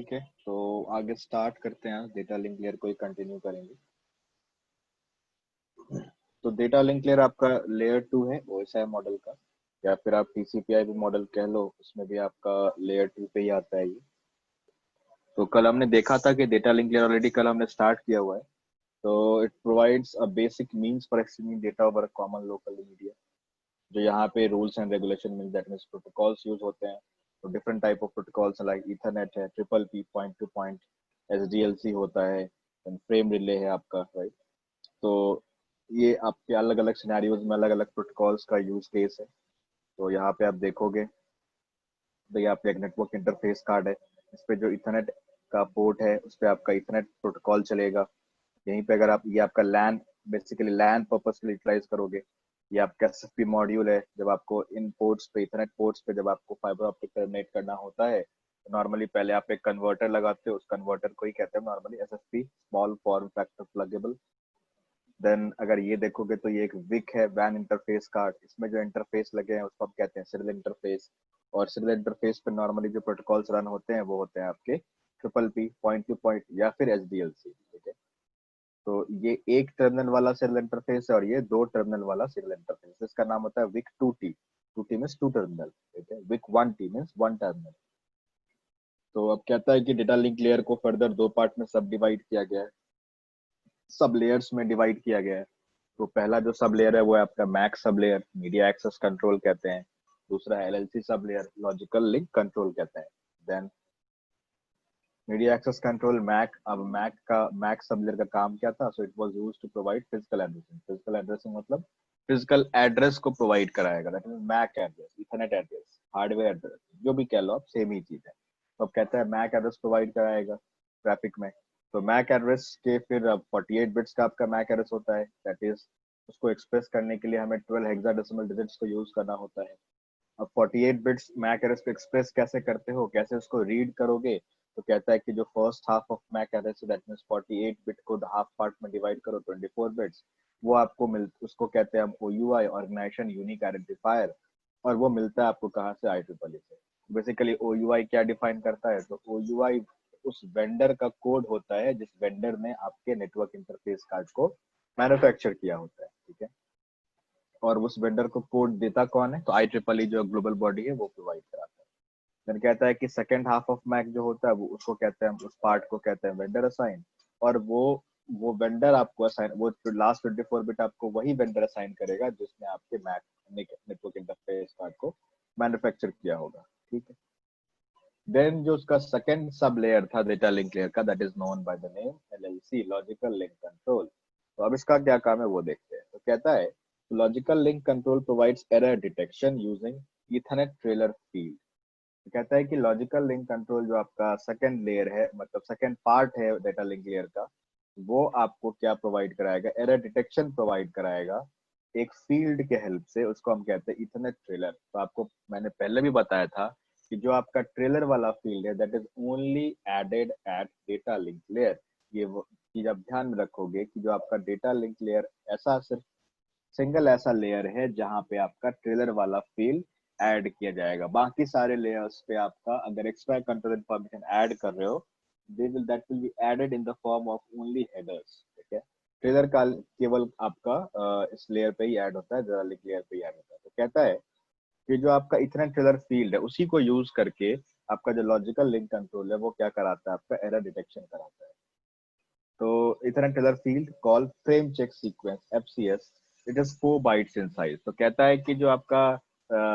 ठीक है, तो आगे स्टार्ट करते हैं। डेटा लिंक लेयर को ही कंटिन्यू करेंगे। तो डेटा लिंक लेयर आपका लेयर 2 है ओएसआई मॉडल का, या फिर आप टीसीपी/आईपी मॉडल कह लो, उसमें भी आपका लेयर 2 पे ही आता है ये। तो कल हमने देखा था कि डेटा लिंक लेयर ऑलरेडी कल हमने स्टार्ट किया हुआ है। तो it provides a basic means for exchanging data over common local media. जो यहाँ पे rules and regulation mean that means protocols use होते हैं। तो different type of protocols like Ethernet है, triple P, point to point, SDLC होता है, frame relay है आपका, राइट। तो ये आपके अलग अलग सिनेरियोज में अलग अलग प्रोटोकॉल्स का यूज केस है। तो यहाँ पे आप देखोगे तो ये आपका एक नेटवर्क इंटरफेस कार्ड है। इस पे जो इथरनेट का पोर्ट है उस पे आपका इथरनेट प्रोटोकॉल चलेगा। यहीं पे अगर आप ये आपका लैन, बेसिकली लैन पर्पस के लिए यूटिलाइज करोगे। ये आपका एसएफपी मॉड्यूल है। जब आपको इन पोर्ट्स पे, इथरनेट पोर्ट्स पे जब आपको फाइबर ऑप्टिक टर्मिनेट करना होता है तो नॉर्मली पहले आप एक कन्वर्टर लगाते हो। उस कन्वर्टर को ही कहते हैं normally SFP, small form factor pluggable. Then अगर ये देखोगे तो ये एक विक है, वैन इंटरफेस कार्ड। इसमें जो इंटरफेस लगे हैं उसको हम कहते हैं सीरियल इंटरफेस। और सीरियल इंटरफेस पे नॉर्मली जो प्रोटोकॉल्स रन होते हैं वो होते हैं आपके triple P, point to point, या फिर एसडीएलसी। ठीक है, तो ये एक टर्मिनल वाला सीरियल इंटरफेस है और ये दो टर्मिनल वाला सीरियल इंटरफेस। इसका नाम होता है Wick 2T। 2T means to terminal. ठीक है, Wick 1T means one terminal. तो अब कहता है कि डेटा लिंक लेयर को फर्दर दो पार्ट में सब डिवाइड किया गया है, सब लेयर्स में डिवाइड किया गया है। तो पहला जो सब लेयर है वो है आपका Mac sub layer, media access control कहते हैं। दूसरा है LLC sub layer, logical link control कहते हैं। Then media access control MAC. अब मैक सब लेयर का काम क्या था? So it was used to provide physical addressing. Physical addressing मतलब फिजिकल एड्रेस को प्रोवाइड कराएगा। That means MAC address, Ethernet address, hardware address, जो भी कह लो आप, सेम ही चीज है। तो अब कहता है मैक एड्रेस प्रोवाइड कराएगा ट्रैफिक में। तो मैक एड्रेस के फिर अब 48 बिट्स का आपका मैक एड्रेस होता है। दैट इज उसको एक्सप्रेस करने के लिए हमें 12 हेक्साडेसिमल डिजिट्स को यूज करना होता है। अब 48 बिट्स मैक एड्रेस को एक्सप्रेस कैसे करते हो, कैसे उसको रीड करोगे? तो कहता है कि जो first half of MAC address, that means 48 bit को हाफ पार्ट में डिवाइड करो, 24 बिट्स, वो आपको उसको कहते हैं हम ओयूआई, ऑर्गेनाइजेशन यूनिक आइडेंटिफायर। और वो मिलता है आपको कहाँ से? IEEE से। बेसिकली ओयूआई क्या डिफाइन करता है? तो ओयूआई उस वेंडर का कोड होता है जिस वेंडर ने आपके नेटवर्क इंटरफेस कार्ड को मैन्युफैक्चर किया होता है। ठीक है, और उस वेंडर को कोड देता कौन है? तो IEEE जो ग्लोबल बॉडी है वो प्रोवाइड कराता है। देन कहता है कि सेकंड हाफ ऑफ मैक जो होता है वो उसको कहते हैं, उस पार्ट को कहते हैं वेंडर असाइन। और वो वेंडर आपको असाइन, वो लास्ट 24 बिट आपको वही वेंडर असाइन करेगा जिसने आपके मैक नेटवर्क इंटरफेस कार्ड को मैन्युफैक्चर किया होगा। ठीक है, देन जो उसका सेकंड सब लेयर था डेटा लिंक लेयर का, that is known by the name LLC, logical link control. तो अब इसका क्या काम है वो देखते हैं। तो कहता है logical link control provides error detection using Ethernet trailer field. तो कहता है कि लॉजिकल लिंक कंट्रोल जो आपका सेकंड लेयर है, मतलब सेकंड पार्ट है डेटा लिंक लेयर का, वो आपको क्या प्रोवाइड कराएगा? एरर डिटेक्शन प्रोवाइड कराएगा एक फील्ड के हेल्प से। उसको हम कहते हैं इथरनेट ट्रेलर। तो आपको मैंने पहले भी बताया था कि जो आपका ट्रेलर वाला फील्ड है that is only added at data link layer. ये चीज आप ध्यान में रखोगे कि जो आपका डेटा लिंक लेयर ऐसा सिर्फ सिंगल ऐसा लेयर है जहां पे आपका ट्रेलर वाला फील्ड ऐड किया जाएगा। बाकी सारे लेयर्स पे आपका अगर एक्स्ट्रा कंट्रोल इन्फॉर्मेशन ऐड कर रहे हो, that will be added in the form of only headers. ठीक है, ट्रेलर का केवल आपका इस लेयर पे ही ऐड होता है, डेटा लिंक लेयर पे ही ऐड होता है। तो कहता है कि जो आपका इथरनेट ट्रेलर फील्ड है उसी को यूज करके आपका जो लॉजिकल लिंक कंट्रोल है वो क्या कराता है? आपका एरर डिटेक्शन कराता है। तो Ethernet trailer field call frame check sequence, FCS, it is 4 bytes in size. तो कहता है कि जो आपका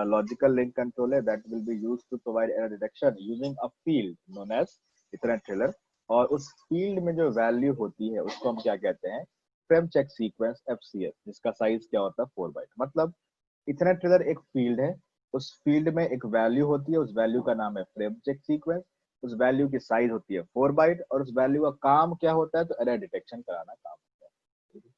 लॉजिकल लिंक कंट्रोल है that will be used to provide error detection using a field known as Ethernet trailer. और उस field में जो वैल्यू होती है उसको हम क्या कहते हैं? फ्रेम चेक सीक्वेंस, FCS, जिसका साइज क्या होता है? 4 बाइट। मतलब इथरनेट टेलर एक फील्ड है, उस फील्ड में एक वैल्यू होती है, उस वैल्यू का नाम है फ्रेम चेक सीक्वेंस। उस वैल्यू की साइज होती है 4 बाइट और उस वैल्यू का काम क्या होता है? तो एरर डिटेक्शन कराना काम होता है।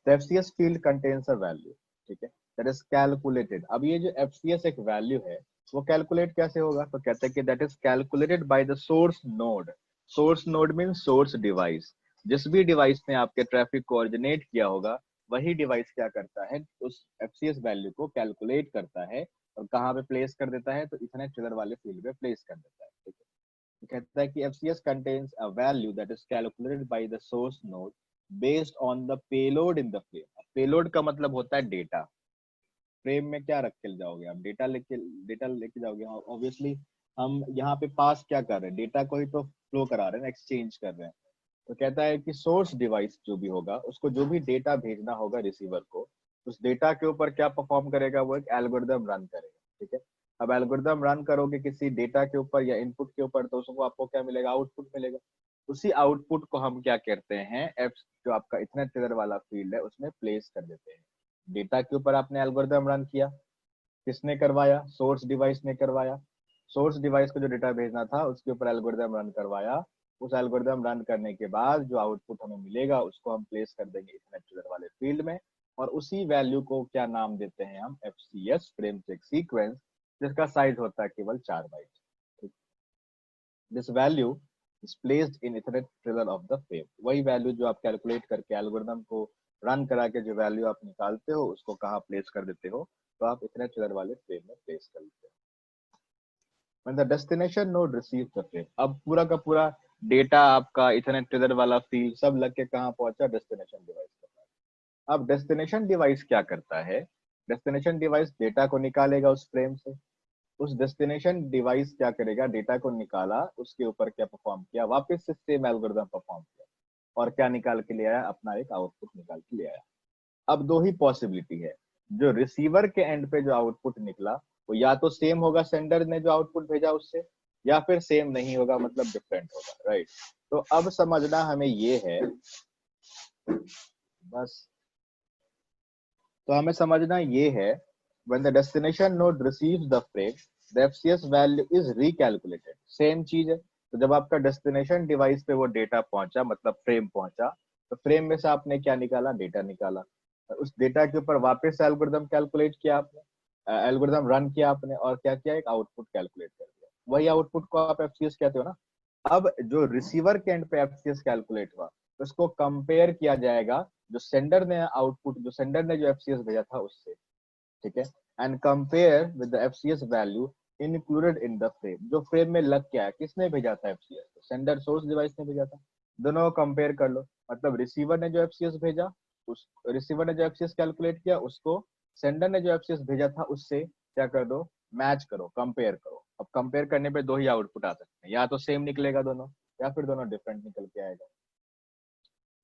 तो FCS field contains a value, ठीक है, दैट इज कैलकुलेटेड। अब ये जो FCS एक वैल्यू है वो कैलकुलेट कैसे होगा? तो कहते हैं कि that is calculated by the source node. Source node mean source device. जिस भी डिवाइस ने आपके ट्रैफिक को ओरिजिनेट किया होगा वही डिवाइस क्या करता है? उस FCS वैल्यू को कैलकुलेट करता है और कहाँ पे प्लेस कर देता है? तो इथरनेट ट्रेलर वाले फील्ड पे प्लेस कर देता है। ठीक है, तो कहता है कि FCS contains a value that is calculated by the source node based on the payload in the frame। Payload का मतलब होता है डेटा। फ्रेम में क्या रख के जाओगे आप, डेटा लेके जाओगे। ऑब्वियसली हम यहाँ पे पास क्या कर रहे हैं, डेटा को ही तो फ्लो करा रहे हैं, एक्सचेंज कर रहे हैं। तो कहता है कि सोर्स डिवाइस जो भी होगा, उसको जो भी डेटा भेजना होगा रिसीवर को, उस डेटा के ऊपर क्या परफॉर्म करेगा, वो एक एल्गोरिदम रन करेगा। ठीक है, अब एल्गोरिदम रन करोगे किसी डेटा के ऊपर या इनपुट के ऊपर, तो उसको आपको क्या मिलेगा, आउटपुट मिलेगा। उसी आउटपुट को हम क्या करते हैं, एफ जो आपका इथरनेट टेलर वाला फील्ड है उसमें प्लेस कर देते हैं। डेटा के ऊपर आपने एल्गोरिदम रन किया, किसने करवाया, सोर्स डिवाइस ने करवाया। सोर्स डिवाइस को जो डेटा भेजना था उसके ऊपर एल्गोरिदम रन करवाया। उस एल्गोरिदम रन करने के बाद जो आउटपुट हमें मिलेगा उसको हम प्लेस कर देंगे इथरनेट टेलर वाले फील्ड में, और उसी वैल्यू को क्या नाम देते हैं हम, FCS, फ्रेम चेक सीक्वेंस, जिसका साइज होता है केवल 4 byte. This value is placed in Ethernet trailer of the frame. वही वैल्यू जो आप कैलकुलेट करके एल्गोरिदम को रन करा के जो वैल्यू आप निकालते हो, उसको कहाँ प्लेस कर देते हो, तो आप इथरनेट टेलर वाले फ्रेम में प्लेस कर देते हो। When the destination node receives the frame, अब पूरा का पूरा डेटा आपका इथरनेट टेलर वाला फील्ड सब लग के कहाँ पहुंचा, डेस्टिनेशन डिवाइस के पास। अब डेस्टिनेशन डिवाइस क्या करता है, डेस्टिनेशन डिवाइस डेटा को निकालेगा उस फ्रेम से। उस डेस्टिनेशन डिवाइस क्या करेगा, डेटा को निकाला, उसके ऊपर क्या परफॉर्म किया, वापस से सेम एल्गोरिथम परफॉर्म किया, और क्या निकाल के ले आया, अपना एक आउटपुट निकाल के ले आया। अब दो ही पॉसिबिलिटी है, जो रिसीवर के एंड पे जो आउटपुट निकला वो या तो सेम होगा सेंडर ने जो आउटपुट भेजा उससे, या फिर सेम नहीं होगा, मतलब डिफरेंट होगा, राइट। तो अब समझना हमें ये है, बस तो हमें समझना ये है, when the destination node receives the frame, the FCS value is recalculated। Same चीज है। तो जब आपका डेस्टिनेशन डिवाइस पे वो डेटा पहुंचा, मतलब फ्रेम पहुंचा, तो फ्रेम में से आपने क्या निकाला, डेटा निकाला। उस डेटा के ऊपर वापस एल्गोरिदम कैलकुलेट किया आपने, एल्गोरिदम रन किया आपने, और क्या किया, एक आउटपुट कैलकुलेट कर दिया। वही आउटपुट को आप FCS कहते हो ना। अब जो रिसीवर के एंड पे FCS कैलकुलेट हुआ, उसको कंपेयर किया जाएगा जो सेंडर ने आउटपुट, जो सेंडर ने जो FCS भेजा था उससे। ठीक है, and compare with the FCS value included in the frame. जो फ्रेम में लग क्या है, किसने भेजा था FCS, तो सेंडर सोर्स डिवाइस ने भेजा था। दोनों को कंपेयर कर लो, मतलब रिसीवर ने जो FCS भेजा, उस रिसीवर ने जो FCS कैलकुलेट किया, उसको सेंडर ने जो FCS भेजा था उससे क्या कर दो, मैच करो, कंपेयर करो। अब कंपेयर करने पे दो ही आउटपुट आ सकते हैं, या तो सेम निकलेगा दोनों, या फिर दोनों डिफरेंट निकल के आएगा।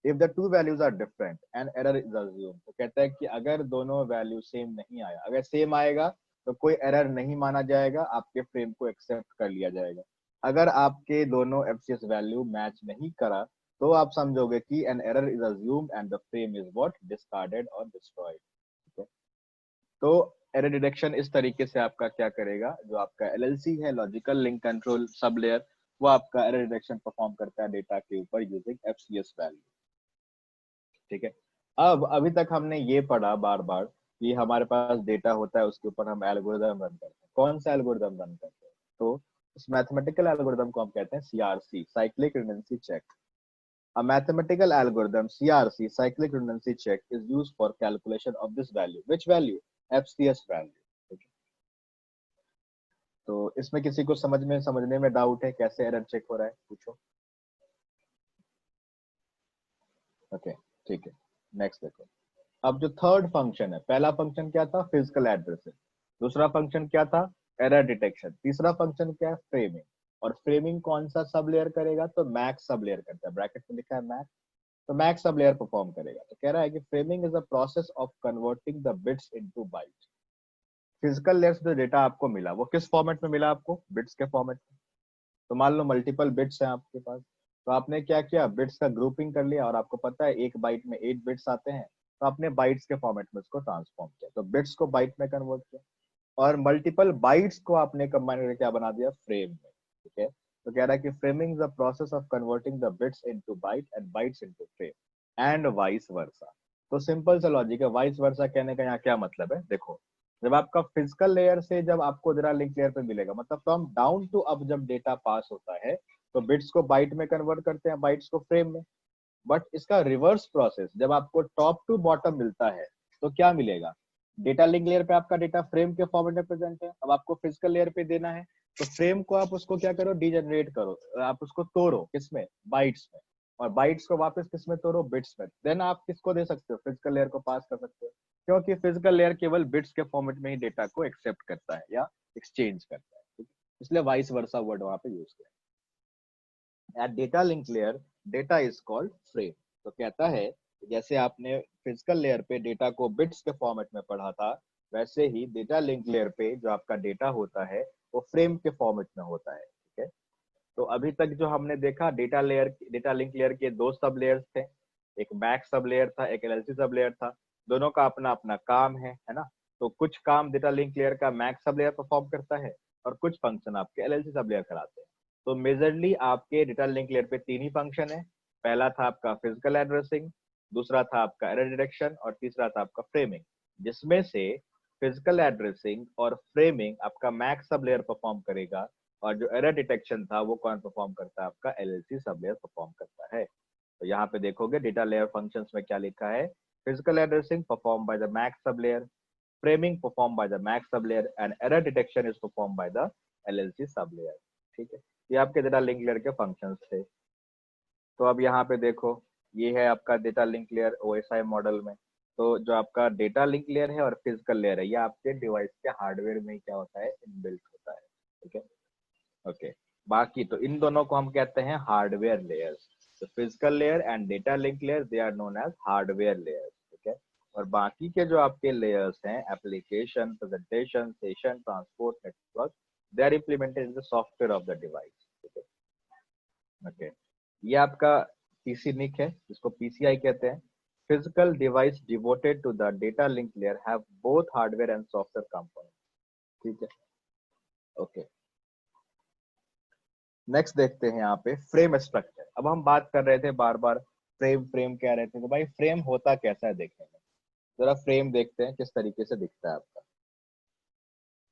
If the two values are different and error is assumed, तो कहता है कि अगर दोनों वैल्यू सेम नहीं आया, अगर सेम आएगा तो कोई एरर नहीं माना जाएगा, आपके फ्रेम को एक्सेप्ट कर लिया जाएगा। अगर आपके दोनों FCS वैल्यू मैच नहीं करा, तो आप समझोगे कि an error is assumed and the frame is what, discarded और डिस्ट्रॉयड। ठीक है, तो एरर डिटेक्शन इस तरीके से आपका क्या करेगा, जो आपका LLC है, logical link control sub layer, वो आपका एरर डिटेक्शन परफॉर्म करता है डेटा के ऊपर यूजिंग FCS वैल्यू। ठीक है, अब अभी तक हमने ये पढ़ा बार बार कि हमारे पास डेटा होता है, उसके ऊपर हम एल्गोरिदम रन करते हैं। कौन सा एल्गोरिदम रन करते हैं, तो इस मैथमेटिकल एल्गोरिदम को हम कहते हैं CRC, cyclic redundancy check. A mathematical algorithm, CRC, cyclic redundancy check, is used for calculation of this value. Which value? FCS value. ठीक है, तो इसमें किसी को समझने में डाउट है, कैसे एरर चेक हो रहा है, पूछो। ओके, ठीक है, नेक्स्ट देखो। अब जो थर्ड फंक्शन है, पहला फंक्शन क्या था, फिजिकल एड्रेसिंग। दूसरा फंक्शन क्या था, एरर डिटेक्शन। तीसरा फंक्शन क्या है, फ्रेमिंग। और फ्रेमिंग कौन सा सब लेयर करेगा, तो मैक्स सब लेयर करता है, ब्रैकेट में लिखा है मैक्स। तो मैक्स सब लेयर परफॉर्म करेगा। तो कह रहा है कि framing is a process of converting the bits into bytes. Physical layer से जो डेटा आपको मिला, वो किस फॉर्मेट में मिला आपको, बिट्स के फॉर्मेट में। तो मान लो मल्टीपल बिट्स हैं आपके पास, तो आपने क्या किया, बिट्स का ग्रुपिंग कर लिया, और आपको पता है एक बाइट में 8 बिट्स आते हैं, तो आपने बाइट्स के फॉर्मेट में उसको ट्रांसफॉर्म किया, तो बिट्स को बाइट में कन्वर्ट किया, और मल्टीपल बाइट्स को आपने कंबाइन करके क्या बना दिया, फ्रेम में। ठीक है, तो कह रहा है कि framing is the process of converting the bits into byte and bytes into frame and vice versa. तो सिंपल सा लॉजिक है, वाइस वर्सा कहने का यहाँ क्या मतलब है, देखो। जब आपका फिजिकल लेयर से जब आपको जरा लिंक लेयर पे मिलेगा, मतलब फ्रॉम डाउन टू अप जब डेटा पास होता है, तो बिट्स को बाइट में कन्वर्ट करते हैं, बाइट्स को फ्रेम में। बट इसका रिवर्स प्रोसेस जब आपको टॉप टू बॉटम मिलता है, तो क्या मिलेगा, डेटा लिंक लेयर पे आपका डेटा फ्रेम के फॉर्मेट में प्रेजेंट है, अब आपको फिजिकल लेयर पे देना है, तो फ्रेम को आप उसको क्या करो, डीजनरेट करो, आप उसको तोड़ो किसमें, बाइट्स में, और बाइट्स को वापस किसमें तोड़ो, बिट्स में, देन आप किसको दे सकते हो, फिजिकल लेयर को पास कर सकते हो, क्योंकि फिजिकल लेयर केवल बिट्स के फॉर्मेट में ही डेटा को एक्सेप्ट करता है या एक्सचेंज करता है, ठीक है? इसलिए वाइस वर्सा वर्ड वहां पे यूज किया। Eight data link layer data is called frame. तो कहता है जैसे आपने फिजिकल लेयर पे डेटा को बिट्स के फॉर्मेट में पढ़ा था, वैसे ही डेटा लिंक लेयर पे जो आपका डेटा होता है वो फ्रेम के फॉर्मेट में होता है, ठीक है? तो अभी तक जो हमने देखा, डेटा लिंक लेयर के दो सब लेयर्स थे, एक मैक सब लेयर था, एक एलएलसी सब लेयर था, दोनों का अपना अपना काम है ना? तो कुछ काम डेटा लिंक लेयर का मैक सब लेयर परफॉर्म करता है और कुछ फंक्शन आपके एलएलसी सब लेयर कराते हैं। तो मेजरली आपके डेटा लिंक लेयर पे तीन ही फंक्शन है, पहला था आपका फिजिकल एड्रेसिंग, दूसरा था आपका एरर डिटेक्शन और तीसरा था आपका फ्रेमिंग, जिसमें से फिजिकल एड्रेसिंग और फ्रेमिंग आपका मैक सब लेयर परफॉर्म करेगा, और जो एरर डिटेक्शन था वो कौन परफॉर्म करता है, आपका एलएलसी सब लेयर परफॉर्म करता है। तो यहाँ पे देखोगे डेटा लेयर फंक्शंस में क्या लिखा है, physical addressing perform by the MAC sub layer, framing performed by the MAC sublayer and error detection is performed by the LLC sublayer, ठीक है? ये आपके डेटा लिंक लेयर के फंक्शंस थे। तो अब यहाँ पे देखो, ये है आपका data link layer OSI model में। तो जो आपका डेटा लिंक लेयर है और फिजिकल लेयर है, ये आपके डिवाइस के हार्डवेयर में ही क्या होता है, इनबिल्ट होता है, ठीक है? ओके, बाकी तो इन दोनों को हम कहते हैं हार्डवेयर लेयर्स। तो physical layer and data link layer they are known as hardware layers, ठीक है? और बाकी के जो आपके लेयर्स हैं, application, presentation, session, transport, network, they are implemented in the software of the device, ठीक है? ओके, ये आपका पीसी निक है, जिसको पीसीआई कहते हैं। Physical device devoted to the data link layer have both hardware and software component, ठीक है? ओके, नेक्स्ट देखते हैं यहाँ पे फ्रेम स्ट्रक्चर। अब हम बात कर रहे थे बार बार फ्रेम फ्रेम कह रहे थे, तो भाई फ्रेम होता कैसा है देखने में, जरा फ्रेम देखते हैं किस तरीके से दिखता है आपका।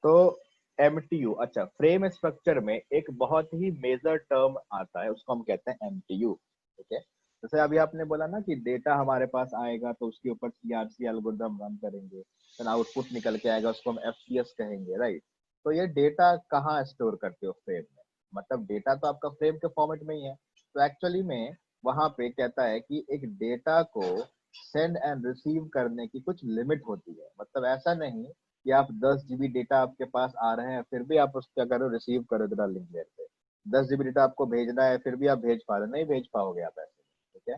तो एमटीयू, अच्छा, फ्रेम स्ट्रक्चर में एक बहुत ही मेजर टर्म आता है, उसको हम कहते हैं एमटीयू, ठीक है? जैसे अभी आपने बोला ना कि डेटा हमारे पास आएगा तो उसके ऊपर सीआरसी एल्गोरिथम रन करेंगे, फिर आउटपुट निकल के आएगा, उसको हम एफसीएस कहेंगे, राइट? तो ये डेटा कहाँ स्टोर करते हो, फ्रेम में, मतलब डेटा तो आपका फ्रेम के फॉर्मेट में ही है। तो एक्चुअली में वहां पे कहता है कि एक डेटा को सेंड एंड रिसीव करने की कुछ लिमिट होती है, मतलब ऐसा नहीं कि आप 10 GB डेटा आपके पास आ रहे हैं फिर भी आप उसको करो रिसीव करो डेटा लिंक लेयर पे, 10 GB डेटा आपको भेजना है फिर भी आप भेज पा रहे, नहीं भेज पाओगे आप ऐसे, ठीक है?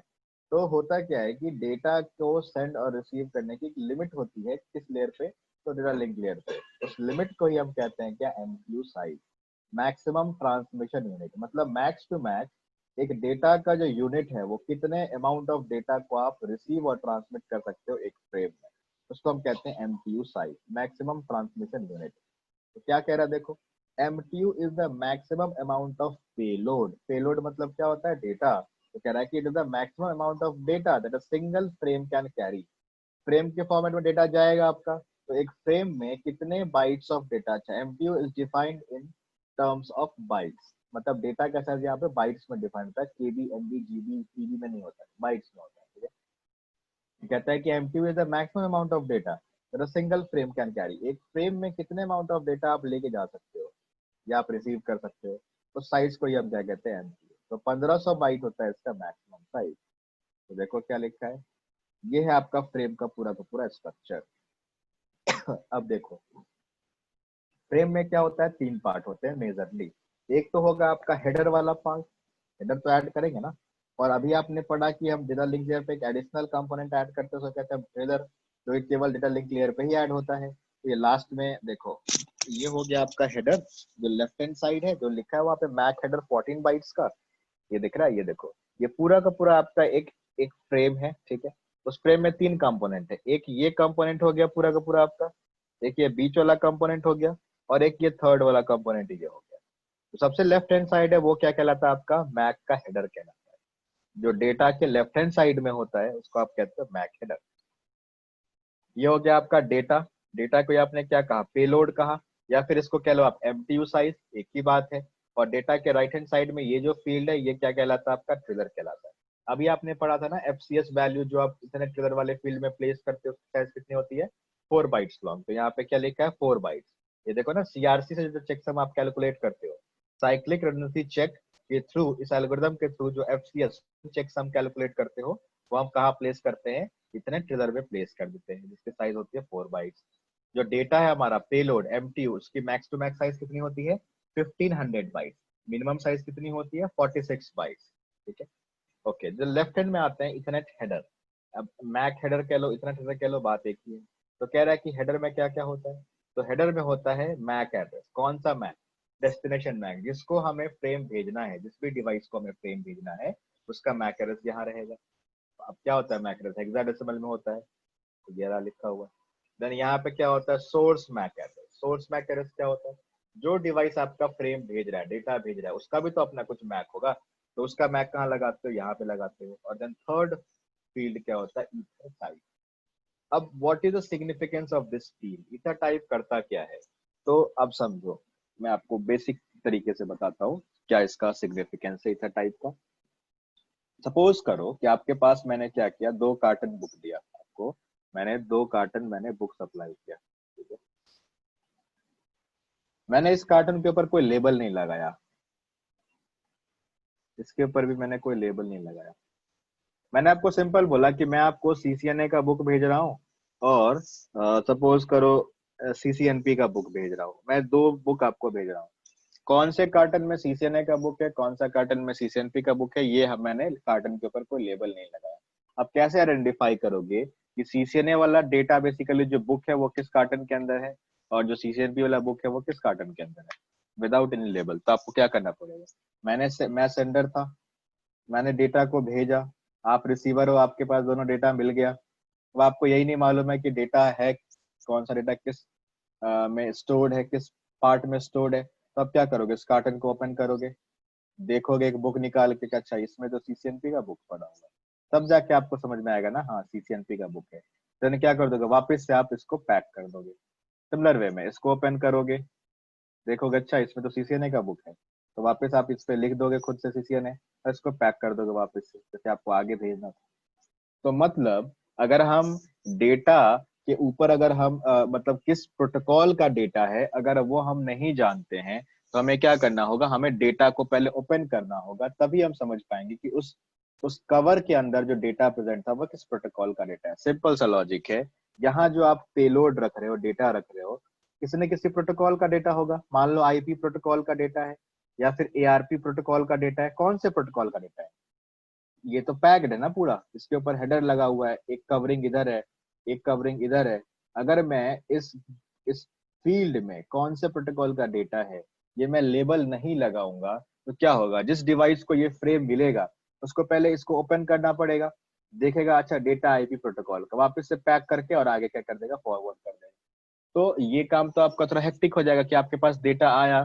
तो होता क्या है कि डेटा को सेंड और रिसीव करने की एक लिमिट होती है, किस लेयर पे, तो डेटा लिंक लेयर पे। उस लिमिट को ही हम कहते हैं क्या, MQ size, maximum transmission unit, मतलब मैक्स टू मैक्स एक डेटा का जो यूनिट है वो कितने अमाउंट ऑफ डेटा को आप रिसीव और ट्रांसमिट कर सकते हो एक फ्रेम में, उसको हम कहते हैं MTU size, maximum transmission unit. तो क्या कह रहा है देखो, MTU is the maximum amount of payload, payload मतलब क्या होता है, डेटा। तो कह रहा है कि it is the maximum amount of data that a single frame can carry, frame के फॉर्मेट में डेटा जाएगा आपका, तो एक फ्रेम में कितने बाइट्स ऑफ डेटा, अच्छा, MTU is defined in terms of bytes, मतलब डेटा का साइज यहाँ पे बाइट्स में डिफाइन होता है, केबी, एमबी, जीबी, पीबी में नहीं होता है, बाइट्स में होता है, ठीक है? कहता है कि MTU is the maximum amount of data that a single frame can carry, एक फ्रेम में कितने अमाउंट ऑफ डेटा आप लेके जा सकते हो या आप रिसीव कर सकते हो, तो साइज को ही हम क्या कहते हैं, एमटीयू। तो 1500 बाइट होता है इसका मैक्सिमम साइज। तो देखो क्या लिखा है, ये है आपका फ्रेम का पूरा स्ट्रक्चर। अब देखो, फ्रेम में क्या होता है, तीन पार्ट होते हैं मेजरली। एक तो होगा आपका हेडर वाला पार्ट, हेडर तो ऐड करेंगे ना, और अभी आपने पढ़ा कि हम डेटा लिंक लेयर पे एक एडिशनल कंपोनेंट ऐड करते हैं, उसको कहते हैं ट्रेलर, जो कि केवल डेटा लिंक लेयर पे ही ऐड होता है। तो ये लास्ट में देखो, ये हो गया आपका हेडर, जो लेफ्ट हैंड साइड है, जो लिखा है वहाँ पे मैक हेडर 14 बाइट्स का, ये दिख रहा है, ये देखो, ये पूरा का पूरा आपका एक एक फ्रेम है, ठीक है? उस फ्रेम में तीन कंपोनेंट है, एक ये कंपोनेंट हो गया पूरा का पूरा आपका, एक ये बीच वाला कंपोनेंट हो गया, और एक ये थर्ड वाला कंपोनेंट ये हो गया। तो सबसे लेफ्ट हैंड साइड है वो क्या कहलाता है, आपका मैक का हेडर कहलाता है, जो डेटा के लेफ्ट हैंड साइड में होता है उसको आप कहते हो मैक हेडर। ये हो गया आपका डेटा, डेटा को आपने क्या कहा, पेलोड कहा, या फिर इसको कह लो आप एमटीयू साइज, एक ही बात है। और डेटा के राइट हैंड साइड में ये जो फील्ड है ये क्या कहलाता है, आपका ट्रिगर कहलाता है। अभी आपने पढ़ा था ना एफसीएस वैल्यू, जो आप इतने ट्रिगर वाले फील्ड में प्लेस करते हो उसकी साइज कितनी होती है, 4 बाइट्स लॉन्ग। तो यहाँ पे क्या लिखा है 4 बाइट्स। ये देखो ना, सीआरसी से जो चेकसम आप कैलकुलेट करते हो, साइक्लिक रिडंडेंसी चेक के थ्रू, इस एल्गोरिथम के थ्रू जो एफसीएस चेकसम कैलकुलेट करते हो, वो हम कहाँ प्लेस करते हैं, इतने ट्रिगर में प्लेस कर देते हैं जिसकी साइज होती है 4 बाइट्स। जो डेटा है हमारा पेलोड एमटीयू, उसकी मैक्स टू मैक्स साइज कितनी होती है 1500 बाइट्स। मिनिमम साइज कितनी होती है 46 बाइट्स। ठीक है, ओके। जो लेफ्ट हैंड में आते हैं इथरनेट हेडर, अब मैक हेडर कह लो, इथरनेट हेडर कह लो, बात एक ही है। तो कह रहा है कि हेडर में क्या क्या होता है, तो हेडर में होता है मैक एड्रेस। कौन सा मैक, डेस्टिनेशन मैक, जिसको हमें फ्रेम भेजना है, जिस भी डिवाइस को हमें फ्रेम भेजना है उसका मैक एड्रेस यहाँ रहेगा। अब क्या होता है मैक एड्रेस, हेक्साडेसिमल में होता है, तो 11 लिखा हुआ है। देन यहाँ पे क्या होता है source MAC address. Source MAC address क्या होता है, जो डिवाइस आपका फ्रेम भेज रहा है, डेटा भेज रहा है, उसका भी तो अपना कुछ मैक होगा, तो उसका मैक कहाँ लगाते हो, यहाँ पे लगाते हो। और देन थर्ड फील्ड क्या होता है ईथर टाइप। अब what is the significance of this field, ether type करता क्या है, तो अब समझो, मैं आपको बेसिक तरीके से बताता हूँ क्या इसका सिग्निफिकेंस है ईथर टाइप का। सपोज करो कि आपके पास मैंने क्या किया, 2 कार्टन बुक दिया आपको, मैंने 2 कार्टन मैंने बुक सप्लाई किया, ठीक है। मैंने इस कार्टन के ऊपर कोई लेबल नहीं लगाया, इसके ऊपर भी मैंने कोई लेबल नहीं लगाया। मैंने आपको सिंपल बोला कि मैं आपको सीसीएनए का बुक भेज रहा हूँ, और सपोज करो सीसीएनपी का बुक भेज रहा हूँ। मैं 2 बुक आपको भेज रहा हूँ, कौन से कार्टन में सीसीएनए का बुक है, कौन सा कार्टन में सीसीएनपी का बुक है, ये मैंने कार्टन के ऊपर कोई लेबल नहीं लगाया। अब कैसे आइडेंटिफाई करोगे कि सीसीएनए वाला डेटा बेसिकली जो बुक है वो किस कार्टन के अंदर है, और जो सीसीएनपी वाला बुक है वो किस कार्टन के अंदर है, विदाउट एनी लेबल। तो आपको क्या करना पड़ेगा, मैं सेंडर था, मैंने डेटा को भेजा, आप रिसीवर हो, आपके पास दोनों डेटा मिल गया। अब आपको यही नहीं मालूम है कि डेटा है, कौन सा डेटा किस में स्टोर्ड है, किस पार्ट में स्टोर्ड है। तो आप क्या करोगे, इस कार्टन को ओपन करोगे, देखोगे एक बुक निकाल के कि अच्छा इसमें तो सीसीएनपी का बुक पड़ा हुआ है, तब जाके आपको समझ में आएगा ना, हाँ सीसीएनपी का बुक है। तो क्या कर दोगे, वापस से आप इसको पैक कर दोगे। सिमिलर वे में इसको ओपन करोगे, देखोगे अच्छा इसमें तो सीसीएनए का बुक है, तो वापस आप इस पे लिख दोगे खुद से सीसीएनए, और इसको पैक कर दोगे वापस से, जैसे आपको आगे भेजना था। तो मतलब अगर हम डेटा के ऊपर, अगर हम मतलब किस प्रोटोकॉल का डेटा है, अगर वो हम नहीं जानते हैं, तो हमें क्या करना होगा, हमें डेटा को पहले ओपन करना होगा, तभी हम समझ पाएंगे कि उस कवर के अंदर जो डेटा प्रेजेंट था वो किस प्रोटोकॉल का डेटा है। सिंपल सा लॉजिक है। यहाँ जो आप पेलोड रख रहे हो, डेटा रख रहे हो, किसी न किसी प्रोटोकॉल का डेटा होगा। मान लो आईपी प्रोटोकॉल का डेटा है, या फिर एआरपी प्रोटोकॉल का डेटा है। कौन से प्रोटोकॉल का डेटा है, ये तो पैक्ड है ना पूरा, इसके ऊपर हेडर लगा हुआ है, एक कवरिंग इधर है, एक कवरिंग इधर है। अगर मैं इस फील्ड में कौन से प्रोटोकॉल का डेटा है ये मैं लेबल नहीं लगाऊंगा, तो क्या होगा, जिस डिवाइस को ये फ्रेम मिलेगा उसको पहले इसको ओपन करना पड़ेगा, देखेगा अच्छा डेटा आईपी प्रोटोकॉल का, वापस से पैक करके और आगे क्या कर देगा, फॉरवर्ड कर देगा। तो ये काम तो आपका थोड़ा हेक्टिक हो जाएगा कि आपके पास डेटा आया,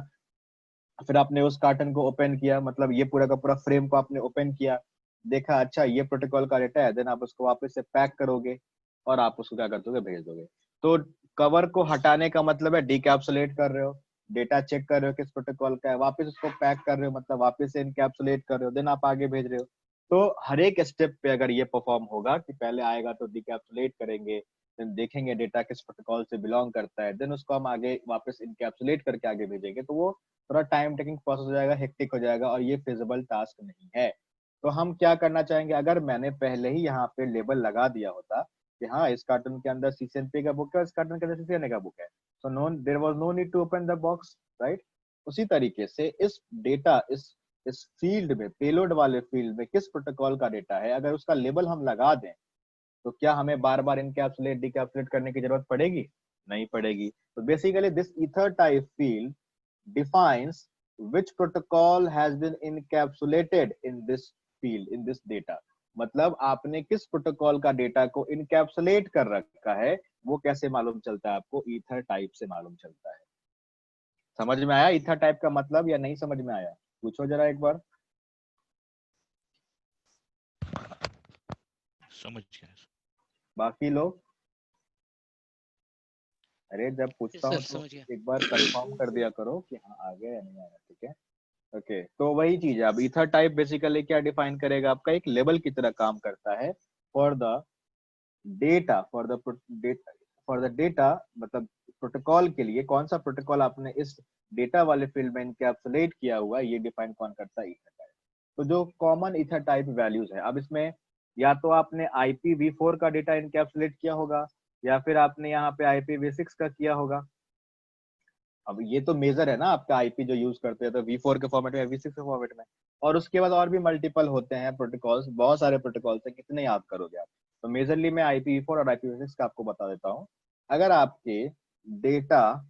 फिर आपने उस कार्टन को ओपन किया, मतलब ये पूरा का पूरा फ्रेम को आपने ओपन किया, देखा अच्छा ये प्रोटोकॉल का डेटा है, देन आप उसको वापस से पैक करोगे और आप उसको क्या कर दोगे, भेज दोगे। तो कवर को हटाने का मतलब है डिकैप्सुलेट कर रहे हो, डेटा चेक कर रहे हो किस प्रोटोकॉल का है, वापस उसको पैक कर रहे हो, मतलब वापस से इनकैप्सुलेट कर रहे हो, देन आप आगे भेज रहे हो। तो हर एक स्टेप पे अगर ये परफॉर्म होगा कि पहले आएगा तो डिकैप्सुलेट करेंगे, देन देखेंगे डेटा किस प्रोटोकॉल से बिलोंग करता है, देन उसको हम आगे वापस इनकैप्सुलेट करके आगे भेजेंगे, तो वो थोड़ा टाइम टेकिंग प्रोसेस हो जाएगा, हेक्टिक हो जाएगा, और ये फिजिबल टास्क नहीं है। तो हम क्या करना चाहेंगे, अगर मैंने पहले ही यहाँ पे लेबल लगा दिया होता कि हाँ इस कार्टन के अंदर सीसीएनपी का बुक है, इस कार्टन के अंदर सीसीएनए का बुक है, so no there was no need to open the box, right. उसी तरीके से इस डेटा, इस फील्ड में, पेलोड वाले फील्ड में किस प्रोटोकॉल का डेटा है, अगर उसका लेबल हम लगा दें, तो क्या हमें बार बार इनकैप्सुलेट डिकैप्सुलेट करने की जरूरत पड़ेगी, नहीं पड़ेगी। तो basically this ether type field defines which protocol has been encapsulated in this field, in this data। मतलब आपने किस प्रोटोकॉल का डेटा को इनकैप्सुलेट कर रखा है, वो कैसे मालूम चलता है आपको, ईथर टाइप से मालूम चलता है। समझ में आया ईथर टाइप का मतलब, या नहीं समझ में आया, पूछो जरा एक बार। समझ गया। बाकी लोग, अरे जब पूछता सर हूँ तो समझ गया। एक बार कंफर्म कर दिया करो कि हाँ आ गया या नहीं आया, ठीक है। ओके, तो वही चीज है। अब ईथर टाइप बेसिकली क्या डिफाइन करेगा, आपका एक लेबल की तरह काम करता है for the data, for the data, for the data, मतलब प्रोटोकॉल के लिए कौन सा प्रोटोकॉल आपने इस डेटा वाले फील्ड में इनकैप्सुलेट किया हुआ है, ये डिफाइन कौन करता है, ईथर टाइप। तो जो कॉमन ईथर टाइप वैल्यूज है, अब इसमें या तो आपने IPv4 का डेटा इनकैप्सुलेट किया होगा, या फिर आपने यहाँ पे IPv6 का किया होगा। अब ये तो मेजर है ना आपका आईपी जो यूज करते हैं, तो V4 के फॉर्मेट में, V6 के फॉर्मेट में, और उसके बाद और भी मल्टीपल होते हैं प्रोटोकॉल्स, बहुत सारे प्रोटोकॉल्स हैं, कितने याद करोगे आप। तो मेजरली मैं IPv4 और IPv6 का आपको बता देता हूँ। अगर आपके डेटा,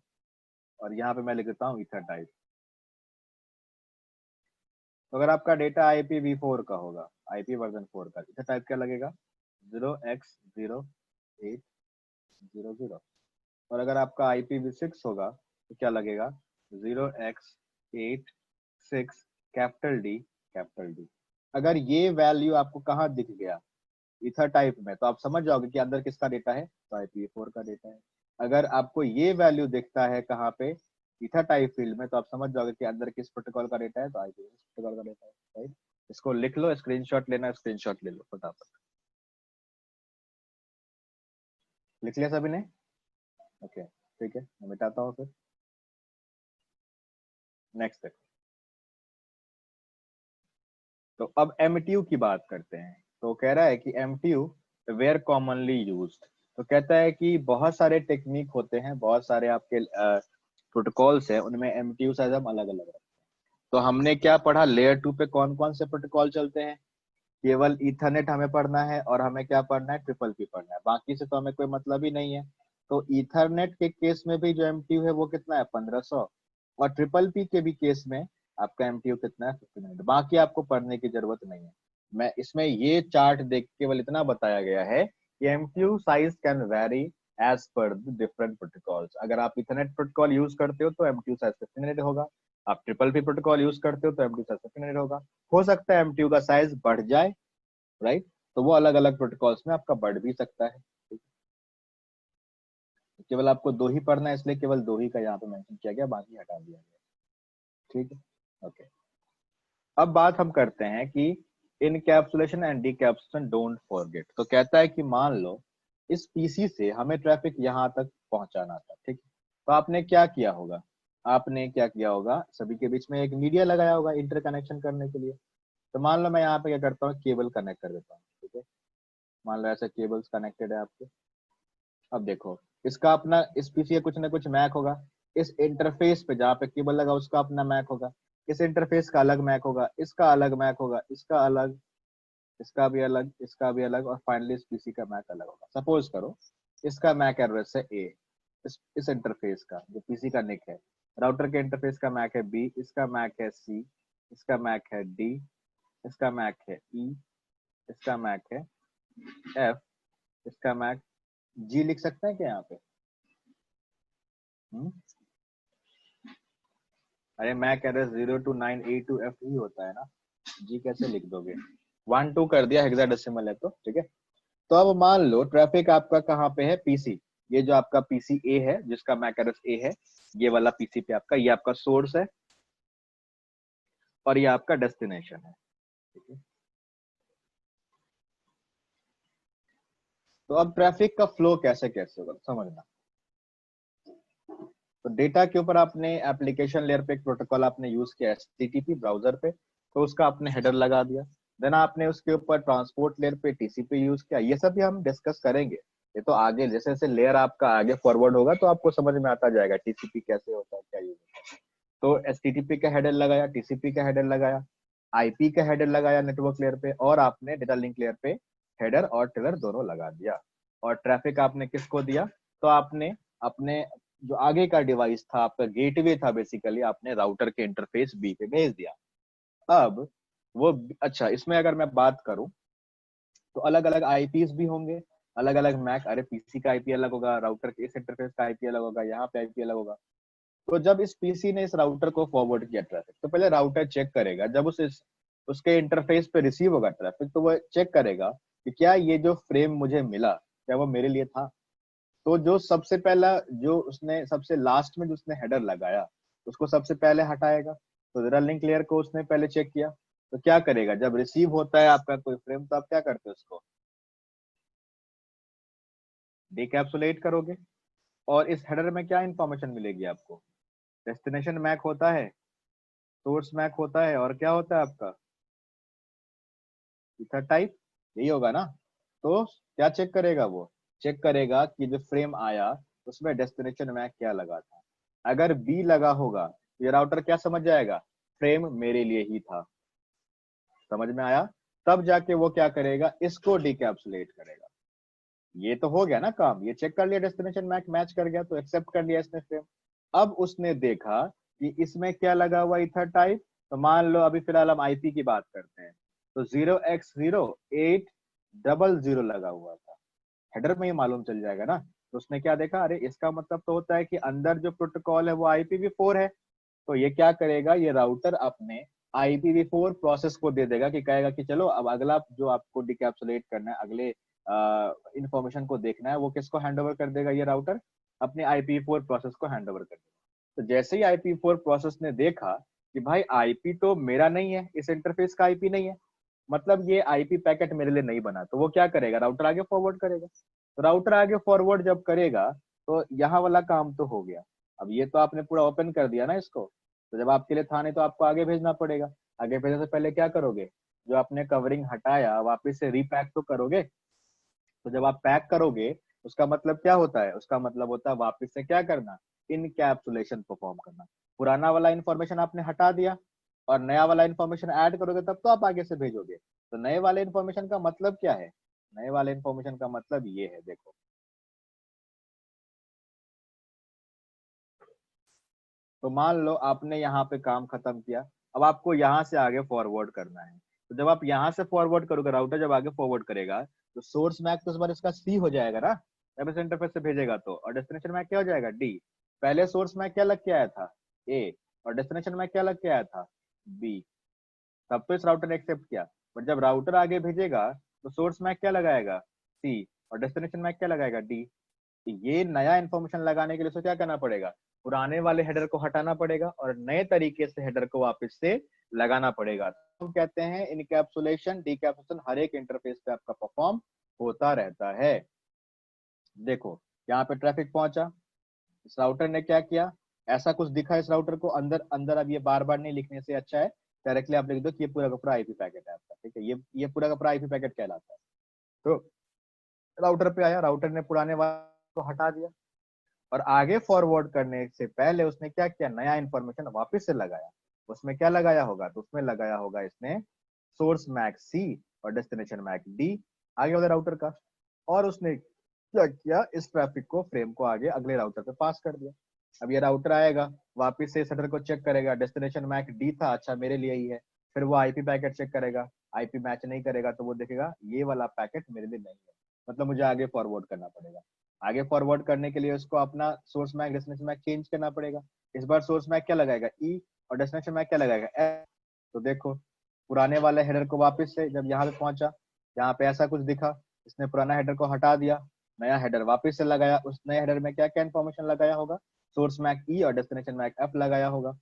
और यहाँ पे मैं लिख देता हूँ ईथर टाइप, तो अगर आपका डेटा IPv4 का होगा, IP वर्जन 4 का, ईथर टाइप क्या लगेगा, 0x0800। और अगर आपका IPv6 होगा तो क्या लगेगा, 0x86 capital D, capital D. अगर ये वैल्यू आपको कहाँ दिख गया, ईथर टाइप में, तो आप समझ जाओगे कि अंदर किसका डेटा है, तो IPv4 का डेटा है। अगर आपको ये वैल्यू दिखता है कहाँ पे, ईथर टाइप फील्ड में, तो आप समझ जाओगे कि अंदर किस प्रोटोकॉल का डेटा है, तो IPv6 प्रोटोकॉल का डेटा है, राइट। इसको लिख लो, स्क्रीनशॉट लेना, स्क्रीनशॉट ले लो फटाफट। लिख लिया सभी ने? ओके, ठीक है, मैं मिटाता हूँ फिर। नेक्स्ट देखो, तो अब MTU की बात करते हैं। तो कह रहा है कि MTU वेयर कॉमनली यूज्ड, तो कहता है कि बहुत सारे टेक्निक होते हैं, बहुत सारे आपके प्रोटोकॉल्स हैं, उनमें MTU साइज हम अलग अलग रखते हैं। तो हमने क्या पढ़ा, लेयर 2 पे कौन कौन से प्रोटोकॉल चलते हैं, केवल ईथरनेट हमें पढ़ना है, और हमें क्या पढ़ना है, ट्रिपल पी पढ़ना है, बाकी से तो हमें कोई मतलब ही नहीं है। तो ईथरनेट के केस में भी जो MTU है वो कितना है, 1500, और ट्रिपल पी के भी केस में आपका MTU कितना है, 1500। बाकी आपको पढ़ने की जरूरत नहीं है। मैं इसमें ये चार्ट देख केवल इतना बताया गया है कि MTU size can vary as per different protocols. अगर आप इथरनेट प्रोटोकॉल यूज करते हो तो MTU साइज 1500 होगा, आप ट्रिपल पी प्रोटोकॉल यूज करते हो तो MTU साइज 1500 होगा। हो सकता है MTU का साइज बढ़ जाए, राइट, तो वो अलग अलग प्रोटोकॉल्स में आपका बढ़ भी सकता है। केवल आपको दो ही पढ़ना है, इसलिए केवल दो ही का यहाँ पे मेंशन किया गया, बाकी हटा दिया गया। ठीक है, ओके। अब बात हम करते हैं कि इनकैप्सुलेशन एंड डीकैप्सुलेशन डोंट फॉरगेट। तो कहता है कि मान लो इस पीसी से हमें ट्रैफिक यहाँ तक पहुंचाना था, ठीक है, तो आपने क्या किया होगा, आपने क्या किया होगा, सभी के बीच में एक मीडिया लगाया होगा इंटरकनेक्शन करने के लिए। तो मान लो मैं यहाँ पे क्या करता हूँ, केबल कनेक्ट कर देता हूँ, ठीक है। मान लो ऐसे केबल्स कनेक्टेड है आपके। अब देखो, इसका अपना, इस पीसी का कुछ ना कुछ मैक होगा, इस इंटरफेस पे जहाँ पे केबल लगा उसका अपना मैक होगा, इस इंटरफेस का अलग मैक होगा, इसका अलग मैक होगा, इसका अलग, इसका भी अलग, इसका भी अलग, और फाइनली इस पीसी का मैक अलग होगा। सपोज करो इसका मैक एड्रेस है A, इस इंटरफेस का जो पीसी का निक है, राउटर के इंटरफेस का मैक है B, इसका मैक है C, इसका मैक है D, इसका मैक है E, इसका मैक है F, इसका मैक G। लिख सकते हैं क्या यहाँ पे? हम्म, अरे MAC address 0 to 9 A to F ही होता है ना, जी कैसे लिख दोगे? 1 2 कर दिया, हेक्साडेसिमल है तो ठीक है। तो अब मान लो ट्रैफिक आपका कहाँ पे है, पीसी, ये जो आपका पीसी ए है, जिसका मैक एड्रेस ए है, ये वाला पीसी पे आपका, ये आपका सोर्स है और ये आपका डेस्टिनेशन है, ठीक है। तो अब ट्रैफिक का फ्लो कैसे कैसे होगा समझना। तो डेटा के ऊपर आपने एप्लीकेशन लेयर पे एक प्रोटोकॉल आपने यूज किया HTTP ब्राउजर पे, तो उसका आपने हेडर लगा दिया। देन आपने उसके ऊपर ट्रांसपोर्ट लेयर पे TCP यूज किया। ये सब भी हम डिस्कस करेंगे, ये तो आगे जैसे जैसे लेयर आपका आगे फॉरवर्ड होगा तो आपको समझ में आता जाएगा TCP कैसे होता है, क्या यूज होता है। तो HTTP का हेडर लगाया, TCP का हेडर लगाया, IP का हेडर लगाया नेटवर्क लेयर पे, और आपने डेटा लिंक लेयर पे हेडर और टेलर दोनों लगा दिया। और ट्रैफिक आपने किसको दिया, तो आपने अपने जो आगे का डिवाइस था, आपका गेटवे था बेसिकली, आपने राउटर के इंटरफेस बी पे भेज दिया। अब वो, अच्छा इसमें अगर मैं बात करूं तो अलग अलग आईपीस भी होंगे, अलग अलग मैक, अरे पीसी का आईपी अलग होगा, राउटर के इस इंटरफेस का आईपी अलग होगा, यहाँ पे आईपी अलग होगा। तो जब इस पीसी ने इस राउटर को फॉरवर्ड किया ट्रैफिक, तो पहले राउटर चेक करेगा, जब उसके इंटरफेस पे रिसीव होगा ट्रैफिक, तो वो चेक करेगा कि क्या ये जो फ्रेम मुझे मिला, क्या वो मेरे लिए था। तो जो सबसे पहला, जो उसने सबसे लास्ट में जो उसने हेडर लगाया, उसको सबसे पहले हटाएगा। तो जरा लिंक लेयर को उसने पहले चेक किया, तो क्या करेगा, जब रिसीव होता है आपका कोई फ्रेम, तो आप क्या करते हो उसको, डिकैप्सुलेट करोगे और इस हेडर में क्या इंफॉर्मेशन मिलेगी आपको? डेस्टिनेशन मैक होता है, सोर्स मैक होता है, और क्या होता है आपका ईथर टाइप, यही होगा ना। तो क्या चेक करेगा वो? चेक करेगा कि जो फ्रेम आया उसमें डेस्टिनेशन मैक क्या लगा था। अगर बी लगा होगा तो ये राउटर क्या समझ जाएगा? फ्रेम मेरे लिए ही था। समझ में आया? तब जाके वो क्या करेगा? इसको डिकैप्सुलेट करेगा। ये तो हो गया ना काम, ये चेक कर लिया डेस्टिनेशन मैक मैच कर गया तो एक्सेप्ट कर लिया इसने फ्रेम। अब उसने देखा कि इसमें क्या लगा हुआ इथर टाइप। तो मान लो अभी फिलहाल हम आईपी की बात करते हैं, तो 0x0800 लगा हुआ था। हेडर में ही मालूम चल जाएगा ना। तो उसने क्या देखा, अरे इसका मतलब तो होता है कि अंदर जो प्रोटोकॉल है वो IPv4 है। तो ये क्या करेगा, ये राउटर अपने IPv4 प्रोसेस को दे देगा कि कहेगा कि चलो अब अगला जो आपको डिकैप्सुलेट करना है, अगले इंफॉर्मेशन को देखना है, वो किसको हैंडओवर कर देगा? ये राउटर अपने IPv4 प्रोसेस को हैंडओवर कर देगा। तो जैसे ही IPv4 प्रोसेस ने देखा कि भाई आईपी तो मेरा नहीं है, इस इंटरफेस का आईपी नहीं है, मतलब ये आईपी पैकेट मेरे लिए नहीं बना, तो वो क्या करेगा? राउटर आगे फॉरवर्ड करेगा। तो राउटर आगे फॉरवर्ड जब करेगा तो यहाँ वाला काम तो हो गया। अब ये तो आपने पूरा ओपन कर दिया ना इसको, तो जब आपके लिए था नहीं तो आपको आगे भेजना पड़ेगा। आगे भेजने से पहले क्या करोगे? जो आपने कवरिंग हटाया वापस से रीपैक तो करोगे। तो जब आप पैक करोगे उसका मतलब क्या होता है? उसका मतलब होता है वापस से क्या करना? इनकैप्सुलेशन परफॉर्म करना। पुराना वाला इंफॉर्मेशन आपने हटा दिया और नया वाला इंफॉर्मेशन ऐड करोगे तब तो आप आगे से भेजोगे। तो नए वाले इंफॉर्मेशन का मतलब क्या है? नए वाले इंफॉर्मेशन का मतलब ये है, देखो। तो मान लो आपने यहाँ पे काम खत्म किया, अब आपको यहाँ से आगे फॉरवर्ड करना है। तो जब आप यहाँ से फॉरवर्ड करोगे, राउटर जब आगे फॉरवर्ड करेगा तो सोर्स मैक तो इस बार इसका सी हो जाएगा ना, जब इस इंटरफेस से भेजेगा तो। और डेस्टिनेशन मैक क्या हो जाएगा? डी। पहले सोर्स मैक क्या लग के आया था? ए। और डेस्टिनेशन मैक क्या लग के आया था? बी। तब तो इस राउटर ने एक्सेप्ट किया। बट जब राउटर आगे भेजेगा तो सोर्स मैक क्या लगाएगा? सी। और डेस्टिनेशन मैक क्या लगाएगा? डी। ये नया इंफॉर्मेशन लगाने के लिए उसे क्या करना पड़ेगा? पुराने वाले हेडर को हटाना पड़ेगा और नए तरीके से हेडर को वापस से लगाना पड़ेगा। तो हम कहते हैं इनकैप्सुलेशन डिकैप्सुलेशन हर एक इंटरफेस पे आपका परफॉर्म होता रहता है। देखो, यहाँ पे ट्रैफिक पहुंचा, इस राउटर ने क्या किया? ऐसा कुछ दिखा इस राउटर को अंदर अंदर। अब ये बार बार नहीं लिखने से अच्छा है डायरेक्टली आप लिख दो कि ये पूरा का पूरा आईपी पैकेट है आपका, ठीक है? ये पूरा का पूरा आईपी पैकेट कहलाता है। तो राउटर पे आया, राउटर ने पुराने वाले को हटा दिया और आगे फॉरवर्ड करने से पहले उसने क्या किया? नया इंफॉर्मेशन वापस से लगाया। उसमें क्या लगाया होगा? तो उसमें लगाया होगा इसने सोर्स मैक सी और डेस्टिनेशन मैक डी आगे वाले राउटर का। और उसने क्या किया? इस ट्रैफिक को, फ्रेम को आगे अगले राउटर पे पास कर दिया। अब ये राउटर आएगा वापस से सेटर को चेक करेगा, डेस्टिनेशन मैक डी था, अच्छा मेरे लिए ही है। फिर वो आईपी पैकेट चेक करेगा, आईपी मैच नहीं करेगा तो वो देखेगा ये वाला पैकेट मेरे लिए नहीं है, मतलब मुझे आगे फॉरवर्ड करना पड़ेगा। आगे फॉरवर्ड करने के लिए उसको अपना source MAC destination MAC change करना पड़ेगा। इस बार सोर्स मैक क्या लगाएगा? ई। और डेस्टिनेशन मैक क्या लगाएगा? एफ। तो देखो, पुराने वाले हेडर को वापस से जब यहाँ पे पहुंचा, यहाँ पे ऐसा कुछ दिखा, इसने पुराना हेडर को हटा दिया, नया हेडर वापस से लगाया। उस नए हेडर में क्या क्या इन्फॉर्मेशन लगाया होगा? सोर्स मैक ई और डेस्टिनेशन मैक एफ लगाया होगा।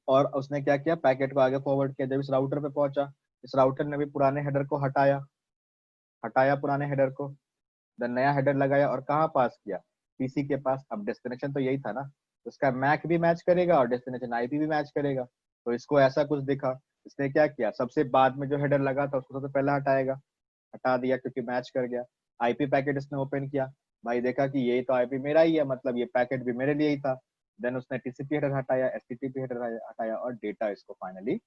और उसने क्या किया? पैकेट को आगे फॉरवर्ड किया। जब इस राउटर पे पहुंचा, इस राउटर ने भी पुराने हेडर को हटाया, हटाया पुराने हेडर को, देन नया हेडर लगाया और कहाँ पास किया? पीसी के पास। अब डेस्टिनेशन तो यही था ना, उसका मैक भी मैच करेगा और डेस्टिनेशन आईपी भी मैच करेगा। तो इसको ऐसा कुछ दिखा, इसने क्या किया? सबसे बाद में जो हेडर लगा था उसको सबसे पहले हटाएगा, हटा दिया क्योंकि मैच कर गया। आईपी पैकेट इसने ओपन किया, भाई देखा कि ये तो आईपी मेरा ही है, मतलब ये पैकेट भी मेरे लिए ही था। देन उसने टीसीपी हेडर हटाया, एचटीटीपी हेडर हटाया और डेटा इसको फाइनली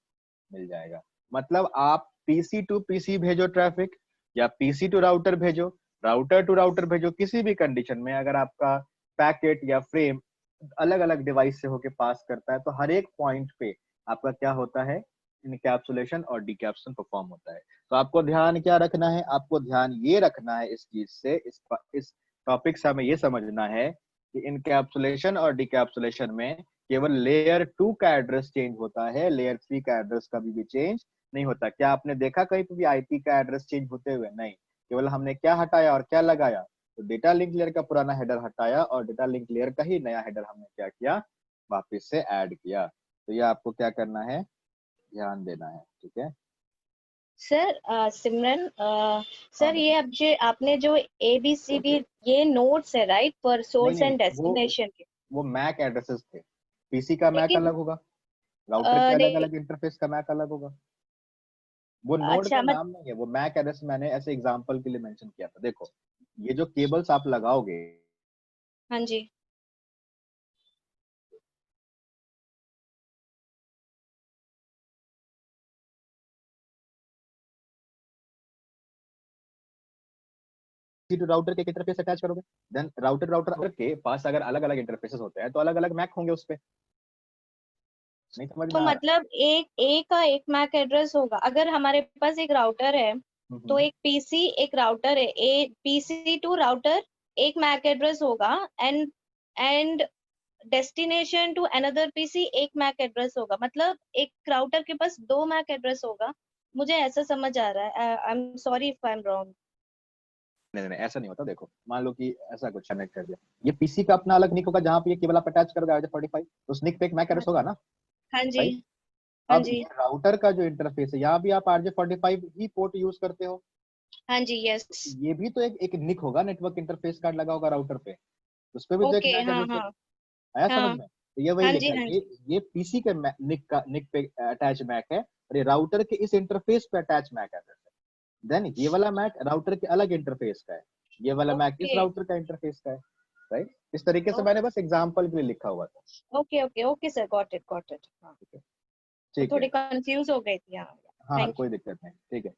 मिल जाएगा। मतलब आप पीसी टू पीसी भेजो ट्रैफिक या पीसी टू राउटर भेजो, राउटर टू राउटर भेजो, किसी भी कंडीशन में अगर आपका पैकेट या फ्रेम अलग अलग डिवाइस से होके पास करता है तो हर एक पॉइंट पे आपका क्या होता है? इनकैप्सुलेशन और डिकैप्सुलेशन परफॉर्म होता है। तो आपको ध्यान क्या रखना है? आपको ध्यान ये रखना है इस चीज से, इस टॉपिक से हमें ये समझना है कि इनकैप्सुलेशन और डिकैप्सुलेशन में केवल लेयर 2 का एड्रेस चेंज होता है, लेयर 3 का एड्रेस कभी भी चेंज नहीं होता। क्या आपने देखा कहीं पे भी आईपी का एड्रेस चेंज होते हुए? नहीं। केवल हमने क्या हटाया और क्या लगाया? तो डेटा लिंक लेयर का पुराना हेडर हटाया और डेटा लिंक लेयर का ही नया हेडर हमने क्या किया? वापस से ऐड किया। तो ये आपको क्या करना है? ध्यान देना है, ठीक है? सिमरन, हाँ सर ये बताओ। अब जो आपने जो ABCD, ये नोट्स है राइट, फॉर नहीं सोर्स नहीं, एंड डेस्टिनेशन के। वो मैक एड्रेसेस थे। पीसी का मैक लेकिन अलग होगा, राउटर के अलग नहीं, अलग इंटरफेस का मैक अलग होगा। वो नोड का अच्छा मत, नाम नहीं है, वो मैक एड्रेस मैंने ऐसे एग्जांपल के लिए मेंशन किया था। देखो, ये जो केबल्स आप लगाओगे, हाँ जी। टू राउटर के इंटरफेस अटैच करोगे, देन राउटर के पास अगर अलग अलग इंटरफेसेस होते हैं तो अलग अलग मैक होंगे उस पे। नहीं समझ तो में आ रहा? मतलब एक ए का एक मैक एड्रेस होगा, अगर हमारे पास एक राउटर है तो हम्म। एक पीसी एक राउटर है, ए पीसी टू राउटर एक मैक एड्रेस होगा, and destination to another PC एक मैक एड्रेस होगा, मतलब एक राउटर के पास दो मैक एड्रेस होगा। मुझे ऐसा समझ आ रहा है, I am sorry if I am wrong. नहीं नहीं नहीं, ऐसा नहीं होता। देखो, मान लो कि ऐसा कुछ कनेक्ट कर दिया, ये पीसी का अपना अलग निक होगा जहां पे ये केबल आप अटैच करोगे RJ45, तो उस निक पे एक मैक एड्रेस होगा ना, हाँ जी। राइट? हाँ अब जी। ये राउटर का जो इंटरफेस है, यहाँ भी आप RJ45 ही पोर्ट यूज करते हो, हाँ जी, यस। ये भी तो एक निक होगा, नेटवर्क इंटरफेस कार्ड लगा होगा राउटर पे, उस पे भी तो एक ओके, मैक हाँ एड्रेस हाँ। होगा। आया समझ हाँ में? तो ये वही हाँ जी। लिखा है, हाँ ये जी। ये पीसी के निक पे अटैच मैक है, और ये राउटर के इस इंटरफेस पे अटैच मैक एड्रेस है। देन ये वाला मैक राउटर के अलग इंटरफेस का है, ये वाला मैक इस ओके राउटर का इंटरफेस का है, राइट? इस तरीके से मैंने बस एग्जांपल के लिए लिखा हुआ था। Okay okay okay sir, got it got it. हाँ, ठीक है, तो ठीक है। थोड़ी कंफ्यूज हो गई थी। हाँ, हाँ हाँ, थैंक कोई यू। दिक्कत नहीं, ठीक है।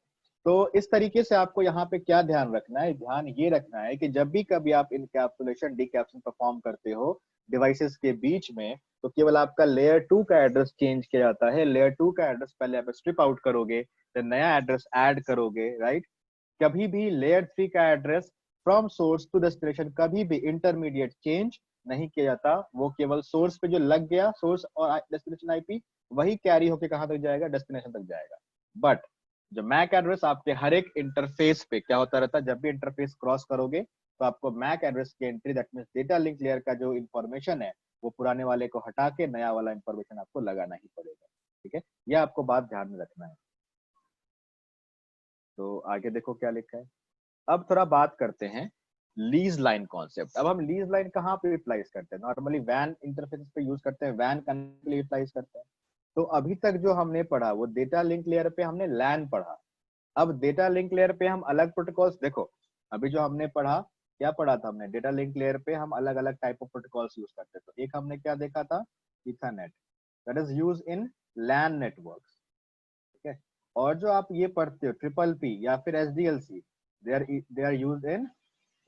तो इस तरीके से आपको यहाँ पे क्या ध्यान रखना है, ध्यान ये रखना है कि जब भी कभी आप इनकैप्सुलेशन डीकैप्सुलेशन परफॉर्म करते हो डिवाइसेस के बीच में, तो केवल आपका लेयर 2 का एड्रेस चेंज किया जाता है। लेयर 2 का एड्रेस पहले आप स्ट्रिप आउट करोगे, फिर नया एड्रेस ऐड करोगे, राइट? कभी भी लेयर 3 का address from source to destination कभी भी इंटरमीडिएट चेंज नहीं किया जाता। वो केवल सोर्स पे जो लग गया, सोर्स और डेस्टिनेशन आईपी, वही कैरी होके कहां तक जाएगा, डेस्टिनेशन तक जाएगा। बट जो मैक एड्रेस आपके हर एक इंटरफेस पे क्या होता रहता है, जब भी इंटरफेस क्रॉस करोगे तो आपको मैक एड्रेस की entry, that means data link layer का जो इंफॉर्मेशन है, वो पुराने वाले को हटा के नया वाला इंफॉर्मेशन आपको लगाना ही पड़ेगा। ठीक है, यह आपको बात ध्यान में रखना है। तो आगे देखो क्या लिखा है। अब थोड़ा बात करते हैं लीज लाइन कॉन्सेप्ट। अब हम लीज लाइन कहाँ पे यूटिलाइज करते हैं? नॉर्मली वैन इंटरफेस पे यूज करते हैं, वैन करने के लिए यूटिलाइज करते हैं। तो अभी तक जो हमने पढ़ा वो डेटा लिंक लेयर पे हमने लैन पढ़ा। अब डेटा लिंक लेयर पे हम अलग प्रोटोकॉल्स, देखो अभी जो हमने पढ़ा, क्या पढ़ा था हमने? डेटा लिंक लेयर पे हम अलग अलग टाइप ऑफ प्रोटोकॉल्स यूज करते हैं। तो एक हमने क्या देखा था? Ethernet, that is use in LAN networks. ठीक है, और जो आप ये पढ़ते हो ट्रिपल पी या फिर SDLC, they are use in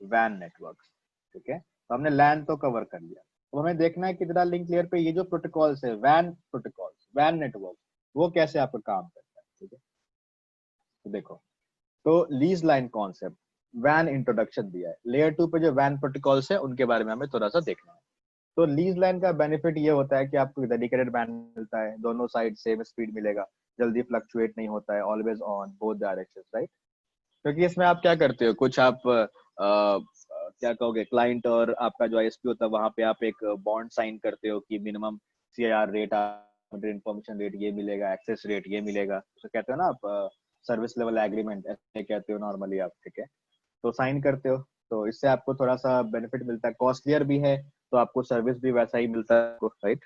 वैन नेटवर्क्स। ठीक है, तो हमने लैन तो कवर कर लिया। तो हमें देखना है कि डेटा लिंक लेयर पे ये जो प्रोटोकॉल्स है, वैन प्रोटोकॉल्स, वैन नेटवर्क, वो कैसे आपका काम करता है। ठीक है, तो देखो, तो लीज लाइन कॉन्सेप्ट, वैन इंट्रोडक्शन दिया है। लेयर 2 पे जो वैन प्रोटोकॉल्स है उनके बारे में हमें थोड़ा सा देखना है। तो लीज लाइन का बेनिफिट ये होता है कि आपको डेडिकेटेड बैंड मिलता है, दोनों साइड सेम स्पीड मिलेगा, जल्दी फ्लक्चुएट नहीं होता है, always on both direction, right? क्योंकि इसमें आप क्या करते हो, कुछ आप क्या कहोगे, क्लाइंट और आपका जो ISP होता है, वहां पे आप एक बॉन्ड साइन करते हो कि minimum CIR rate, information rate ये मिलेगा, एक्सेस रेट ये मिलेगा, तो कहते हो ना आप सर्विस लेवल एग्रीमेंट ऐसे कहते हो नॉर्मली आप। ठीक है, तो साइन करते हो, तो इससे आपको थोड़ा सा बेनिफिट मिलता है, कॉस्टलियर भी है तो आपको सर्विस भी वैसा ही मिलता है, राइट?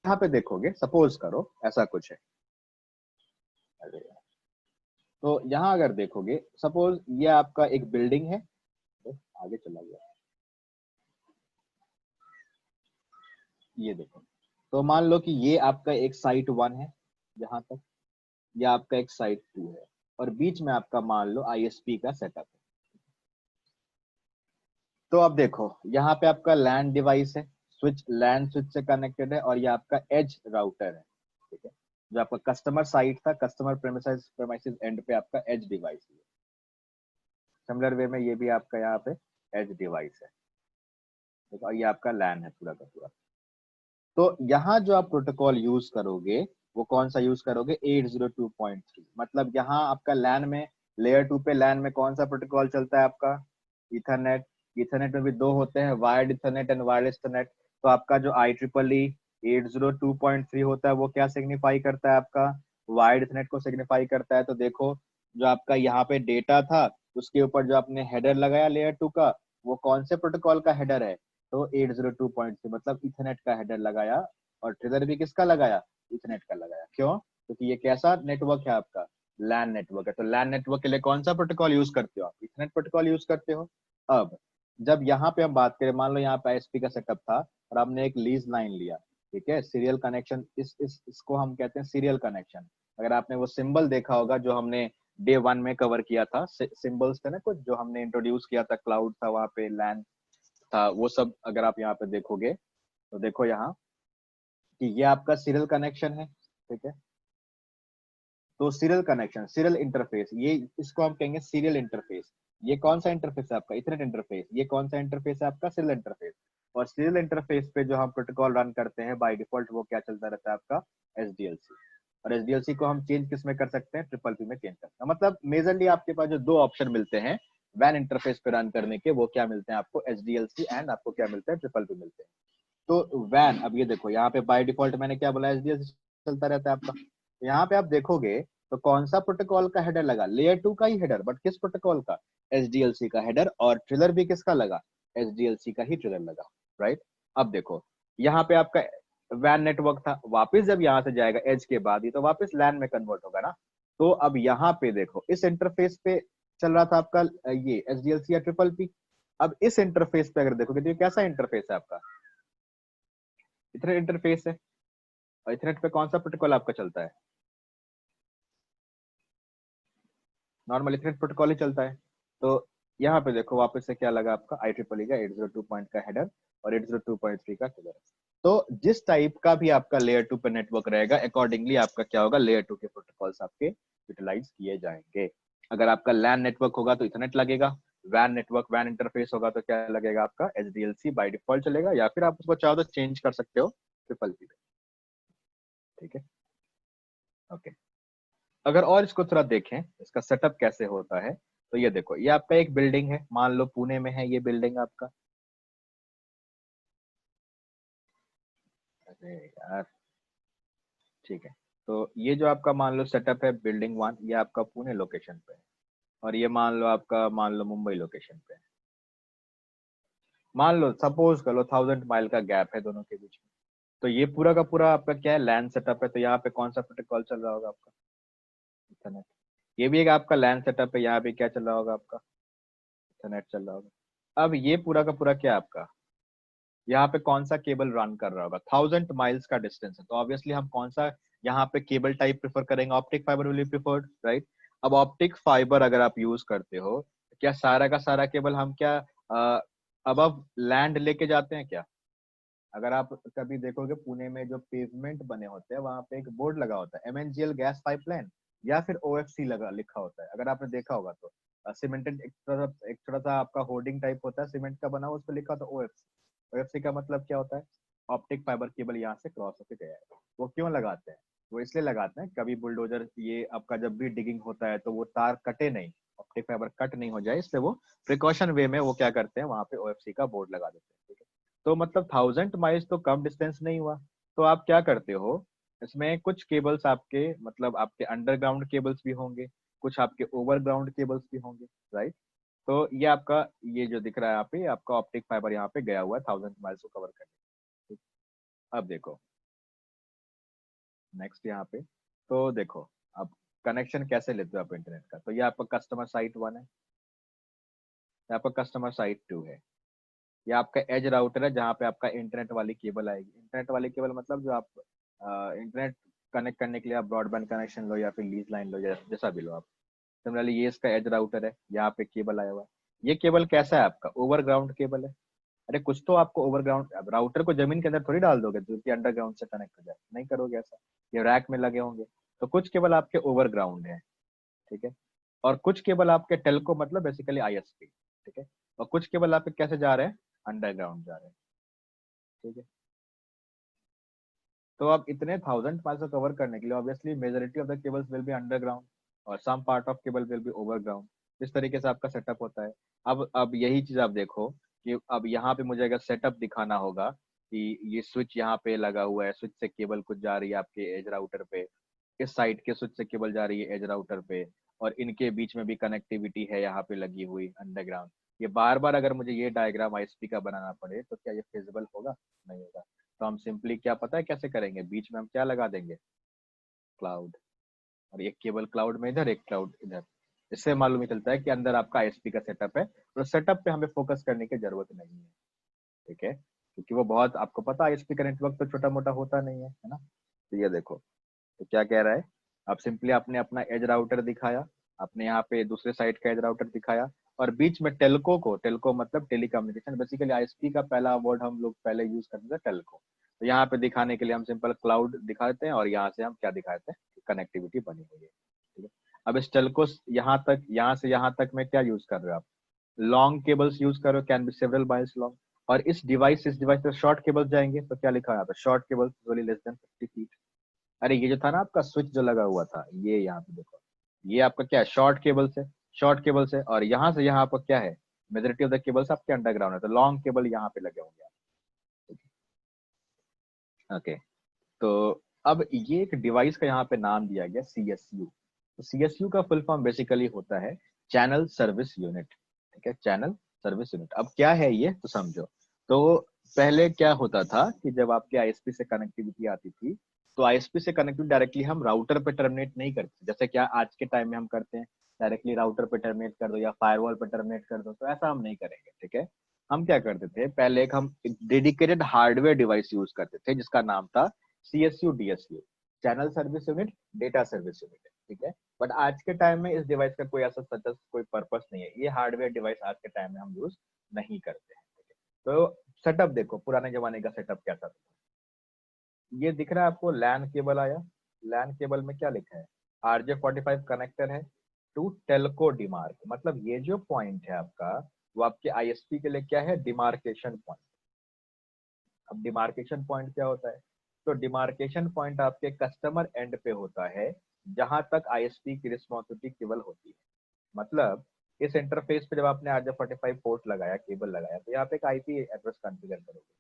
यहाँ पे देखोगे, सपोज करो ऐसा कुछ है, अरे यार, तो यहाँ अगर देखोगे, सपोज ये आपका एक बिल्डिंग है, तो आगे चला गया, ये देखो, तो मान लो कि ये आपका एक साइट 1 है जहां तक, ये आपका एक साइट 2 है, और बीच में आपका मान लो ISP का सेटअप है। तो अब देखो, यहाँ पे आपका लैंड डिवाइस है, स्विच लैंड स्विच से कनेक्टेड है, और ये आपका एज राउटर है। ठीक है, जो आपका कस्टमर साइट था, कस्टमर प्रेमिसेस एंड पे आपका एज डिवाइस है। सिमिलर वे में ये भी आपका यहाँ पे एज डिवाइस है। ठीक है, और ये आपका लैन है पूरा का पूरा। तो यहाँ जो आप प्रोटोकॉल यूज करोगे, वो कौन सा यूज करोगे? 802.3। मतलब यहाँ आपका लैन में, लेयर 2 पे लैन में कौन सा प्रोटोकॉल चलता है आपका? इथरनेट। इथरनेट में भी दो होते हैं, wired Ethernet and wireless Ethernet. तो आपका जो IEEE 802.3 होता है, वो क्या सिग्निफाई करता है आपका? वायर्ड इथरनेट को सिग्निफाई करता है। तो देखो जो आपका यहाँ पे डेटा था उसके ऊपर जो आपने हेडर लगाया लेयर 2 का, वो कौन से प्रोटोकॉल का हेडर है? तो 802.3 मतलब इथरनेट का हेडर लगाया, और ट्रिगर भी किसका लगाया? इथरनेट का लगाया। क्यों? क्योंकि ये कैसा नेटवर्क है आपका? लैन नेटवर्क है। तो लैन नेटवर्क के लिए कौन सा प्रोटोकॉल यूज करते हो आप? इथरनेट प्रोटोकॉल यूज करते हो। अब जब यहाँ पे हम बात करें, मान लो यहाँ पे आईएसपी का सेटअप था और आपने एक लीज लाइन लिया, ठीक है, सीरियल कनेक्शन, इसको हम कहते हैं सीरियल कनेक्शन। अगर आपने वो सिंबल देखा होगा जो हमने डे 1 में कवर किया था, सिंबल्स थे ना कुछ जो हमने इंट्रोड्यूस किया था, क्लाउड था वहां पे, लैन था, वो सब अगर आप यहाँ पे देखोगे तो देखो यहाँ कि ये आपका सीरियल कनेक्शन है, ठीक है। तो सीरियल कनेक्शन, सीरियल इंटरफेस, ये इसको हम कहेंगे सीरियल इंटरफेस। ये कौन सा इंटरफेस है आपका? Ethernet interface. ये कौन सा इंटरफेस है आपका? Serial interface. और सीरियल इंटरफेस पे जो हम प्रोटोकॉल रन करते हैं बाय डिफॉल्ट, वो क्या चलता रहता है आपका? एसडीएलसी। और एसडीएलसी को हम चेंज किस में कर सकते हैं? ट्रिपल पी में चेंज कर सकते हैं। मतलब मेजरली आपके पास जो दो ऑप्शन मिलते हैं वैन इंटरफेस पे रन करने के, वो क्या मिलते हैं आपको? एसडीएलसी एंड आपको क्या मिलते हैं? ट्रिपल पी मिलते हैं। तो वैन, अब ये देखो यहाँ पे बाय डिफॉल्ट मैंने क्या बोला? एसडीएलसी चलता रहता है आपका। यहाँ पे आप देखोगे तो कौन सा प्रोटोकॉल का हेडर लगा? लेयर 2 का ही हेडर, बट किस प्रोटोकॉल का? एसडीएलसी का हेडर। और ट्रिगर भी किसका लगा? एसडीएलसी का ही ट्रिगर लगा, राइट। अब देखो यहाँ पे आपका वैन नेटवर्क था, वापस जब यहाँ से जाएगा एज के बाद ही तो वापस लैन में कन्वर्ट होगा ना। तो अब यहाँ पे देखो इस इंटरफेस पे चल रहा था आपका ये एसडीएलसी या ट्रिपल पी। अब इस इंटरफेस पे अगर देखोगे तो ये कैसा इंटरफेस है आपका? इथरनेट इंटरफेस है। और इथरनेट पे कौन सा प्रोटोकॉल आपका चलता है? नॉर्मल इथरनेट प्रोटोकॉल ही चलता है। तो यहाँ पे देखो वापस से क्या लगा आपका? आई ट्रिपल का 802 पॉइंट का हेडर और 802.3 का ट्रिगर। तो जिस टाइप का भी आपका लेयर 2 पे नेटवर्क रहेगा, अकॉर्डिंगली आपका क्या होगा? लेयर 2 के प्रोटोकॉल्स आपके यूटिलाइज किए जाएंगे। अगर आपका लैन नेटवर्क होगा तो इथरनेट लगेगा, वैन नेटवर्क, वैन इंटरफेस होगा तो क्या लगेगा आपका? एचडीएलसी बाय डिफॉल्ट चलेगा, या फिर आप उसको चाहो तो चेंज कर सकते हो ट्रिपल पी पे, ठीक है। ओके, अगर और इसको थोड़ा देखें इसका सेटअप कैसे होता है, तो ये देखो ये आपका एक बिल्डिंग है, मान लो पुणे में है ये बिल्डिंग आपका। अरे यार, ठीक है। तो ये जो आपका मान लो सेटअप है बिल्डिंग 1, ये आपका पुणे लोकेशन पे है। और ये मान लो आपका, मान लो मुंबई लोकेशन पे है। मान लो सपोज कर लो 1000 माइल का गैप है दोनों के बीच में। तो ये पूरा का पूरा आपका क्या है? लैन सेटअप है। तो यहाँ पे कौन सा प्रोटोकॉल चल रहा होगा आपका? इथरनेट। ये भी एक आपका लैन सेटअप है, यहाँ पे क्या चल रहा होगा आपका? इथरनेट चल रहा होगा। अब ये पूरा का पूरा क्या आपका? यहाँ पे कौन सा केबल रन कर रहा होगा? 1000 माइल्स का डिस्टेंस है, तो ऑब्वियसली हम कौन सा यहाँ पे केबल टाइप प्रेफर करेंगे? Optic fibre will be preferred, right. अब ऑप्टिक फाइबर अगर आप यूज करते हो तो क्या सारा का सारा केबल हम क्या अबव लैंड लेके जाते हैं क्या? अगर आप कभी देखोगे पुणे में जो पेवमेंट बने होते हैं वहां पे एक बोर्ड लगा होता है, एमएनजीएल गैस पाइपलाइन या फिर ओएफसी लगा लिखा होता है, अगर आपने देखा होगा तो। सीमेंटेड एक थोड़ा सा आपका होर्डिंग टाइप होता है सीमेंट का बना हुआ, उस पर लिखा होता है ओएफसी। ओएफसी का मतलब क्या होता है? ऑप्टिक फाइबर केबल यहाँ से क्रॉस होकर गया है। वो क्यों लगाते हैं? वो इसलिए लगाते हैं कभी बुलडोजर ये आपका जब भी डिगिंग होता है तो वो तार कटे नहीं, ऑप्टिक फाइबर कट नहीं हो जाए, इसलिए वो प्रिकॉशन वे में वो क्या करते हैं, वहां पे ओएफसी का बोर्ड लगा देते हैं, ठीक है। तो मतलब 1000 माइल्स तो कम डिस्टेंस नहीं हुआ। तो आप क्या करते हो, इसमें कुछ केबल्स आपके मतलब आपके अंडरग्राउंड केबल्स भी होंगे, कुछ आपके ओवरग्राउंड केबल्स भी होंगे, राइट। तो ये आपका ये जो दिख रहा है यहाँ पे आपका ऑप्टिक फाइबर यहाँ पे गया हुआ है 1000 माइल्स को कवर करने। ठीक। अब देखो नेक्स्ट यहाँ पे, तो देखो अब कनेक्शन कैसे लेते हो आप इंटरनेट का। तो ये आपका कस्टमर साइट 1 है, ये आपका कस्टमर साइट 2 है। ये आपका एज राउटर है जहाँ पे आपका इंटरनेट वाली केबल आएगी। इंटरनेट वाली केबल मतलब जो आप इंटरनेट कनेक्ट करने के लिए आप ब्रॉडबैंड कनेक्शन लो या फिर लीज लाइन लो, जैसा भी लो आप। सिमिलरली ये इसका एज राउटर है, यहाँ पे केबल आया हुआ है। ये केबल कैसा है आपका? ओवरग्राउंड केबल है। अरे कुछ तो आपको ओवरग्राउंड, अब राउटर को जमीन के अंदर थोड़ी डाल दोगे जो कि अंडरग्राउंड से कनेक्ट हो जाए, नहीं करोगे ऐसा। ये रैक में लगे होंगे। तो कुछ केबल आपके ओवरग्राउंड है, ठीक है। और कुछ केबल आपके टेलको मतलब बेसिकली आईएसपी, ठीक है। और कुछ केबल आपके कैसे जा रहे हैं? अंडरग्राउंड जा रहे हैं, ठीक है। तो अब इतने 1000 माइल्स को कवर करने के लिए obviously majority of the cables will be underground और some part of cable will be overground. इस तरीके से आपका सेटअप होता है। अब यही चीज आप देखो कि अब यहाँ पे मुझे अगर सेटअप दिखाना होगा कि ये स्विच यहाँ पे लगा हुआ है, स्विच से केबल कुछ जा रही है आपके एज राउटर पे, इस साइड के स्विच से केबल जा रही है एज राउटर पे, और इनके बीच में भी कनेक्टिविटी है यहाँ पे लगी हुई अंडरग्राउंड। ये बार बार अगर मुझे ये डायग्राम आईएसपी का बनाना पड़े तो क्या ये फिजिबल होगा? नहीं होगा। तो हम सिंपली क्या पता है कैसे करेंगे, बीच में हम क्या लगा देंगे, क्लाउड, और एक केबल क्लाउड में इधर, एक क्लाउड इधर। इससे मालूम ही चलता है कि अंदर आपका आईएसपी का सेटअप है, और सेटअप पे हमें फोकस करने की जरूरत नहीं है। ठीक है, क्योंकि वो बहुत, आपको पता है आईएसपी का नेटवर्क तो छोटा मोटा होता नहीं है ना। तो ये देखो, तो क्या कह रहा है, आप सिंपली आपने अपना एज राउटर दिखाया, आपने यहाँ पे दूसरे साइड का एज राउटर दिखाया, और बीच में टेल्को को, टेल्को मतलब टेलीकम्युनिकेशन, बेसिकली आईएसपी का पहला वर्ड हम लोग पहले यूज करते थे टेल्को। तो यहाँ पे दिखाने के लिए हम सिंपल क्लाउड दिखाते हैं, और यहाँ से हम क्या दिखाते हैं, कनेक्टिविटी बनी हुई है। ठीक है, अब इस टेल्को यहाँ तक, यहाँ से यहाँ तक में क्या यूज कर रहे हो आप, लॉन्ग केबल्स यूज करो, can be several miles long. और इस डिवाइस से इस डिवाइस पे शॉर्ट केबल्स जाएंगे, तो क्या लिखा है यहाँ पे, short cables only less than 50 feet. अरे ये जो था ना आपका स्विच जो लगा हुआ था, ये यहाँ पे देखो, ये आपका क्या है, शॉर्ट केबल से, शॉर्ट केबल से, और यहाँ से यहाँ आपका क्या है, मेजोरिटी ऑफ द केबल्स आपके अंडरग्राउंड है, तो लॉन्ग केबल यहाँ पे लगे होंगे। ओके, तो अब ये एक डिवाइस का यहाँ पे नाम दिया गया सीएसयू। तो सीएसयू का फुल फॉर्म बेसिकली होता है चैनल सर्विस यूनिट। ठीक है, चैनल सर्विस यूनिट। अब क्या है ये तो समझो। तो पहले क्या होता था कि जब आपके आईएसपी से कनेक्टिविटी आती थी, तो आईएसपी से कनेक्टिविटी डायरेक्टली हम राउटर पे टर्मिनेट नहीं करते, जैसे क्या आज के टाइम में हम करते हैं, डायरेक्टली राउटर पे टर्मिनेट कर दो या फायरवॉल पे टर्मिनेट कर दो, तो ऐसा हम नहीं करेंगे। ठीक है, हम क्या करते थे, पहले हम एक डेडिकेटेड हार्डवेयर डिवाइस यूज करते थे जिसका नाम था CSU DSU, channel service unit, data service unit. ठीक है, बट आज के टाइम में इस डिवाइस का कोई ऐसा सच कोई पर्पस नहीं है, ये हार्डवेयर डिवाइस आज के टाइम में हम यूज नहीं करते हैं। ठीक है? तो सेटअप देखो, पुराने जमाने का सेटअप कैसा था। ये दिख रहा है आपको, लैन केबल आया, लैन केबल में क्या लिखा है, RJ45 कनेक्टर है टू टेल्को डिमार्क, मतलब ये जो पॉइंट है आपका, वो आपके आईएसपी के लिए क्या है, डिमार्केशन पॉइंट। अब डिमार्केशन पॉइंट क्या होता है, तो डिमार्केशन पॉइंट आपके कस्टमर एंड पे होता है, जहां तक आईएसपी की रिस्पॉन्सिबिलिटी केवल होती है। मतलब इस इंटरफेस पे जब आपने RJ45 पोर्ट लगाया, केबल लगाया, तो यहाँ पे एक आईपी एड्रेस कॉन्फ़िगर करोगे।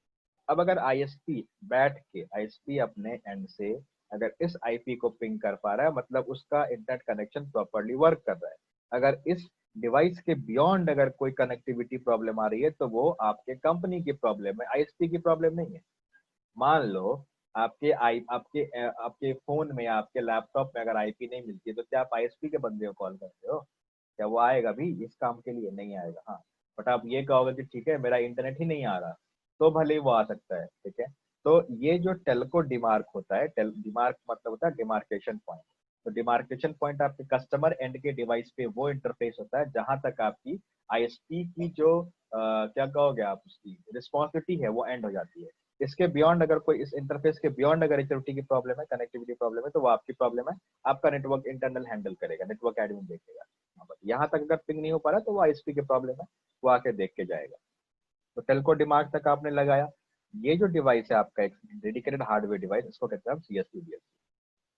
अब अगर आईएसपी बैठ के, आईएसपी अपने एंड से अगर इस आईपी को पिंग कर पा रहा है, मतलब उसका इंटरनेट कनेक्शन प्रॉपरली वर्क कर रहा है। अगर इस डिवाइस के बियॉन्ड अगर कोई कनेक्टिविटी प्रॉब्लम आ रही है, तो वो आपके कंपनी की प्रॉब्लम है, आईएसपी की प्रॉब्लम नहीं है। मान लो आपके फोन में या आपके लैपटॉप में अगर आईपी नहीं मिलती है, तो क्या आप आईएसपी के बंदे को कॉल करते हो? क्या वो आएगा भी इस काम के लिए? नहीं आएगा। हाँ, बट आप ये कहोगे कि ठीक है मेरा इंटरनेट ही नहीं आ रहा, तो भले ही वो आ सकता है। ठीक है, तो ये जो टेल्को डिमार्क होता है, डिमार्क मतलब होता है डिमार्केशन पॉइंट। तो डिमार्केशन पॉइंट आपके कस्टमर एंड के डिवाइस पे वो इंटरफेस होता है जहां तक आपकी आईएसपी की जो क्या कहोगे आप, उसकी रिस्पॉन्सिबिलिटी है वो एंड हो जाती है। इसके बियॉन्ड अगर कोई, इस इंटरफेस के बियॉन्ड अगर सिक्योरिटी की प्रॉब्लम है, कनेक्टिविटी प्रॉब्लम है, तो वो आपकी प्रॉब्लम है, आपका नेटवर्क इंटरनल हैंडल करेगा, नेटवर्क एडमिन देखेगा। यहाँ तक अगर पिंग नहीं हो पा रहा, तो वो आईएसपी की प्रॉब्लम है, वो आके देख के जाएगा। तो टेल्को डिमार्क तक आपने लगाया। ये जो डिवाइस है आपका, एक डेडिकेटेड हार्डवेयर डिवाइस, इसको कहते हैं हम सीएसयू डीएसयू।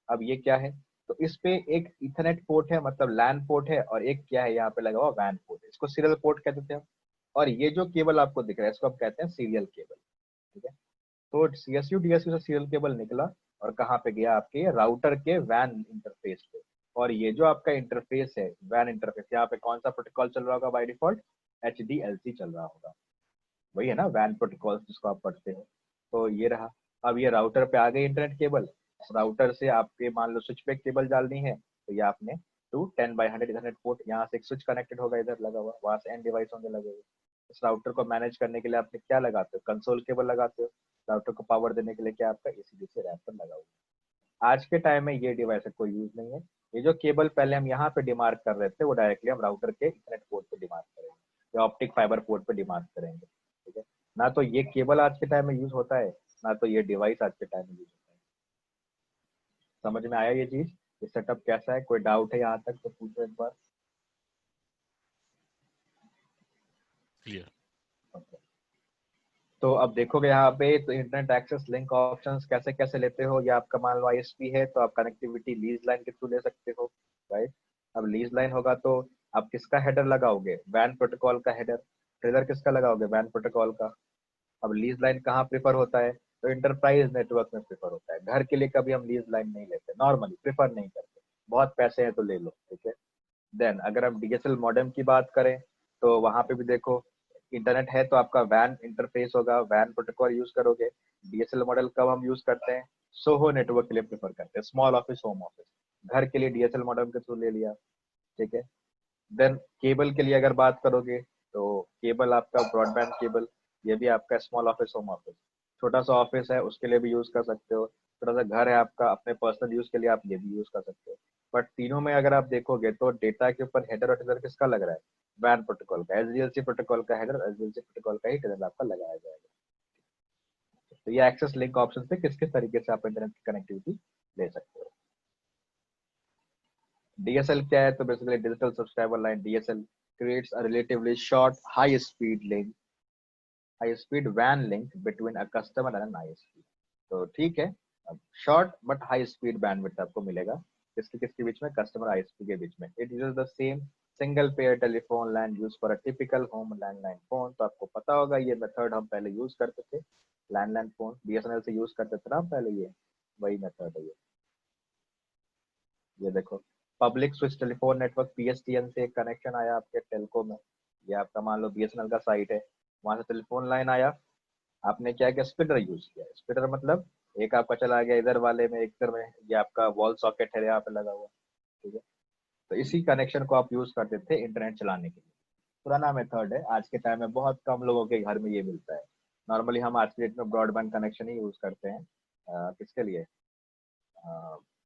अब ये क्या है, तो इस पे एक इथरनेट पोर्ट है, मतलब लैन पोर्ट है, और एक क्या है यहाँ पे लगा हुआ वैन पोर्ट है, इसको सीरियल पोर्ट कहते थे हम। और ये जो केबल आपको दिख रहा है, इसको हम कहते हैं सीरियल केबल। ठीक है, तो सीएसयू डीएसयू से सीरियल केबल निकला और कहाँ पे गया, आपके राउटर के वैन इंटरफेस पे। और ये जो आपका इंटरफेस है, वैन इंटरफेस, यहाँ पे कौन सा प्रोटोकॉल चल रहा होगा बाय डिफॉल्ट, HDLC चल रहा होगा। वही है ना वैन प्रोटोकॉल जिसको आप पढ़ते हो। तो ये रहा। अब ये राउटर पे आ गई इंटरनेट केबल, राउटर से आपके मान लो स्विच पे केबल डालनी है, तो ये आपने टू 10x100 इथरनेट पोर्ट, यहाँ से एक स्विच कनेक्टेड होगा इधर लगा हुआ, वहां से एंड डिवाइस होंगे लगे हुए। इस राउटर को मैनेज करने के लिए आपने क्या लगाते हो, कंसोल केबल लगाते हो। राउटर को पावर देने के लिए क्या आपका ACDC रैपर लगा हुआ है। आज के टाइम में ये डिवाइस का कोई यूज नहीं है। ये जो केबल पहले हम यहाँ पे डिमार्क कर रहे थे, वो डायरेक्टली हम राउटर के इंटरनेट पोर्ट पे डिमार्क करेंगे या ऑप्टिक फाइबर पोर्ट पे डिमार्क करेंगे। ठीक है, ना तो ये केबल आज के टाइम में यूज होता है, ना तो ये डिवाइस आज के टाइम में यूज होता है। समझ में आया ये चीज, ये सेटअप कैसा है? कोई डाउट है यहाँ तक तो पूछो एक बार। क्लियर। Okay. तो अब देखोगे यहाँ पे, तो इंटरनेट एक्सेस लिंक ऑप्शंस कैसे कैसे लेते हो, या आपका मान लो आईएसपी है तो आप कनेक्टिविटी लीज लाइन के थ्रू ले सकते हो, राइट। अब लीज लाइन होगा तो आप किसका हेडर लगाओगे, वैन प्रोटोकॉल का हेडर। ट्रेलर किसका लगाओगे, वैन प्रोटोकॉल का। अब लीज लाइन कहाँ प्रेफर होता है, तो इंटरप्राइज नेटवर्क में प्रेफर होता है। घर के लिए कभी हम लीज लाइन नहीं लेते, नॉर्मली प्रेफर नहीं करते, बहुत पैसे हैं तो ले लो, ठीक है। देन अगर हम डीएसएल मॉडेम की बात करें तो वहां पे भी देखो इंटरनेट है तो आपका वैन इंटरफेस होगा, वैन प्रोटोकॉल यूज करोगे। डीएसएल मॉडल कब हम यूज करते हैं, सोहो नेटवर्क के लिए प्रेफर करते हैं, स्मॉल ऑफिस, होम ऑफिस। घर के लिए डीएसएल मॉडेम के थ्रू ले लिया, ठीक है। देन केबल के लिए अगर बात करोगे तो केबल आपका ब्रॉडबैंड केबल, ये भी आपका स्मॉल ऑफिस, होम ऑफिस। छोटा सा ऑफिस है उसके लिए भी यूज कर सकते हो, छोटा सा घर है आपका अपने पर्सनल यूज के लिए आप ये भी यूज कर सकते हो। बट तीनों में अगर आप देखोगे तो डेटा के ऊपर हेडर और टेलर किसका लग रहा है, वैन प्रोटोकॉल का, एसडीएलसी प्रोटोकॉल का हेडर, एसडीएलसी प्रोटोकॉल का ही टेलर आपका लगाया जाएगा। तो ये एक्सेस लिंक ऑप्शन से किस किस तरीके से आप इंटरनेट की कनेक्टिविटी ले सकते हो। डीएसएल क्या है, तो basically digital subscriber line, DSL creates a relatively short high speed WAN link between a customer and an ISP। तो ठीक है, अब short but high speed bandwidth आपको मिलेगा किसके किसके बीच में, कस्टमर आईएसपी के बीच में। It uses the same single pair telephone line use for a typical home landline phone. तो आपको पता होगा ये मेथड हम पहले यूज करते थे, लैंडलाइन फोन बीएसएनएल से यूज करते थे ना पहले, ये वही मेथड है ये देखो public switch telephone network PSTN से एक कनेक्शन आया आपके टेलको में, ये आपका मान लो बीएसएनएल का साइट है, वहां से टेलीफोन लाइन आया, आपने क्या किया, स्प्लिटर यूज किया। स्प्लिटर मतलब एक आपका चला गया इधर वाले में, एक इधर में, ये आपका वॉल सॉकेट है यहाँ पे लगा हुआ, ठीक है। तो इसी कनेक्शन को आप यूज करते थे इंटरनेट चलाने के लिए, पुराना मेथड है, आज के टाइम में बहुत कम लोगों के घर में ये मिलता है। नॉर्मली हम आज के डेट में ब्रॉडबैंड कनेक्शन ही यूज करते हैं, किसके लिए,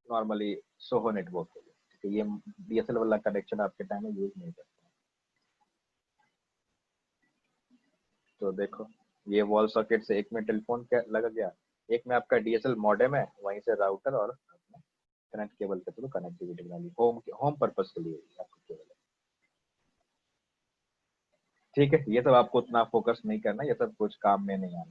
नॉर्मली सोहो नेटवर्क के लिए, ठीक है। ये डीएसएल वाला कनेक्शन आपके टाइम में यूज नहीं करते। तो देखो ये वॉल सॉकेट से एक में टेलीफोन क्या लगा गया, एक में आपका डीएसएल मॉडेम है, वहीं से राउटर और इंटरनेट केबल के थ्रू कनेक्टिविटी बना ली, होम पर्पस के लिए आपको केबल है, ठीक है। ये सब आपको उतना फोकस नहीं करना, ये सब कुछ काम में नहीं आना।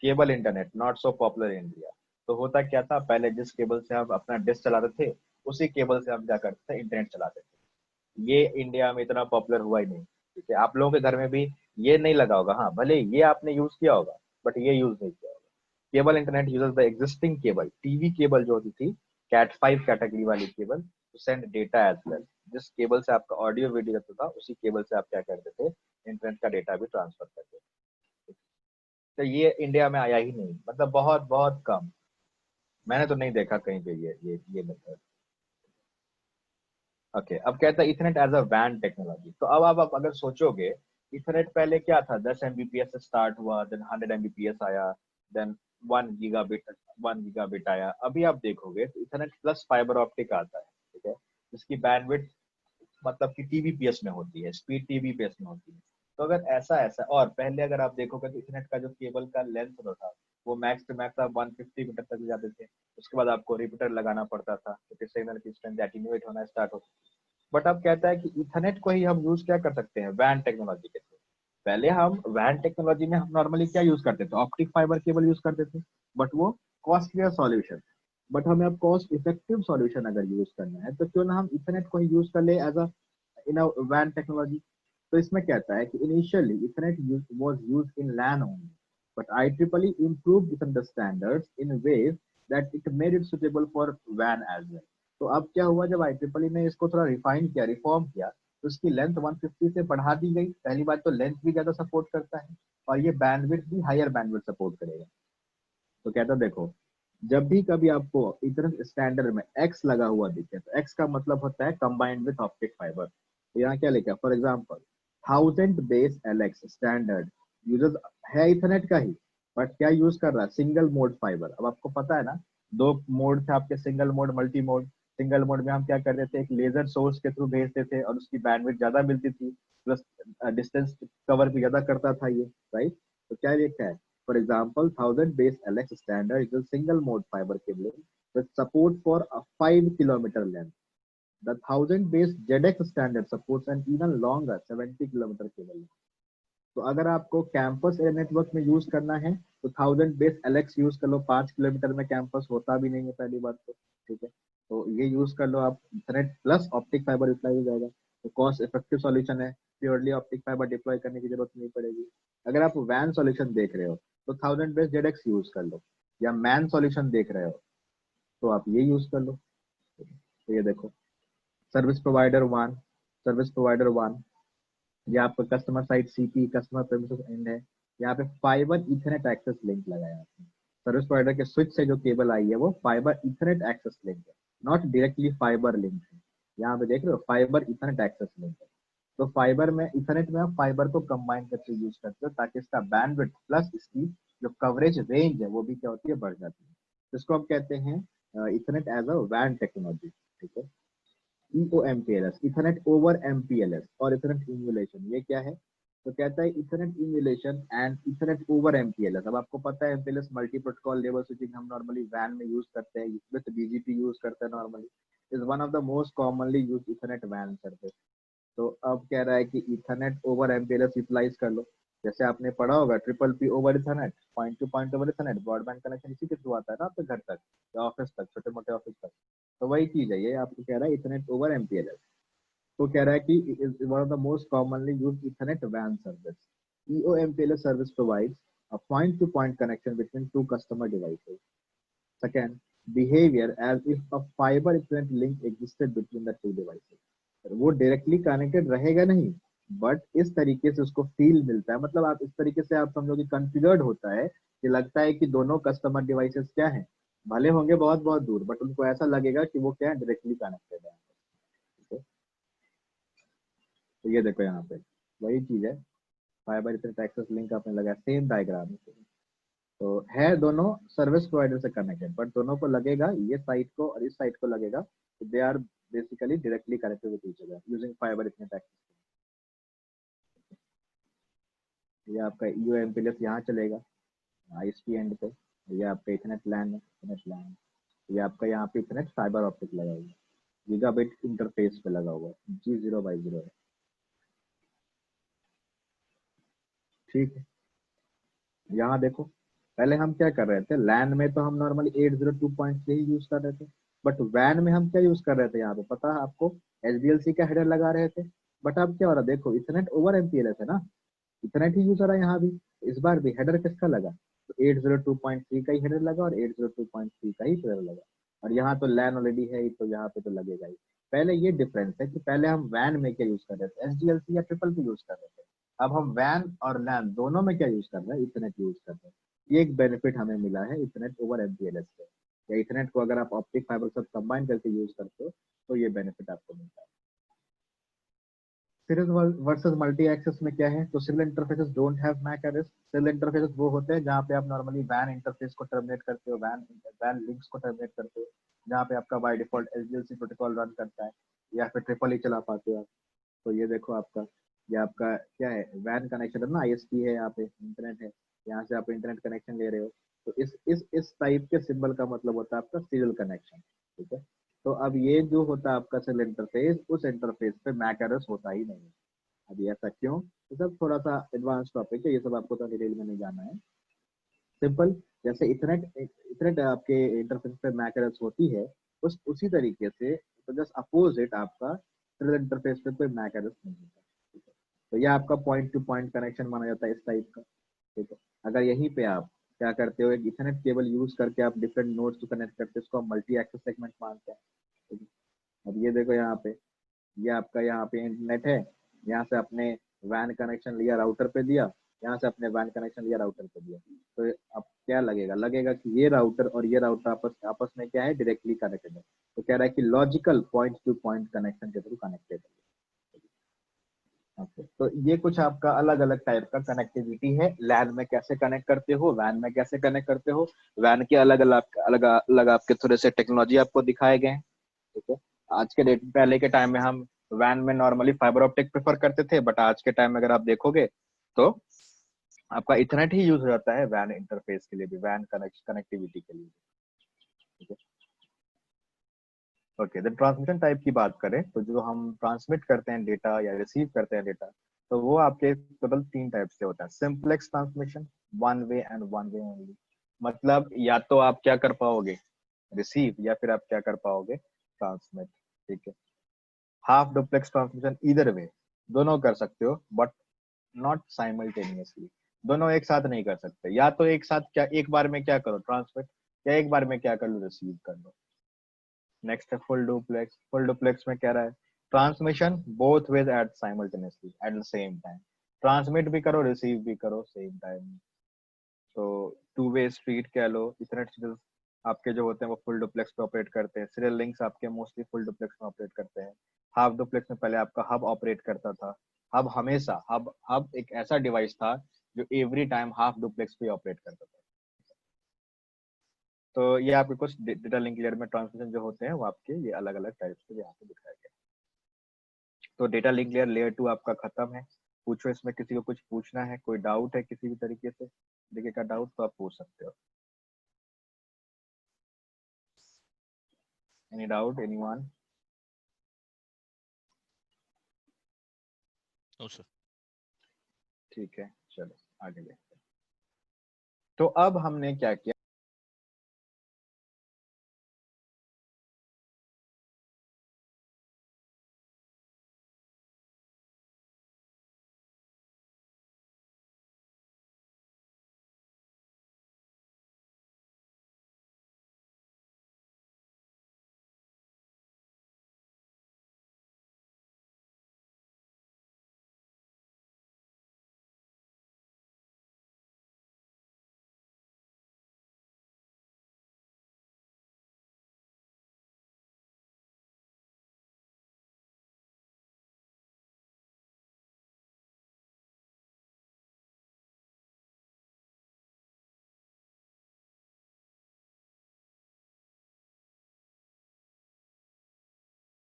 Cable internet not so popular in India. तो होता क्या था, पहले जिस केबल से आप अपना डिश चलाते थे उसी केबल से हम क्या करते थे, इंटरनेट चलाते थे। ये इंडिया में इतना पॉपुलर हुआ ही नहीं, ठीक है। आप लोगों के घर में भी ये नहीं लगा होगा, हाँ भले ये आपने यूज किया होगा बट ये यूज नहीं किया होगा। Cable internet uses the existing cable, TV cable जो होती थी, कैट 5 कैटेगरी वाली cable, to send data as well. जिस केबल से आपका ऑडियो वीडियो रहता था उसी केबल से आप क्या करते थे, इंटरनेट का डेटा भी ट्रांसफर करते थे। तो ये इंडिया में आया ही नहीं, मतलब बहुत बहुत कम, मैंने तो नहीं देखा कहीं पे ये मेथड। ओके, अब कहता है इथरनेट एज अ वैन टेक्नोलॉजी। तो अब आप अगर सोचोगे इथरनेट पहले क्या था, 10 Mbps से स्टार्ट हुआ, देन 100 Mbps आया, देन 1 गीगाबिट आया। अभी आप देखोगे तो इथरनेट प्लस फाइबर ऑप्टिक आता है, ठीक है, जिसकी बैंडविड्थ मतलब कि टीबीपीएस में होती है, स्पीड टीबीपीएस में होती है। तो अगर ऐसा ऐसा, और पहले अगर आप देखोगे तो इथरनेट का जो केबल का लेंथ होता था वो मैक्स टू मैक्स आप 150 मीटर तक जाते थे, उसके बाद आपको रिपीटर लगाना पड़ता था क्योंकि सिग्नल की स्ट्रेंथ एटीन्यूएट होना स्टार्ट होती थी। बट अब कहता है कि इथरनेट को ही हम यूज क्या कर सकते हैं, वैन टेक्नोलॉजी के थ्रू। पहले हम वैन टेक्नोलॉजी में हम नॉर्मली क्या यूज करते थे, ऑप्टिक फाइबर केबल यूज करते थे, बट वो कॉस्टलियर सॉल्यूशन। बट हमें अब कॉस्ट इफेक्टिव सॉल्यूशन अगर यूज करना है तो क्यों ना हम इथरनेट को ही यूज कर ले एज अ इन अ वैन टेक्नोलॉजी। तो इसमें कहता है कि initially Ethernet was used in LAN only, but IEEE improved Ethernet standards in ways that it made it suitable for WAN as well। तो अब क्या हुआ, जब IEEE ने इसको थोड़ा रिफाइन किया, रिफॉर्म किया, तो इसकी लेंथ 150 से बढ़ा दी गई। पहली बात तो लेंथ भी ज्यादा सपोर्ट करता है और ये बैंडविड्थ भी हायर बैंडविड्थ सपोर्ट करेगा। तो कहता देखो, जब भी कभी आपको इथरनेट स्टैंडर्ड में एक्स लगा हुआ दिखे तो एक्स का मतलब होता है कंबाइंड विथ ऑप्टिक फाइबर। तो यहाँ क्या लिखा, for example 1000 base LX standard users है इथरनेट का ही, बट क्या यूज कर रहा है, सिंगल मोड फाइबर। अब आपको पता है ना, दो मोड थे आपके, single mode, multi mode. Single mode में हम क्या करते थे, एक लेजर सोर्स के थ्रू भेजते थे और उसकी बैंडविड्थ ज्यादा मिलती थी, प्लस डिस्टेंस कवर भी ज्यादा करता था ये, राइट। तो क्या लिखा है, for example 1000 base LX standard is a single mode fiber cabling with support for a 5 kilometer length. The 1000 base ZX standard supports an even longer 70 kilometer cable length। तो अगर आपको कैंपस एयर नेटवर्क में use करना है तो 1000 base LX use कर लो, 5 kilometre में campus होता भी नहीं है पहली बात तो, ठीक है। तो ये यूज कर लो आप, internet plus optic fibre utilize हो जाएगा। तो कॉस्ट इफेक्टिव सॉल्यूशन है, प्योरली ऑप्टिक फाइबर डिप्लॉय करने की जरूरत नहीं पड़ेगी। अगर आप वैन सॉल्यूशन देख रहे हो तो 1000 बेस जेडएक्स यूज कर लो, या मैन सॉल्यूशन देख रहे हो तो आप ये यूज कर लो। तो ये देखो सर्विस प्रोवाइडर 1, सर्विस प्रोवाइडर 1, ये आपका customer side CP customer premises and है। यहाँ पे फाइबर इथरनेट एक्सेस लिंक लगाया आपने। सर्विस प्रोवाइडर के स्विच से जो केबल आई है वो फाइबर इथरनेट एक्सेस लिंक है, नॉट डायरेक्टली फाइबर लिंक है। यहाँ पे देख रहे हो फाइबर इथरनेट एक्सेस लिंक है। तो फाइबर में इथरनेट में आप फाइबर को कंबाइन करके यूज करते हो ताकि इसका बैंडविड्थ प्लस इसकी जो कवरेज रेंज है वो भी क्या होती है, बढ़ जाती है। तो इसको हम कहते हैं इथरनेट एज अ वैन टेक्नोलॉजी। ठीक है, EOMPLS, इथरनेट ओवर MPLS और इथरनेट इम्यूलेशन, ये क्या है? तो कहता है Ethernet emulation and Ethernet over MPLS। अब आपको पता है MPLS multi protocol level switching हम नॉर्मली वैन में यूज करते हैं, विद BGP यूज करते हैं normally, is one of the most commonly use Ethernet वैन सर्विस। तो अब कह रहा है कि इथरनेट ओवर MPLS यूटिलाइज कर लो। जैसे आपने पढ़ा होगा TPP over Ethernet, point to point over Ethernet, broadband connection इसी के थ्रू आता है ना आपके घर तक या ऑफिस तक, छोटे मोटे ऑफिस तक। तो वही चीज है, ये आपको कह रहा है इथरनेट ओवर MPLS। तो कह रहा है कि is one of the most commonly used Ethernet वैन service. EOMPLS service provides a point-to-point connection between two customer devices. Second, behavior as if a fiber Ethernet link existed between the two devices. वो directly connected रहेगा नहीं, but इस तरीके से उसको feel मिलता है। मतलब आप इस तरीके से आप समझो कि कॉन्फ़िगर्ड होता है कि लगता है कि दोनों कस्टमर डिवाइसेस क्या है, भले होंगे बहुत बहुत दूर, बट उनको ऐसा लगेगा कि वो क्या है, डायरेक्टली कनेक्टेड है। ठीक है, तो ये देखो यहाँ पे वही चीज है, फाइबर इथरनेट एक्सेस लिंक आपने लगाया, सेम डायग्राम। तो है दोनों सर्विस प्रोवाइडर से कनेक्टेड, बट दोनों को लगेगा, ये साइट को और इस साइट को लगेगा they are basically directly connected with each other using fibre Ethernet access. ये आपका EOMPLS यहाँ चलेगा ISP एंड पे, ये आपका इथरनेट लैन है, इथरनेट लैन। ये आपका यहाँ पे इथरनेट फाइबर ऑप्टिक लगा हुआ है, गीगाबिट इंटरफेस पे लगा हुआ है, G0/0 है। ठीक है, यहाँ देखो पहले हम क्या कर रहे थे, लैन में तो हम नॉर्मली 802.3 ही यूज कर रहे थे, बट वैन में हम क्या यूज कर रहे थे, यहाँ पे पता है आपको, SDLC का हेडर लगा रहे थे। बट अब क्या हो रहा है, देखो इथरनेट ओवर MPLS है ना, इथरनेट ही यूज हो रहा है यहाँ भी। इस बार भी हेडर किसका लगा, तो 802.3 का ही हेडर लगा और 802.3 का ही हेडर लगा। और यहाँ तो लैन ऑलरेडी है तो यहाँ पे तो लगेगा ही। पहले ये डिफरेंस है कि पहले हम वैन में क्या यूज कर रहे थे, SDLC या ट्रिपल यूज कर रहे थे। अब हम वैन और लैन दोनों में क्या यूज कर रहे हैं, इथरनेट यूज कर रहे हैं। ये एक बेनिफिट हमें मिला है इथरनेट ओवर MPLS से, या इथरनेट को अगर आप ऑप्टिक फाइबर सब कंबाइन करके यूज करते हो तो ये बेनिफिट आपको मिलता है। सीरीज वर्सेस मल्टी एक्सेस में क्या है, तो serial interfaces don't have Mac address. Serial interfaces वो होते हैं जहाँ पे आप नॉर्मली वैन इंटरफेस को टर्मिनेट करते हो, वैन वैन लिंक्स को टर्मिनेट करते हो, जहाँ पे आपका by default SDLC protocol run करता है, या फिर ट्रिपल ही चला पाते हो आप। तो ये देखो आपका, ये आपका क्या है, वैन कनेक्शन है ना, ISP है, यहाँ पे इंटरनेट है, यहाँ से आप इंटरनेट कनेक्शन ले रहे हो। तो इस टाइप के सिंबल का मतलब होता है आपका सीरियल कनेक्शन। ठीक है, तो अब ये जो होता है आपका सेल इंटरफेस, उस इंटरफेस पे मैक एड्रेस होता ही नहीं है। अभी ऐसा क्यों, तो सब थोड़ा सा एडवांस टॉपिक है, ये सब आपको तो डिटेल में नहीं जाना है। सिंपल, जैसे इथरनेट इथरनेट आपके इंटरफेस पे मैक एड्रेस होती है, उसी तरीके से तो जस्ट अपोजिट आपका सेल इंटरफेस पे कोई मैक एड्रेस नहीं होता। ठीक है, तो ये आपका पॉइंट टू पॉइंट कनेक्शन माना जाता है इस टाइप का। ठीक है, अगर यहीं पे आप क्या करते हो, एक इथरनेट केबल यूज करके आप डिफरेंट नोड्स को कनेक्ट करते हो, इसको हम मल्टी एक्सेस सेगमेंट मानते हैं। ठीक है, अब ये देखो यहाँ पे, ये आपका यहाँ पे इंटरनेट है, यहाँ से अपने वैन कनेक्शन लिया राउटर पे दिया, यहाँ से अपने वैन कनेक्शन लिया राउटर पे दिया। तो अब क्या लगेगा, लगेगा कि ये राउटर और ये राउटर आपस आपस में क्या है, डायरेक्टली कनेक्टेड है। तो कह रहा है कि logical point to point connection के थ्रू कनेक्टेड है। Okay. तो ये कुछ आपका अलग अलग टाइप का कनेक्टिविटी है, लैन में कैसे कनेक्ट करते हो, वैन में कैसे कनेक्ट करते हो, वैन के अलग अलग अलग अलग आपके थोड़े से टेक्नोलॉजी आपको दिखाए गए हैं। ठीक है, आज के डेट, पहले के टाइम में हम वैन में नॉर्मली फाइबर ऑप्टिक प्रेफर करते थे, बट आज के टाइम में अगर आप देखोगे तो आपका इथरनेट ही यूज हो जाता है वैन इंटरफेस के लिए भी, वैन कनेक्टिविटी के लिए। ठीक है, ओके, देन ट्रांसमिशन टाइप की बात करें तो जो हम ट्रांसमिट करते हैं डेटा या रिसीव करते हैं डेटा, तो वो आपके टोटल 3 टाइप से होता है। Simplex transmission, one way and one way only. मतलब या तो आप क्या कर पाओगे, रिसीव, या फिर आप क्या कर पाओगे, ट्रांसमिट। ठीक है, हाफ डुप्लेक्स ट्रांसमिशन, इधर वे दोनों कर सकते हो, बट नॉट साइमल्टेनियसली। दोनों एक साथ नहीं कर सकते, या तो एक साथ क्या एक बार में क्या करो ट्रांसमिट, या एक बार में क्या कर लो रिसीव कर लो। नेक्स्ट है फुल डुप्लेक्स। फुल डुप्लेक्स में कह रहा है transmission both ways at simultaneously at the same time, transmit भी करो रिसीव भी करो सेम टाइम। तो टू वे स्ट्रीट कह लो, इतने चीजें आपके जो होते हैं वो फुल डुप्लेक्स पे ऑपरेट करते हैं। सीरियल लिंक्स आपके मोस्टली फुल डुप्लेक्स में ऑपरेट करते हैं। हाफ डुप्लेक्स में पहले आपका हब ऑपरेट करता था। हब हमेशा हब एक ऐसा डिवाइस था जो एवरी टाइम हाफ डुप्लेक्स पे ऑपरेट करता था। तो ये आपके कुछ डेटा लिंक लेयर में ट्रांसमिशन जो होते हैं वो आपके ये अलग अलग टाइप्स के यहाँ पे दिखाया गया। तो डेटा लिंक लेयर 2 आपका खत्म है। पूछो इसमें किसी को कुछ पूछना है, कोई डाउट है किसी भी तरीके से देखिए का डाउट तो आप पूछ सकते हो। Any doubt anyone? No sir. ठीक है चलो आगे देखते हैं। तो अब हमने क्या किया,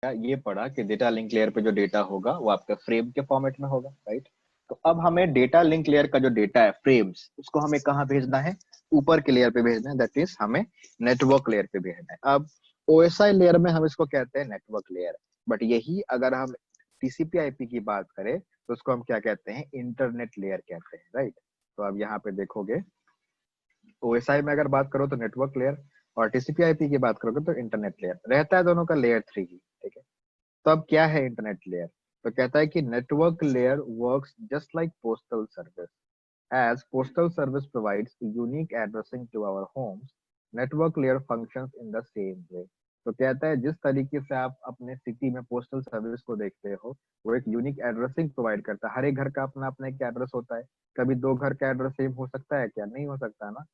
ये पढ़ा कि डेटा लिंक लेयर पे जो डेटा होगा वो आपका फ्रेम के फॉर्मेट में होगा, राइट। तो अब हमें डेटा लिंक लेयर का जो डेटा है फ्रेम्स, उसको हमें कहाँ भेजना है, ऊपर के लेयर पे भेजना है, दैट इज हमें नेटवर्क लेयर पे भेजना है। अब ओएसआई लेयर में हम इसको कहते हैं नेटवर्क लेयर, बट यही अगर हम टीसीपी आईपी की बात करें तो उसको हम क्या कहते हैं, इंटरनेट लेयर कहते हैं, राइट। तो अब यहाँ पे देखोगे ओएसआई में अगर बात करो तो नेटवर्क लेयर, और टीसीपी आईपी की बात करोगे तो इंटरनेट लेयर रहता है, दोनों का लेयर 3 ही, ठीक है। तो अब क्या है इंटरनेट लेयर, तो कहता है कि network layer works just like postal service, as postal service provides unique addressing to our homes, network layer functions in the same way। तो कहता है जिस तरीके से आप अपने सिटी में पोस्टल सर्विस को देखते हो, वो एक यूनिक एड्रेसिंग प्रोवाइड करता है। हर एक घर का अपना अपना एक एड्रेस होता है, कभी दो घर का एड्रेस सेम हो सकता है क्या, नहीं हो सकता ना।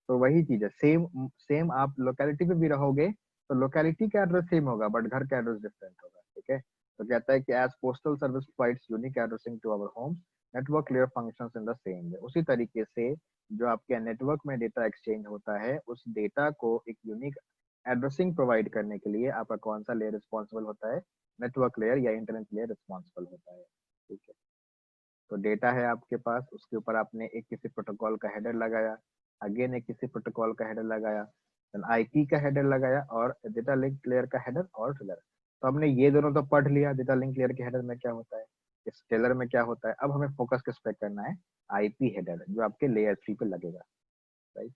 तो वही चीज है, सेम सेम आप लोकेलिटी पे भी रहोगे तो लोकेलिटी का एड्रेस सेम होगा बट घर का एड्रेस डिफरेंट होगा, ठीक है। तो कहता है कि as postal service provides unique addressing to our homes, network layer functions in the same way. उसी तरीके से जो आपके नेटवर्क में डेटा एक्सचेंज होता है, उस डेटा को एक यूनिक एड्रेसिंग प्रोवाइड करने के लिए आपका कौन सा लेयर रिस्पॉन्सिबल होता है, नेटवर्क लेयर या इंटरनेट लेयर रिस्पॉन्सिबल होता है, ठीक है। तो डेटा है आपके पास, उसके ऊपर आपने एक किसी प्रोटोकॉल का हेडर लगाया, अगेन एक किसी प्रोटोकॉल का हेडर लगाया, देन आईपी का हेडर लगाया और डेटा लिंक लेयर का हेडर और ट्रेलर। तो हमने ये दोनों तो पढ़ लिया, डेटा लिंक लेयर के हेडर में क्या होता है, इस टेलर में क्या होता है। अब हमें फोकस किस पे करना है, आईपी हेडर जो आपके लेयर 3 पे लगेगा, राइट।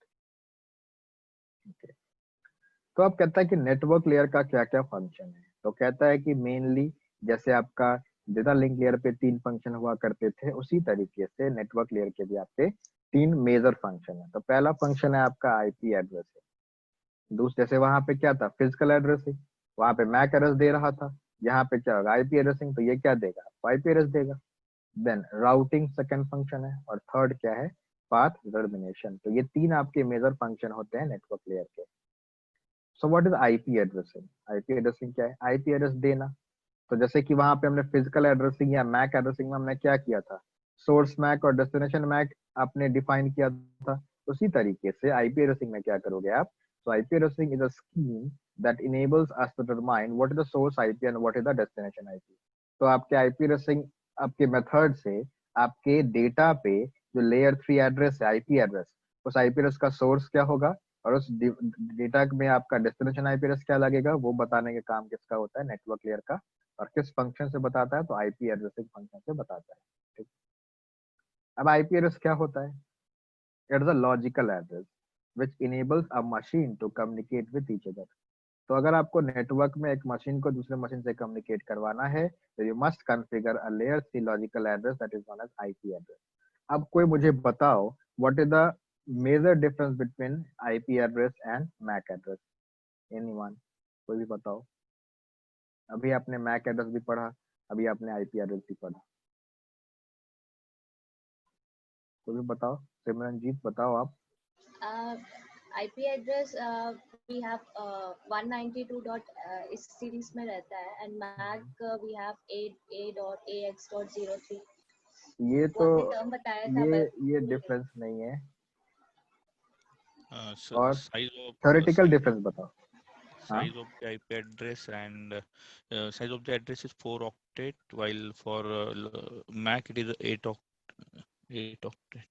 तो अब कहता है कि नेटवर्क लेयर का क्या क्या फंक्शन है, तो कहता है कि मेनली जैसे आपका डेटा लिंक लेयर पे 3 फंक्शन हुआ करते थे, उसी तरीके से नेटवर्क लेयर के भी आपके 3 मेजर फंक्शन है। तो पहला फंक्शन है आपका आईपी एड्रेस है। दूसरे जैसे वहां पे क्या था, फिजिकल एड्रेसिंग, वहां पे मैक एड्रेस दे रहा था, यहाँ पे क्या होगा आईपी एड्रेसिंग, तो ये क्या देगा, आईपी एड्रेस देगा। देन राउटिंग सेकंड फंक्शन है, और थर्ड क्या है, पाथ डिटरमिनेशन। तो ये 3 आपके मेजर फंक्शन होते हैं नेटवर्क लेयर के। So what is IP addressing, IP addressing क्या है, आईपी एड्रेस देना। तो जैसे कि वहां पे हमने फिजिकल एड्रेसिंग या मैक एड्रेसिंग में हमने क्या किया था, सोर्स मैक और डेस्टिनेशन मैक आपने डिफाइन किया था, उसी तरीके से आईपी एड्रेसिंग में क्या करोगे आप। So IP addressing is a scheme that enables us to determine what is the source IP and what is the destination IP। तो आपके IP addressing आपके मेथड से आपके डेटा पे जो लेयर 3 एड्रेस है आईपी एड्रेस, उस आईपी एड्रेस का सोर्स क्या होगा और उस डेटा में आपका डेस्टिनेशन आईपी एड्रेस क्या लगेगा, वो बताने का काम किसका होता है, नेटवर्क लेयर का। और किस फंक्शन से बताता है, तो आईपी एड्रेसिंग फंक्शन से बताता है, ठीक। अब आईपी एड्रेस क्या होता है, it is a logical address which enables a machine to communicate with each other। तो अगर आपको नेटवर्क में एक मशीन को दूसरे मशीन से कम्युनिकेट करवाना है तो you must configure a layer 3 logical address that is known as IP address. अब कोई मुझे बताओ what is the major difference between IP address and MAC address? Anyone? कोई भी बताओ। अभी आपने मैक एड्रेस भी पढ़ा, अभी आपने आईपी एड्रेस भी पढ़ा, कोई भी बताओ। सिमरनजीत बताओ आप। IP address we have 192 dot इस सीरीज में रहता है and Mac we have 8A.AX.03। ये वो तो आपने टर्म बताया था ये बट ये डिफरेंस नहीं है। और size of थ्योरेटिकल डिफरेंस बताओ। हाँ, size of the IP address and size of the address is 4 octet, while for Mac it is 8 octet.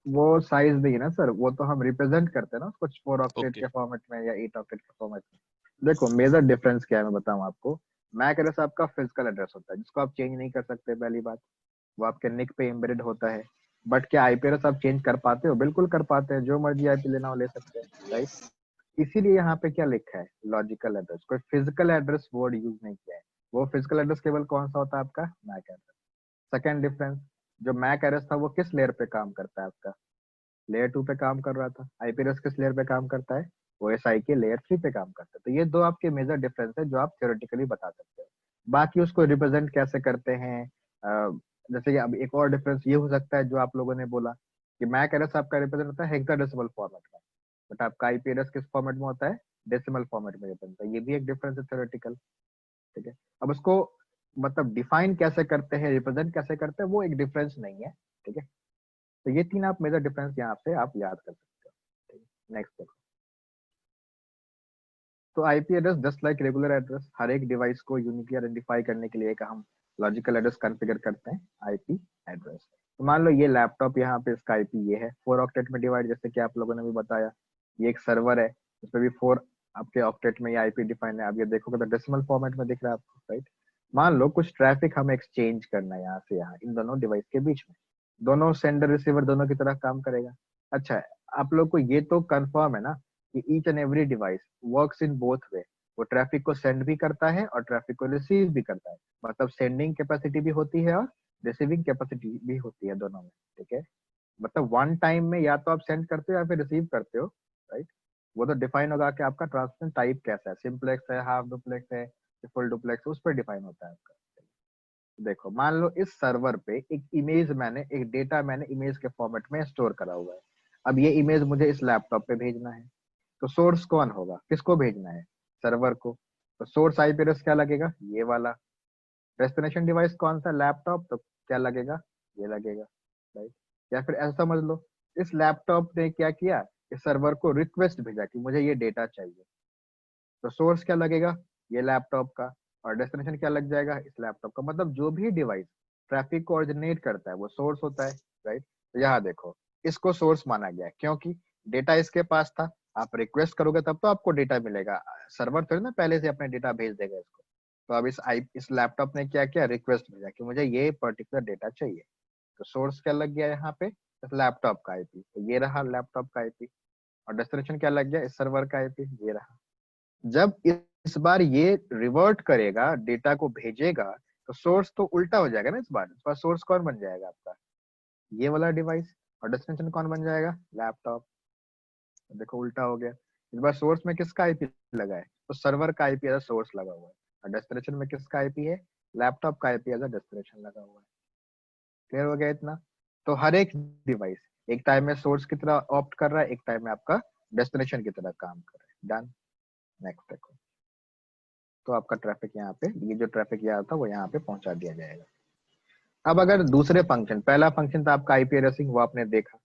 वो साइज नहीं है ना सर, वो तो हम रिप्रेजेंट करते हैं ना उसको 4 ऑक्टेट Okay. के फॉर्मेट में या 8 ऑक्टेट के फॉर्मेट में। देखो मेजर डिफरेंस क्या है मैं बताऊं आपको। मैक एड्रेस आपका फिजिकल एड्रेस होता है जिसको आप चेंज नहीं कर सकते, पहली बात। वो आपके निक पे एम्बेडेड होता है। बट क्या आईपी एड्रेस आप चेंज कर पाते हो? बिल्कुल कर पाते हैं, जो मर्जी आईपी लेना हो ले सकते हैं, राइट। यस इसीलिए यहाँ पे क्या लिखा है, लॉजिकल एड्रेस। कोई फिजिकल एड्रेस वर्ड यूज नहीं किया है। वो फिजिकल एड्रेस केवल कौन सा होता है आपका? MAC address. सेकेंड डिफरेंस, जो मैक एड्रेस था वो किस लेयर पे काम करता है आपका? लेयर 2 पे काम कर रहा था। आईपी एड्रेस किस लेयर पे काम करता है? ओएसआई के लेयर 3 पे काम करता है। तो ये दो आपके मेजर डिफरेंस है जो आप थ्योरेटिकली बता सकते हो। बाकी उसको रिप्रेजेंट कैसे करते हैं, जैसे कि अब एक और डिफरेंस ये हो सकता है जो आप लोगों ने बोला कि मैक एड्रेस आपका रिप्रेजेंट होता है हेक्साडेसिमल फॉर्मेट में, बट आपका आईपी एड्रेस किस फॉर्मेट में होता है? डेसिमल फॉर्मेट में रिप्रेजेंट होता है। ये भी एक डिफरेंस है थ्योरेटिकल, ठीक है। अब उसको मतलब डिफाइन कैसे करते हैं, रिप्रेजेंट कैसे करते हैं, वो एक डिफरेंस नहीं है, ठीक है। तो ये तीन आप मेजर डिफरेंस यहाँ से आप याद कर सकते हो। नेक्स्ट देखो, तो IP address just like regular address हर एक डिवाइस को यूनिकली आइडेंटिफाई करने के लिए एक हम लॉजिकल एड्रेस कॉन्फ़िगर करते हैं, आईपी एड्रेस। तो मान लो ये लैपटॉप, यहाँ पे इसका आईपी ये है 4 ऑक्टेट में डिवाइड, जैसे कि आप लोगों ने भी बताया। ये एक सर्वर है, उसमें भी 4 आपके ऑक्टेट में ये आईपी डिफाइन है। अब ये देखोगे तो डेसिमल फॉर्मेट में दिख रहा है आपको, राइट। मान लो कुछ ट्रैफिक हमें एक्सचेंज करना है यहाँ से यहाँ, इन दोनों डिवाइस के बीच में। दोनों सेंडर रिसीवर दोनों की तरह काम करेगा। अच्छा, आप लोग को ये तो कंफर्म है ना कि each and every device works in both way. वो ट्रैफिक को सेंड भी करता है और ट्रैफिक को रिसीव भी करता है। मतलब सेंडिंग कैपेसिटी भी होती है और रिसीविंग कैपेसिटी भी होती है दोनों में, ठीक है। मतलब वन टाइम में या तो आप सेंड करते हो या फिर रिसीव करते हो, राइट। वो तो डिफाइन होगा कि आपका ट्रांसमिशन टाइप कैसा है, सिंपलेक्स है, हाफ डुप्लेक्स है, फुल डुप्लेक्स, उस पर डिफाइन होता है आपका। देखो मान लो इस सर्वर पे एक इमेज मैंने, एक डेटा मैंने इमेज के फॉर्मेट में स्टोर करा हुआ है। अब ये इमेज मुझे इस लैपटॉप पे भेजना है, तो सोर्स कौन होगा, किसको भेजना है? सर्वर को। तो सोर्स आईपी एड्रेस क्या लगेगा? ये वाला। डेस्टिनेशन डिवाइस कौन सा? लैपटॉप। तो क्या लगेगा? ये लगेगा, राइट। या फिर ऐसा समझ लो, इस लैपटॉप ने क्या किया, इस सर्वर को रिक्वेस्ट भेजा कि मुझे ये डेटा चाहिए। तो सोर्स क्या लगेगा? ये लैपटॉप का। और डेस्टिनेशन क्या लग जाएगा? इस लैपटॉप का। मतलब जो भी डिवाइस ट्रैफिक को ऑरिजिनेट करता है वो सोर्स होता है, राइट। तो यहाँ देखो, इसको सोर्स माना गया क्योंकि डेटा इसके पास था। आप रिक्वेस्ट करोगे तब तो आपको डेटा मिलेगा, सर्वर थोड़ी ना पहले से अपने डेटा भेज देगा इसको। तो अब इस लैपटॉप ने क्या किया, रिक्वेस्ट भेजा कि मुझे ये पर्टिकुलर डेटा चाहिए। तो सोर्स क्या लग गया यहाँ पे? इस लैपटॉप का आईपी। तो ये रहा लैपटॉप का आईपी। और डेस्टिनेशन क्या लग गया? इस सर्वर का आईपी, ये रहा। जब इस बार ये रिवर्ट करेगा, डेटा को भेजेगा, तो सोर्स तो उल्टा हो जाएगा ना। इस बार सोर्स कौन बन जाएगा आपका? ये वाला डिवाइस। और डेस्टिनेशन कौन बन जाएगा? लैपटॉप। देखो उल्टा हो गया। इस बार सोर्स में किसका आईपी लगा है? तो सर्वर का आईपी एज सोर्स लगा हुआ है। और डेस्टिनेशन में किसका आईपी है? लैपटॉप का आईपी एज डेस्टिनेशन लगा हुआ है। क्लियर हो गया इतना? तो हर एक डिवाइस एक टाइम में सोर्स की तरह ऑप्ट कर रहा है, एक टाइम में आपका डेस्टिनेशन की तरह काम कर रहा है। डन। नेक्स्ट देखो, तो आपका ट्रैफिक यहाँ पे, ये जो ट्रैफिक यहाँ था वो यहाँ पे पहुंचा दिया जाएगा। अब अगर दूसरे फंक्शन, पहला फंक्शन था आपका आईपी एड्रेसिंग, वो आपने देखा।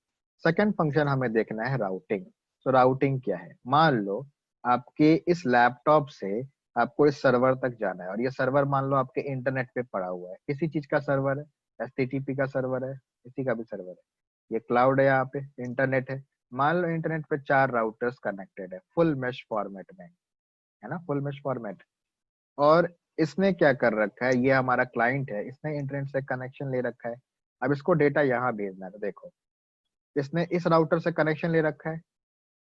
सेकंड फंक्शन हमें देखना है राउटिंग। तो राउटिंग क्या है? मान लो आपके इस लैपटॉप से आपको इस सर्वर तक जाना है, और ये सर्वर मान लो आपके इंटरनेट पे पड़ा हुआ है। किसी चीज का सर्वर है, एचटीटीपी का सर्वर है, किसी का भी सर्वर है। ये क्लाउड है, यहाँ पे इंटरनेट है। मान लो इंटरनेट पे 4 राउटर्स कनेक्टेड है फुल मेश फॉर्मेट में, है ना, फुल मेश फॉर्मेट। और इसने क्या कर रखा है, ये हमारा क्लाइंट है, इसने इंटरनेट से कनेक्शन ले रखा है। अब इसको डेटा यहाँ भेजना है। तो देखो, इसने इस राउटर से कनेक्शन ले रखा है,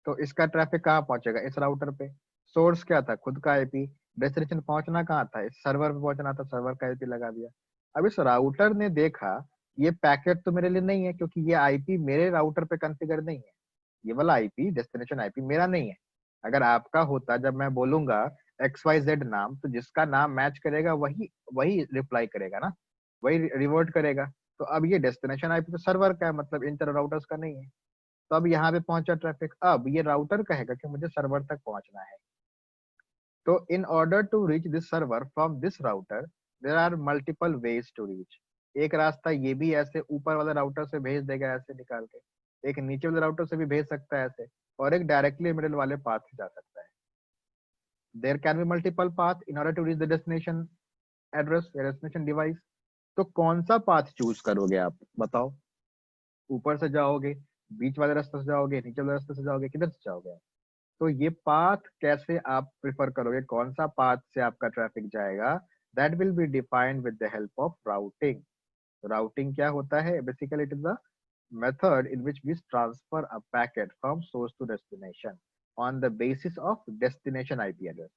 तो इसका ट्रैफिक कहाँ पहुंचेगा? इस राउटर पे। सोर्स क्या था? खुद का आईपी। डेस्टिनेशन पहुंचना कहाँ था? इस सर्वर पे पहुंचना था, सर्वर का आईपी लगा दिया। अब इस राउटर ने देखा ये पैकेट तो मेरे लिए नहीं है, क्योंकि ये आईपी मेरे राउटर पे कॉन्फ़िगर नहीं है। ये वाला आईपी डेस्टिनेशन आईपी मेरा नहीं है। अगर आपका होता, जब मैं बोलूंगा XYZ नाम, तो जिसका नाम मैच करेगा वही वही रिप्लाई करेगा ना, वही रिवर्ट करेगा। तो अब ये डेस्टिनेशन आईपी तो सर्वर का है, मतलब इंटर राउटर्स का नहीं है। तो अब यहाँ पे पहुंचा ट्रैफिक, अब ये राउटर कहेगा कि मुझे सर्वर तक पहुंचना है। तो in order to reach this server from this router, there are multiple ways to reach. एक रास्ता ये भी ऐसे ऊपर वाले राउटर से भेज देगा ऐसे निकाल के, एक नीचे वाले राउटर से भी भेज सकता है ऐसे, और एक डायरेक्टली मिडिल वाले पाथ से जा सकता है। There can be multiple path in order to reach the destination address या destination device. तो कौन सा पाथ चूज करोगे आप बताओ? ऊपर से जाओगे, बीच वाले रास्ते से जाओगे, नीचे वाले रास्ते से जाओगे, किधर से जाओगे आप? तो ये पाथ कैसे आप प्रिफर करोगे, कौन सा पाथ से आपका ट्रैफिक जाएगा, that will be defined with the help of routing. Routing क्या होता है? Basically it is the method in which we transfer a packet from source to destination on the basis of destination IP address.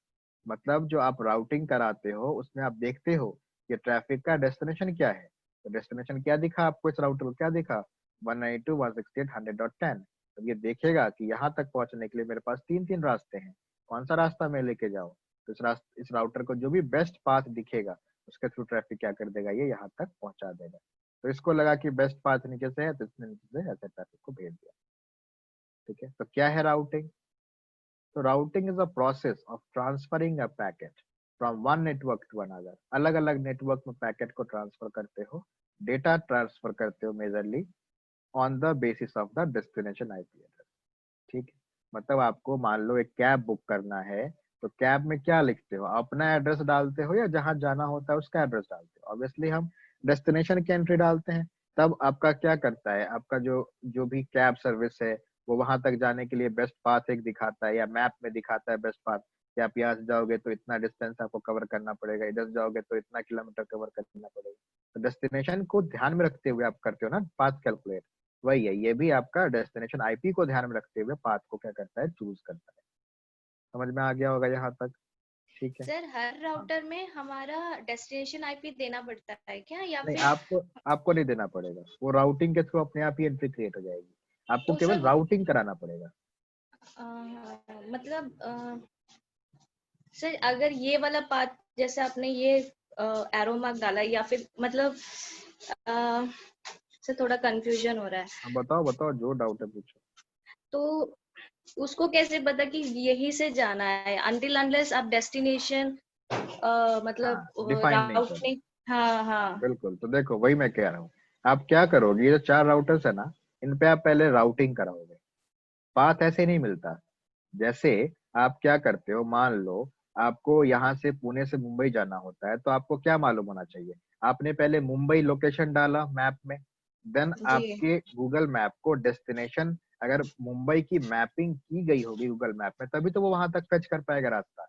मतलब जो आप routing कराते हो उसमें आप देखते हो कि ट्रैफिक का डेस्टिनेशन क्या है। तो डेस्टिनेशन क्या दिखा आपको, इस राउटर को क्या दिखा? 192.168.10। अब ये देखेगा कि यहाँ तक पहुंचने के लिए मेरे पास तीन रास्ते हैं, कौन सा रास्ता मैं लेके जाऊँ? तो इस राउटर को जो भी बेस्ट पाथ दिखेगा उसके थ्रू ट्रैफिक क्या कर देगा, ये यहाँ तक पहुंचा देगा। तो इसको लगा कि बेस्ट पाथ नीचे से है, तो इसने नीचे से ऐसे ट्रैफिक को भेज दिया। ठीक है, तो क्या है राउटिंग? तो routing is a process of transferring a packet from one network to another. अलग अलग नेटवर्क में पैकेट को ट्रांसफर करते हो, डेटा ट्रांसफर करते हो majorly on the basis of the destination IP address. ठीक है, मतलब आपको मान लो एक कैब बुक करना है, तो कैब में क्या लिखते हो? अपना एड्रेस डालते हो या जहां जाना होता है उसका एड्रेस डालते हो? ऑब्वियसली हम डेस्टिनेशन की एंट्री डालते हैं। तब आपका क्या करता है, आपका जो जो भी कैब सर्विस है वो वहां तक जाने के लिए बेस्ट पाथ एक दिखाता है, या मैप में दिखाता है बेस्ट पाथ कि आप यहाँ से जाओगे तो इतना डिस्टेंस आपको कवर करना पड़ेगा, इधर से जाओगे तो इतना किलोमीटर कवर करना पड़ेगा। तो डेस्टिनेशन को ध्यान में रखते हुए आप करते हो ना पाथ कैलकुलेट। वही है, ये भी आपका डेस्टिनेशन आईपी को ध्यान में रखते हुए पाथ को क्या करता है, चूज करता है। समझ में आ गया होगा यहाँ तक? ठीक है। सर हर राउटर में हमारा डेस्टिनेशन आईपी देना पड़ता है क्या, या नहीं, फिर आपको नहीं देना पड़ेगा, वो राउटिंग के थ्रू अपने आप ही एंट्री क्रिएट हो जाएगी। आपको तो केवल सर राउटिंग कराना पड़ेगा। मतलब सर अगर ये वाला पाथ जैसे आपने ये एरो मार्क डाला, या फिर मतलब सर थोड़ा कंफ्यूजन हो रहा है। अब बताओ बताओ, जो डाउट है पूछो। तो उसको कैसे पता कि यही से जाना है, अनटिल अनलेस आप डेस्टिनेशन हाँ, मतलब डिफाइन नहीं राउट करो। नहीं। हाँ हाँ। बिल्कुल, तो देखो वही मैं कह रहा हूँ। आप क्या करोगे, ये जो 4 राउटर्स है ना, इन पे आप पहले राउटिंग कराओगे। पाथ ऐसे नहीं मिलता। जैसे आप क्या करते हो, मान लो आपको यहाँ से पुणे से मुंबई जाना होता है, तो आपको क्या मालूम होना चाहिए? आपने पहले मुंबई लोकेशन डाला मैप में, देन जी। आपके गूगल मैप को डेस्टिनेशन, अगर मुंबई की मैपिंग की गई होगी गूगल मैप में, तभी तो वो वहां तक फेच कर पाएगा रास्ता।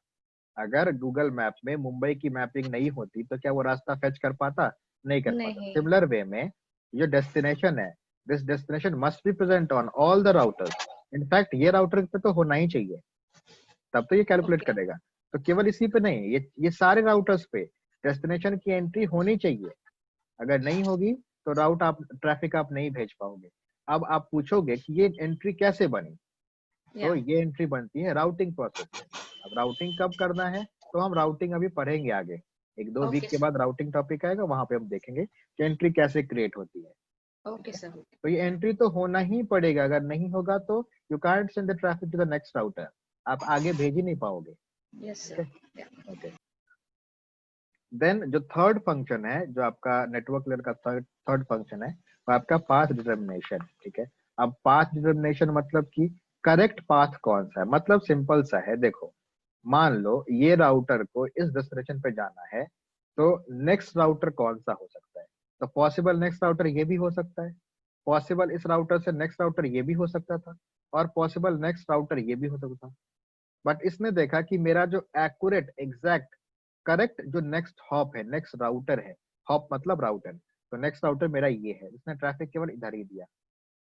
अगर गूगल मैप में मुंबई की मैपिंग नहीं होती तो क्या वो रास्ता फेच कर पाता? नहीं कर पाता। नहीं। सिमिलर वे में ये डेस्टिनेशन है, this destination must be present on all the routers. In fact ये राउटर पे तो होना ही चाहिए, तब तो ये कैलकुलेट ओके। करेगा। तो केवल इसी पे नहीं, ये सारे राउटर्स पे डेस्टिनेशन की एंट्री होनी चाहिए। अगर नहीं होगी तो ट्रैफिक आप नहीं भेज पाओगे। अब आप पूछोगे कि ये एंट्री कैसे बनी, तो या ये एंट्री बनती है राउटिंग प्रोसेस से। अब राउटिंग कब करना है, तो हम राउटिंग अभी पढ़ेंगे आगे। 1-2 वीक ओके के बाद राउटिंग टॉपिक आएगा, वहां पे हम देखेंगे कि एंट्री कैसे क्रिएट होती है। ठीक ओके है, सर। तो ये एंट्री तो होना ही पड़ेगा, अगर नहीं होगा तो you can't send the traffic to the next router, आप आगे भेज ही नहीं पाओगे। यस ठीक है, सर। ओके। देन जो थर्ड फंक्शन है, जो आपका नेटवर्क लेयर का थर्ड फंक्शन है, वो आपका पाथ डिटर्मिनेशन। ठीक है, अब पाथ डिटर्मिनेशन मतलब कि करेक्ट पाथ कौन सा है, मतलब सिंपल सा है। देखो, मान लो ये राउटर को इस डेस्टिनेशन पे जाना है, तो नेक्स्ट राउटर कौन सा हो सकता है? तो पॉसिबल नेक्स्ट राउटर ये भी हो सकता है, पॉसिबल इस राउटर से नेक्स्ट राउटर ये भी हो सकता था, और पॉसिबल नेक्स्ट राउटर ये भी हो सकता था। बट इसने देखा कि मेरा जो एक्यूरेट एग्जैक्ट करेक्ट जो नेक्स्ट हॉप है, नेक्स्ट राउटर है, हॉप मतलब राउटर, तो नेक्स्ट राउटर मेरा ये है, इसने ट्रैफिक केवल इधर ही दिया।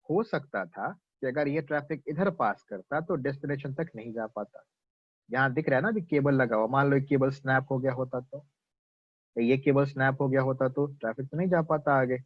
हो सकता था कि अगर ये ट्रैफिक इधर पास करता तो डेस्टिनेशन तक नहीं जा पाता। यहाँ दिख रहा है ना अभी केबल लगा हुआ, मान लो एक केबल स्नैप हो गया होता तो, ये केबल स्नैप हो गया होता तो ट्रैफिक तो नहीं जा पाता आगे।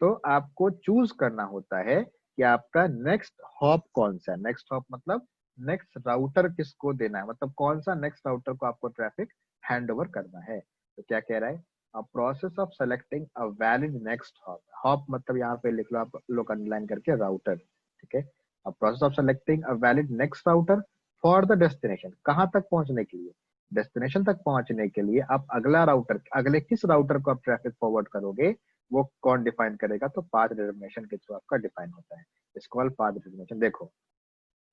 तो आपको चूज करना होता है कि आपका नेक्स्ट हॉप कौन सा है। नेक्स्ट हॉप मतलब नेक्स्ट राउटर किसको देना है, मतलब कौन सा नेक्स्ट राउटर को आपको ट्रैफिक हैंड ओवर करना है। तो क्या कह रहा है, अ process of selecting a valid next hop. Hop मतलब यहाँ पे लिख लो आप लोग अंडरलाइन करके राउटर, ठीक है। अ process of selecting a valid next router for the destination, कहाँ तक पहुंचने के लिए, डेस्टिनेशन तक पहुंचने के लिए आप अगला राउटर, अगले किस राउटर को आप ट्रैफिक फॉरवर्ड करोगे वो कौन डिफाइन करेगा, तो पाथ डिटरमिनेशन के थ्रू आपका डिफाइन होता है। इसको कॉल्ड पाथ डिटरमिनेशन। देखो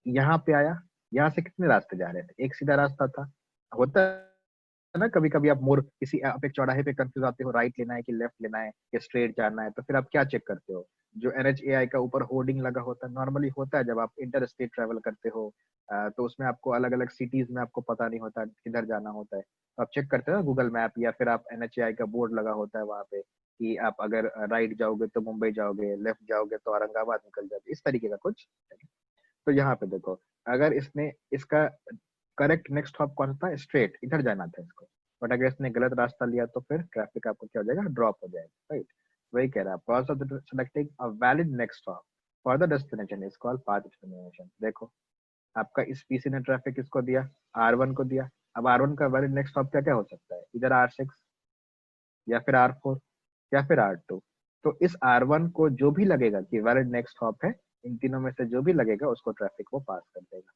यहाँ पे आया, यहाँ से कितने रास्ते जा रहे थे, एक सीधा रास्ता था। होता है ना कभी कभी आप मोड़ किसी आप एक चौराहे पे कंफ्यूज आते हो, राइट लेना है कि लेफ्ट लेना है कि स्ट्रेट जाना है, तो फिर आप क्या चेक करते हो, जो NHAI का ऊपर होर्डिंग लगा होता है, नॉर्मली होता है जब आप इंटर स्टेट ट्रेवल करते हो, तो उसमें आपको अलग अलग सिटीज में आपको पता नहीं होता किधर जाना होता है, तो आप चेक करते हो गूगल मैप, या फिर आप NHAI का बोर्ड लगा होता है वहां पे कि आप अगर राइट जाओगे तो मुंबई जाओगे, लेफ्ट जाओगे तो औरंगाबाद निकल जाओगे, इस तरीके का कुछ। तो यहाँ पे देखो, अगर इसने इसका करेक्ट नेक्स्ट हॉप कौन था, स्ट्रेट इधर जाना था इसको, बट अगर इसने गलत रास्ता लिया तो फिर ट्रैफिक आपको क्या हो जाएगा, ड्रॉप हो जाएगा, राइट। वही कह रहा है, process of selecting a valid next hop for the destination is called path determination. देखो आपका इस पीसी ने ट्रैफिक किसको दिया, R1 को दिया। अब R1 का वैलिड नेक्स्ट हॉप क्या क्या हो सकता है, इधर R6 या फिर R4 या फिर R2। तो इस R1 को जो भी लगेगा कि वैलिड नेक्स्ट हॉप है, इन तीनों में से जो भी लगेगा उसको ट्रैफिक वो पास कर देगा।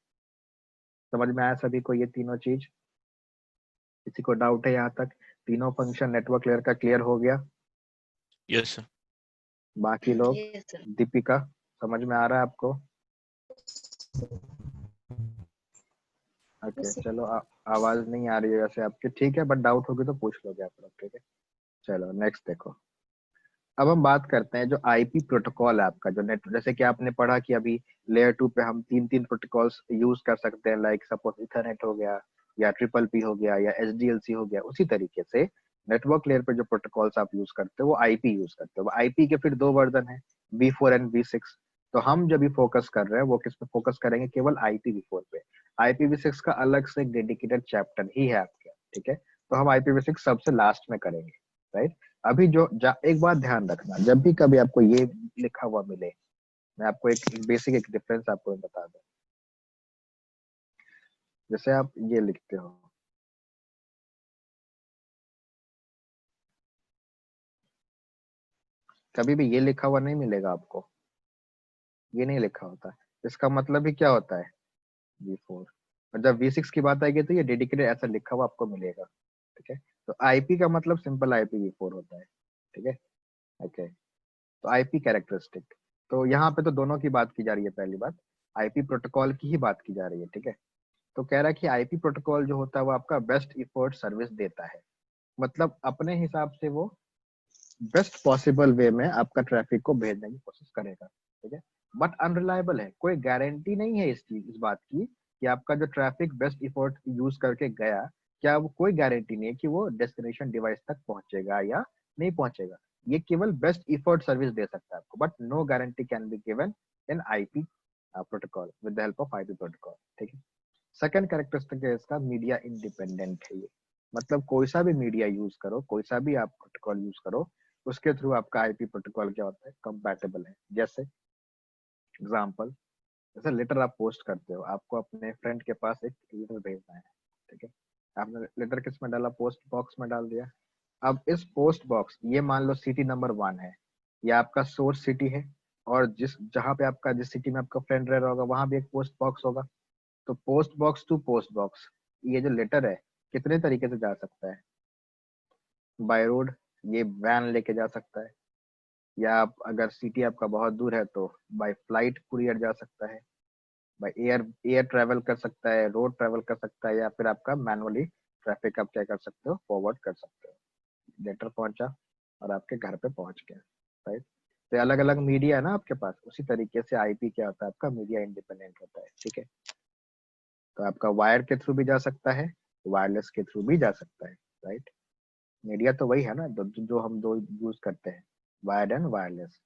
समझ में आया सभी को ये तीनों चीज, किसी को डाउट है यहाँ तक, तीनों फंक्शन नेटवर्क लेयर का क्लियर हो गया। Yes, sir. बाकी लोग, Yes, sir. दीपिका समझ में आ रहा है आपको? Okay Yes, sir. चलो, आवाज नहीं आ रही है वैसे आपकी, ठीक है, बट डाउट होगी तो पूछ लोगे आप लोग, ठीक है। चलो नेक्स्ट देखो, अब हम बात करते हैं जो आईपी प्रोटोकॉल है आपका, जो नेट, जैसे कि आपने पढ़ा कि अभी लेयर 2 पे हम तीन तीन प्रोटोकॉल्स यूज कर सकते हैं, लाइक सपोज इथरनेट हो गया, या ट्रिपल पी हो गया, या SDLC हो गया। उसी तरीके से नेटवर्क लेयर पे जो प्रोटोकॉल्स आप यूज करते हो वो आईपी यूज करते हो। आईपी के फिर दो वर्जन है, V4 एंड V6। तो हम जब भी फोकस कर रहे हैं वो किस पे फोकस करेंगे, केवल IPv4 पे। IPv6 का अलग से एक डेडिकेटेड चैप्टर ही है आपका, ठीक है। तो हम IPv6 सबसे लास्ट में करेंगे, राइट। अभी जो एक बात ध्यान रखना, जब भी कभी आपको ये लिखा हुआ मिले, मैं आपको एक बेसिक एक डिफरेंस आपको बता दूं। जैसे आप ये लिखते हो, कभी भी ये लिखा हुआ नहीं मिलेगा आपको, ये नहीं लिखा होता, इसका मतलब ही क्या होता है, V4। और जब V6 की बात आएगी तो ये डेडिकेटेड ऐसा लिखा हुआ आपको मिलेगा, ठीक है। तो आईपी का मतलब सिंपल IPv4 होता है, ठीक है। ओके, तो आईपी कैरेक्टरिस्टिक, तो यहाँ पे तो दोनों की बात की जा रही है, पहली बात आईपी प्रोटोकॉल की ही बात की जा रही है, ठीक है। तो कह रहा है कि आईपी प्रोटोकॉल जो होता है वो आपका बेस्ट इफोर्ट सर्विस देता है, मतलब अपने हिसाब से वो बेस्ट पॉसिबल वे में आपका ट्रैफिक को भेजने की कोशिश करेगा, ठीक है। बट अनरिलायबल है, कोई गारंटी नहीं है इस बात की कि आपका जो ट्रैफिक बेस्ट इफोर्ट यूज करके गया, क्या वो कोई गारंटी नहीं है कि वो डेस्टिनेशन डिवाइस तक पहुंचेगा या नहीं पहुंचेगा। ये केवल बेस्ट इफोर्ट सर्विस दे सकता है आपको, but no guarantee can be given in IP protocol with the help of IP protocol, ठीक है। सेकंड कैरेक्टरिस्टिक है इसका, मीडिया इंडिपेंडेंट है ये, मतलब कोई सा भी मीडिया यूज करो, कोई सा भी आप प्रोटोकॉल यूज करो, उसके थ्रू आपका आईपी प्रोटोकॉल क्या होता है, कंपैटिबल है। जैसे एग्जांपल, जैसे लेटर आप पोस्ट करते हो, आपको अपने फ्रेंड के पास एक लेटर भेजना है, ठीक है। आपने लेटर किस में डाला, पोस्ट बॉक्स में डाल दिया। अब इस पोस्ट बॉक्स, ये मान लो सिटी नंबर 1 है, या आपका सोर्स सिटी है, और जिस जहाँ पे आपका, जिस सिटी में आपका फ्रेंड रह रहा होगा वहां भी एक पोस्ट बॉक्स होगा। तो post box to post box, ये जो लेटर है कितने तरीके से जा सकता है, बाय रोड, ये वैन लेके जा सकता है, या आप अगर सिटी आपका बहुत दूर है तो बाय फ्लाइट कुरियर जा सकता है, बाय एयर एयर ट्रेवल कर सकता है, रोड ट्रेवल कर सकता है, या फिर आपका मैनुअली ट्रैफिक आप क्या कर सकते हो, फॉरवर्ड कर सकते हो। लेटर पहुंचा और आपके घर पे पहुंच गया, राइट। तो अलग अलग मीडिया है ना आपके पास, उसी तरीके से आईपी क्या होता है आपका, मीडिया इंडिपेंडेंट होता है, ठीक है। तो आपका वायर के थ्रू भी जा सकता है, वायरलेस के थ्रू भी जा सकता है, राइट। मीडिया तो वही है ना, जो हम दो यूज करते हैं, वायर्ड एंड वायरलेस।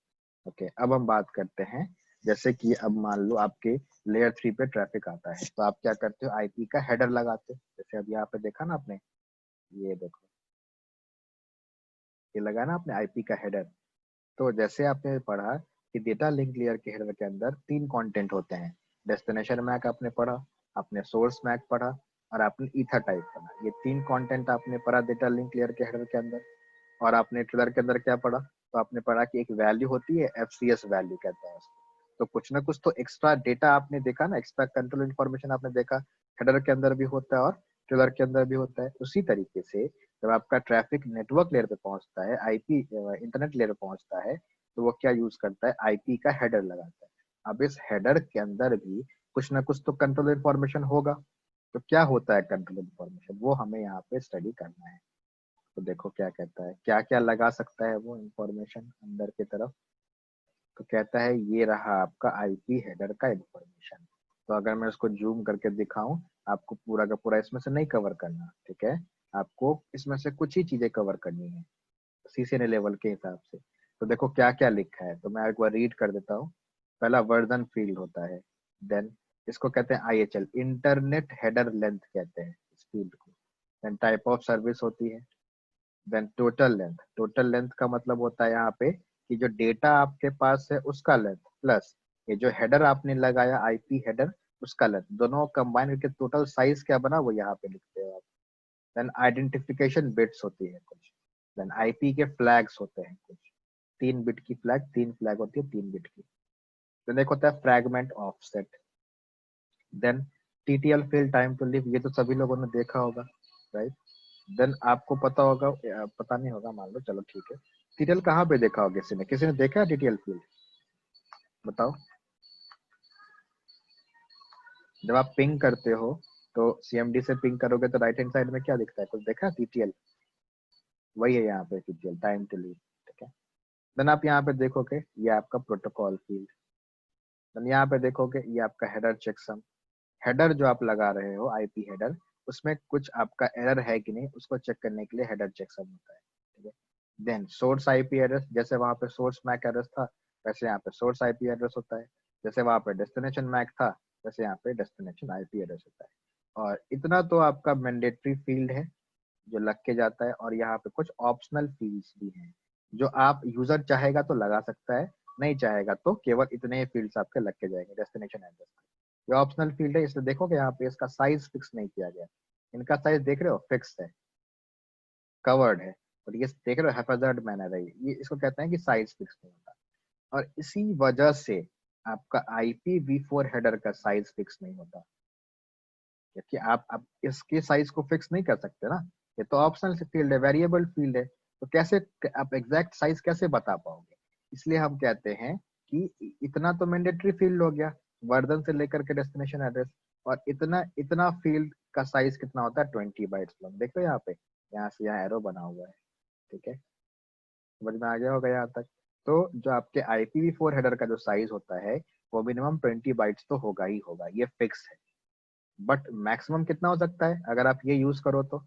ओके, अब हम बात करते हैं, जैसे कि अब मान लो आपके लेयर 3 पे ट्रैफिक आता है, तो आप क्या करते हो, आईपी का हेडर लगाते हो। जैसे अब यहाँ पे देखा ना आपने, ये देखो, ये लगा ना आपने आईपी का हेडर, तो जैसे आपने पढ़ा कि डेटा लिंक लेयर के हेडर के अंदर 3 कंटेंट होते हैं। डेस्टिनेशन मैक आपने पढ़ा, आपने सोर्स मैक पढ़ा और आपने ईथर टाइप पढ़ा। ये 3 कंटेंट आपने पढ़ा डेटा लिंक लेयर के हेडर के अंदर। और आपने ट्रिलर के अंदर क्या पढ़ा? तो आपने पढ़ा कि एक वैल्यू होती है, एफसीएस वैल्यू कहते हैं उसको। तो कुछ ना कुछ तो एक्स्ट्रा डेटा आपने देखा ना, एक्स्ट्रा कंट्रोल इन्फॉर्मेशन आपने देखा, हेडर के अंदर भी होता है और ट्रिलर के अंदर भी होता है। उसी तरीके से जब आपका ट्रैफिक नेटवर्क लेयर पे पहुंचता है, आईपी इंटरनेट लेयर पे पहुंचता है, तो वो क्या यूज करता है? आईपी का हेडर लगाता है। अब इस हेडर के अंदर भी कुछ ना कुछ तो कंट्रोल इन्फॉर्मेशन होगा। तो क्या होता है कंट्रोल इन्फॉर्मेशन, वो हमें यहाँ पे स्टडी करना है। तो देखो क्या कहता है, क्या क्या लगा सकता है वो इंफॉर्मेशन अंदर की तरफ। तो कहता है ये रहा आपका आईपी हेडर का इंफॉर्मेशन। तो अगर मैं इसको जूम करके दिखाऊं, आपको पूरा का पूरा इसमें से नहीं कवर करना, ठीक है? आपको इसमें से कुछ ही चीजें कवर करनी है सीसीएनए लेवल के हिसाब से। तो देखो क्या क्या लिखा है, तो मैं एक बार रीड कर देता हूँ। पहला वर्जन फील्ड होता है, देन इसको कहते हैं आईएचएल, इंटरनेट हेडर लेंथ कहते हैं इस फील्ड को। देन टाइप ऑफ सर्विस होती है। देन टोटल लेंथ का मतलब होता है यहाँ पे कि जो डेटा आपके पास है उसका लेंथ प्लस ये जो हेडर आपने लगाया आईपी हेडर उसका लेंथ, दोनों कंबाइन करके टोटल साइज क्या बना वो यहाँ पे लिखते हो आप। देन आइडेंटिफिकेशन बिट्स होती है कुछ। देन आईपी के फ्लैग्स होते हैं कुछ, 3 बिट की फ्लैग, 3 फ्लैग होती है 3 बिट की। देन एक होता है fragment offset. Then TTL field time to live, ये तो सभी लोगों ने देखा होगा, राइट? देन आपको पता होगा पता नहीं होगा मान लो, चलो ठीक है। टीटीएल कहाँ पे देखा होगा? किसी ने देखा है टीटीएल फील्ड? बताओ। जब आप पिंग करते हो तो सीएमडी से पिंग करोगे तो राइट हैंड साइड में क्या दिखता है? कुछ देखा टीटीएल? वही है यहाँ पे टीटीएल, टाइम टू लीव, ठीक है। देन आप यहाँ पे देखोगे ये आपका प्रोटोकॉल फील्ड। देन यहाँ पे देखोगे ये आपका हेडर चेकसम। हेडर जो आप लगा रहे हो आईपी हेडर, उसमें कुछ आपका एरर है कि नहीं उसको चेक करने के लिए हेडर चेकसम होता है, ठीक है। देन सोर्स आईपी एड्रेस, जैसे वहां पे सोर्स मैक एड्रेस था वैसे यहाँ पे सोर्स आईपी एड्रेस होता है। जैसे वहां पे डेस्टिनेशन मैक था वैसे यहाँ पे डेस्टिनेशन आईपी एड्रेस होता है। और इतना तो आपका मैंडेटरी फील्ड है जो लग के जाता है, और यहाँ पे कुछ ऑप्शनल फील्ड्स भी हैं जो आप यूजर चाहेगा तो लगा सकता है, नहीं चाहेगा तो केवल इतने ही फील्ड्स आपके लग के जाएंगे डेस्टिनेशन एड्रेस। ये ऑप्शनल फील्ड है, इसलिए देखोगे यहाँ पे इसका साइज फिक्स नहीं किया गया। इनका साइज देख रहे हो फिक्स है, कवर्ड है। और ये देख रहे हो हैफाजर्ड मैनर है, ये इसको कहते हैं कि साइज फिक्स नहीं होता। और इसी वजह से आपका IPv4 हेडर का साइज फिक्स नहीं होता, क्योंकि आप अब इसके साइज को फिक्स नहीं कर सकते ना। ये तो ऑप्शनल फील्ड है, वेरिएबल फील्ड है, तो कैसे आप एग्जैक्ट साइज कैसे बता पाओगे? इसलिए हम कहते हैं कि इतना तो मैंडेटरी फील्ड हो गया, वर्जन से लेकर के डेस्टिनेशन एड्रेस। और इतना इतना फील्ड का साइज कितना होता है? 20 बाइट्स। देखो यहाँ पे, यहाँ से यहाँ एरो बना हुआ है, ठीक है। समझ में आ गया होगा यहाँ तक? तो जो आपके IPv4 हेडर का जो साइज होता है वो मिनिमम 20 बाइट्स तो होगा ही होगा, ये फिक्स है। बट मैक्सिमम कितना हो सकता है अगर आप ये यूज करो तो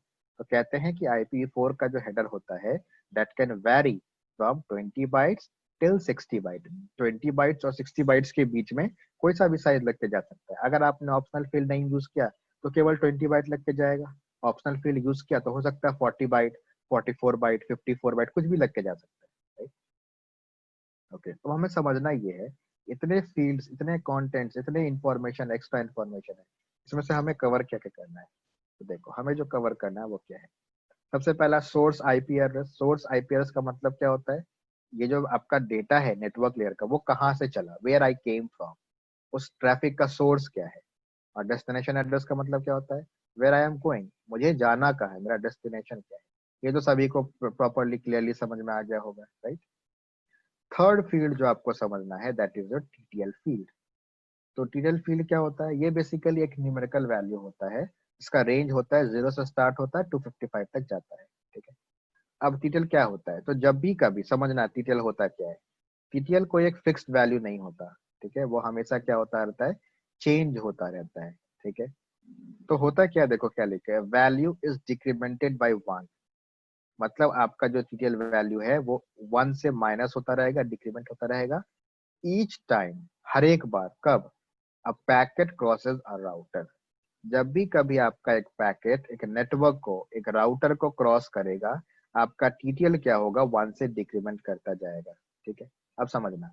कहते हैं कि IPv4 का जो हेडर होता है that can vary from 20 bytes till 60 byte. 20 bytes और 60 बाइट्स के बीच में कोई सा भी साइज लग के जा सकता है। अगर आपने ऑप्शनल फील्ड नहीं यूज किया तो केवल 20 बाइट लग के जाएगा। ऑप्शनल फील्ड यूज किया तो हो सकता है 40 बाइट, 44 बाइट, 54 बाइट, कुछ भी लग के जा सकता है, राइट? ओके, तो हमें समझना ये है, इतने फील्ड्स, इतने कंटेंट्स, इतने इंफॉर्मेशन, एक्स्ट्रा इंफॉर्मेशन है, इसमें से हमें कवर क्या क्या करना है? तो देखो हमें जो कवर करना है वो क्या है। सबसे पहला source IP address. Source IP address का मतलब क्या होता है? ये जो आपका डेटा है नेटवर्क लेयर का वो कहाँ से चला, वेयर आई केम फ्रॉम, उस ट्रैफिक का सोर्स क्या है। और डेस्टिनेशन एड्रेस का मतलब क्या होता है? वेयर आई एम गोइंग, मुझे जाना कहाँ है, मेरा डेस्टिनेशन क्या है। ये तो सभी को प्रॉपरली क्लियरली समझ में आ गया होगा, राइट? थर्ड फील्ड जो आपको समझना है that is your TTL field. तो टीटीएल फील्ड क्या होता है? ये बेसिकली एक न्यूमेरिकल वैल्यू होता है, इसका रेंज होता है 0 से स्टार्ट होता है 255 तक जाता है, ठीक है। अब टीटीएल क्या होता है? तो जब भी कभी समझना टीटीएल होता क्या है। टीटीएल कोई एक फिक्स्ड वैल्यू नहीं होता, ठीक है, वो हमेशा क्या होता रहता है? चेंज होता रहता है, ठीक है। तो होता क्या, देखो क्या लिखा है, वैल्यू इज डिक्रीमेंटेड बाय 1। मतलब आपका जो टीटीएल वैल्यू है वो 1 से माइनस होता रहेगा, डिक्रीमेंट होता रहेगा ईच टाइम, हर एक बार। कब? A packet crosses a router, जब भी कभी आपका एक पैकेट एक नेटवर्क को, एक राउटर को क्रॉस करेगा, आपका टीटीएल क्या होगा? 1 से डिक्रीमेंट करता जाएगा, ठीक है, अब समझना,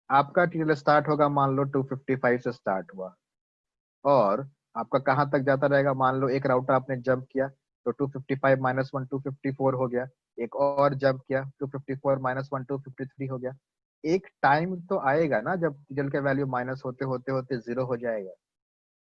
आपका टीटीएल स्टार्ट होगा, मान लो 255 से स्टार्ट हुआ, और आपका कहाँ तक जाता रहेगा, मान लो एक राउटर आपने जंप किया तो 255 माइनस 1 254 हो गया, एक और जंप किया 254 माइनस 1 253 हो गया। एक टाइम तो आएगा ना जब टीटीएल का वैल्यू माइनस होते होते होते जीरो हो जाएगा।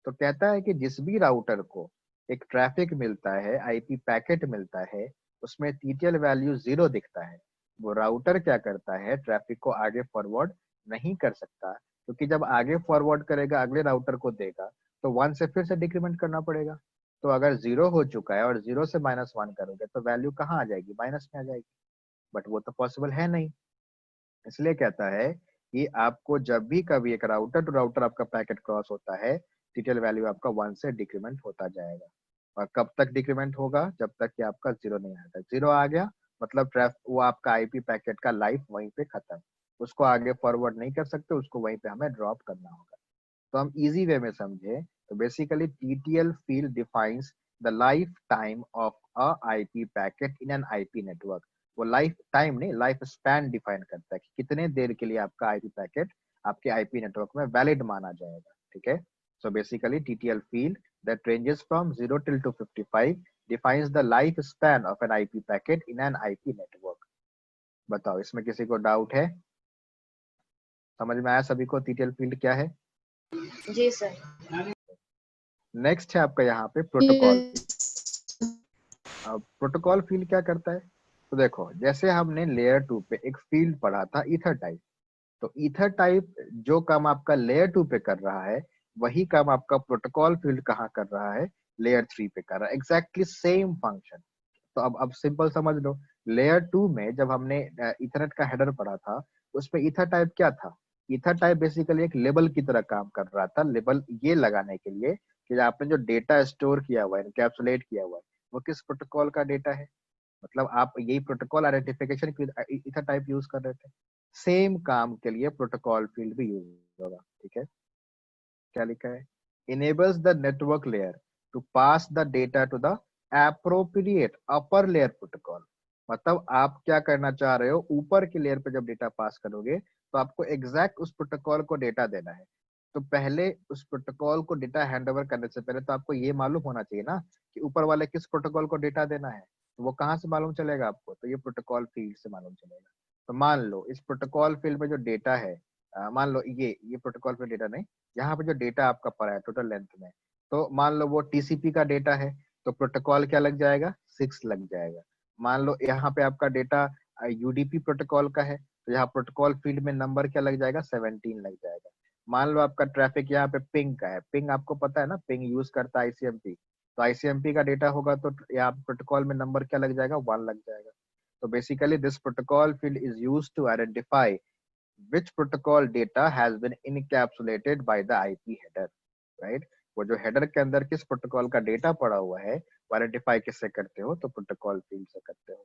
तो कहता है कि जिस भी राउटर को एक ट्रैफिक मिलता है, आईपी पैकेट मिलता है, उसमें टीटीएल वैल्यू जीरो दिखता है, वो राउटर क्या करता है, ट्रैफिक को आगे फॉरवर्ड नहीं कर सकता, क्योंकि जब आगे फॉरवर्ड करेगा अगले राउटर को देगा तो 1 से फिर से डिक्रीमेंट करना पड़ेगा। तो अगर जीरो हो चुका है और जीरो से -1 करोगे तो वैल्यू कहाँ आ जाएगी, माइनस में आ जाएगी, बट वो तो पॉसिबल है नहीं। इसलिए कहता है कि आपको जब भी कभी एक राउटर टू राउटर आपका पैकेट क्रॉस होता है, टीटीएल वैल्यू आपका 1 से डिक्रीमेंट होता जाएगा। और कब तक डिक्रीमेंट होगा, जब तक कि आपका जीरो नहीं आता। जीरो आ गया मतलब वो आपका आईपी पैकेट का लाइफ वहीं पे खत्म, उसको आगे फॉरवर्ड नहीं कर सकते, उसको वहीं पे हमें ड्रॉप करना होगा। तो हम इजी वे में समझे तो basically TTL field defines the life time of a IP packet in an IP network. वो लाइफ टाइम नहीं, लाइफ स्पैन डिफाइन करता है कि कितने देर के लिए आपका आईपी पैकेट आपके आईपी नेटवर्क में वैलिड माना जाएगा। ठीक है, so basically TTL field that ranges from 0 till 255 defines the life span of an IP packet in an IP network। बताओ इसमें किसी को डाउट है, समझ में आया सभी को टीटीएल फील्ड क्या है? जी सर। नेक्स्ट है आपका यहाँ पे प्रोटोकॉल फील्ड। अब प्रोटोकॉल फील्ड क्या करता है, तो देखो जैसे हमने लेयर 2 पे एक फील्ड पढ़ा था ईथर टाइप, तो ईथर टाइप जो काम आपका लेयर 2 पे कर रहा है वही काम आपका प्रोटोकॉल फील्ड कहाँ कर रहा है, लेयर 3 पे कर रहा है, एग्जैक्टली सेम फंक्शन। तो अब सिंपल समझ लो, लेयर 2 में जब हमने इथरनेट का हेडर पढ़ा था उसमें ईथर टाइप क्या था, ईथर टाइप बेसिकली एक लेबल की तरह काम कर रहा था। लेबल ये लगाने के लिए कि आपने जो डेटा स्टोर किया हुआ है, एनकैप्सुलेट किया हुआ है, वो किस प्रोटोकॉल का डेटा है, मतलब आप यही प्रोटोकॉल आइडेंटिफिकेशन की ईथर टाइप यूज कर रहे थे। सेम काम के लिए प्रोटोकॉल फील्ड भी यूज होगा। ठीक है, क्या लिखा है, enables the network layer to pass the data to the appropriate upper layer protocol। मतलब आप क्या करना चाह रहे हो, ऊपर के लेयर पे जब डेटा पास करोगे तो आपको एग्जैक्ट उस प्रोटोकॉल को डेटा देना है। तो पहले उस प्रोटोकॉल को डेटा हैंडओवर करने से पहले तो आपको ये मालूम होना चाहिए ना कि ऊपर वाले किस प्रोटोकॉल को डेटा देना है। तो वो कहाँ से मालूम चलेगा आपको, तो ये प्रोटोकॉल फील्ड से मालूम चलेगा। तो मान लो इस प्रोटोकॉल फील्ड में जो डेटा है, मान लो ये प्रोटोकॉल फील्ड डेटा नहीं, यहाँ पे जो डेटा आपका पड़ा है टोटल लेंथ में, तो मान लो वो टीसीपी का डेटा है तो प्रोटोकॉल क्या लग जाएगा, 6 लग जाएगा। मान लो यहाँ पे आपका डेटा यूडीपी प्रोटोकॉल का है तो यहाँ प्रोटोकॉल फील्ड में नंबर क्या लग जाएगा, 17 लग जाएगा। मान लो आपका ट्रैफिक यहाँ पे पिंग का है, पिंग आपको पता है ना, पिंग यूज करता है आईसीएमपी, तो आईसीएमपी का डेटा होगा तो यहाँ प्रोटोकॉल में नंबर क्या लग जाएगा, 1 लग जाएगा। तो basically this protocol field is use to identify which protocol data has been encapsulated by the IP header, right? वो जो हेडर के अंदर किस प्रोटोकॉल का डेटा पड़ा हुआ है वो आइडेंटिफाई किससे करते हो, तो प्रोटोकॉल फील्ड से करते हो।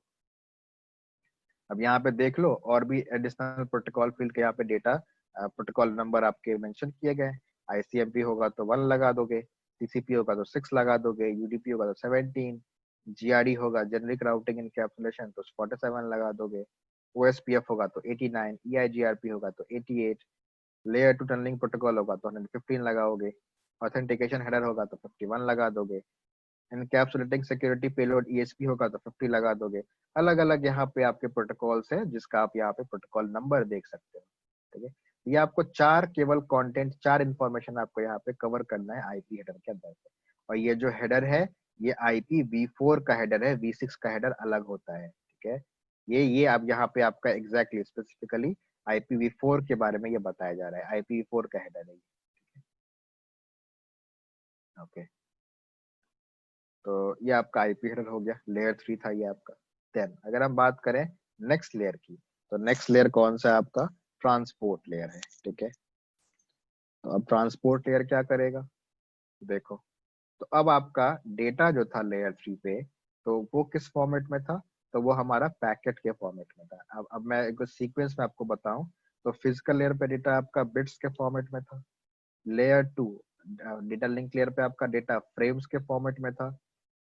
अब यहाँ पे देख लो और भी एडिशनल प्रोटोकॉल फील्ड के यहाँ पे डेटा प्रोटोकॉल नंबर आपके मेंशन किए गए। आईसीएमपी होगा तो 1 लगा दोगे, टीसीपी होगा तो 6 लगा दोगे, यूडीपी होगा तो 17, जीआरडी होगा जेनरिक राउटिंग एनकैप्सुलेशन तो 47 लगा दोगे, ओएसपीएफ होगा तो 89, ईआईजीआरपी होगा तो 88, लेयर 2 टनलिंग प्रोटोकॉल होगा तो 115 लगाओगे, ऑथेंटिकेशन हेडर होगा तो 51 लगा दोगे, एनकैप्सुलेटिंग सिक्योरिटी पेलोड ईएसपी होगा तो 50 लगा दोगे। अलग अलग यहाँ पे आपके प्रोटोकॉल्स हैं जिसका आप यहाँ पे प्रोटोकॉल नंबर देख सकते हो। ठीक है, ये आपको 4 केवल कंटेंट, 4 इंफॉर्मेशन आपको यहाँ पे कवर करना है आईपी हेडर के अंदर से। और ये जो हेडर है ये IPv4 का हेडर है, V6 का हेडर अलग होता है। ठीक है, ये आप यहाँ पे आपका एग्जैक्टली स्पेसिफिकली IPv4 के बारे में ये बताया जा रहा है, IPv4 का हेडर है। ओके, तो ये आपका आईपी हेडर हो गया, लेयर 3 था ये आपका। देन अगर हम बात करें नेक्स्ट लेयर की, तो नेक्स्ट लेयर कौन सा है आपका, ट्रांसपोर्ट लेयर है। ठीक है, तो अब ट्रांसपोर्ट लेयर क्या करेगा, देखो तो अब आपका डेटा जो था लेयर 3 पे तो वो किस फॉर्मेट में था, तो वो हमारा पैकेट के फॉर्मेट में था। अब मैं एक सीक्वेंस में आपको बताऊं तो फिजिकल लेयर पे डेटा आपका बिट्स के फॉर्मेट में था, लेयर 2 डेटा लिंक लेयर पे आपका डेटा फ्रेम्स के फॉर्मेट में था,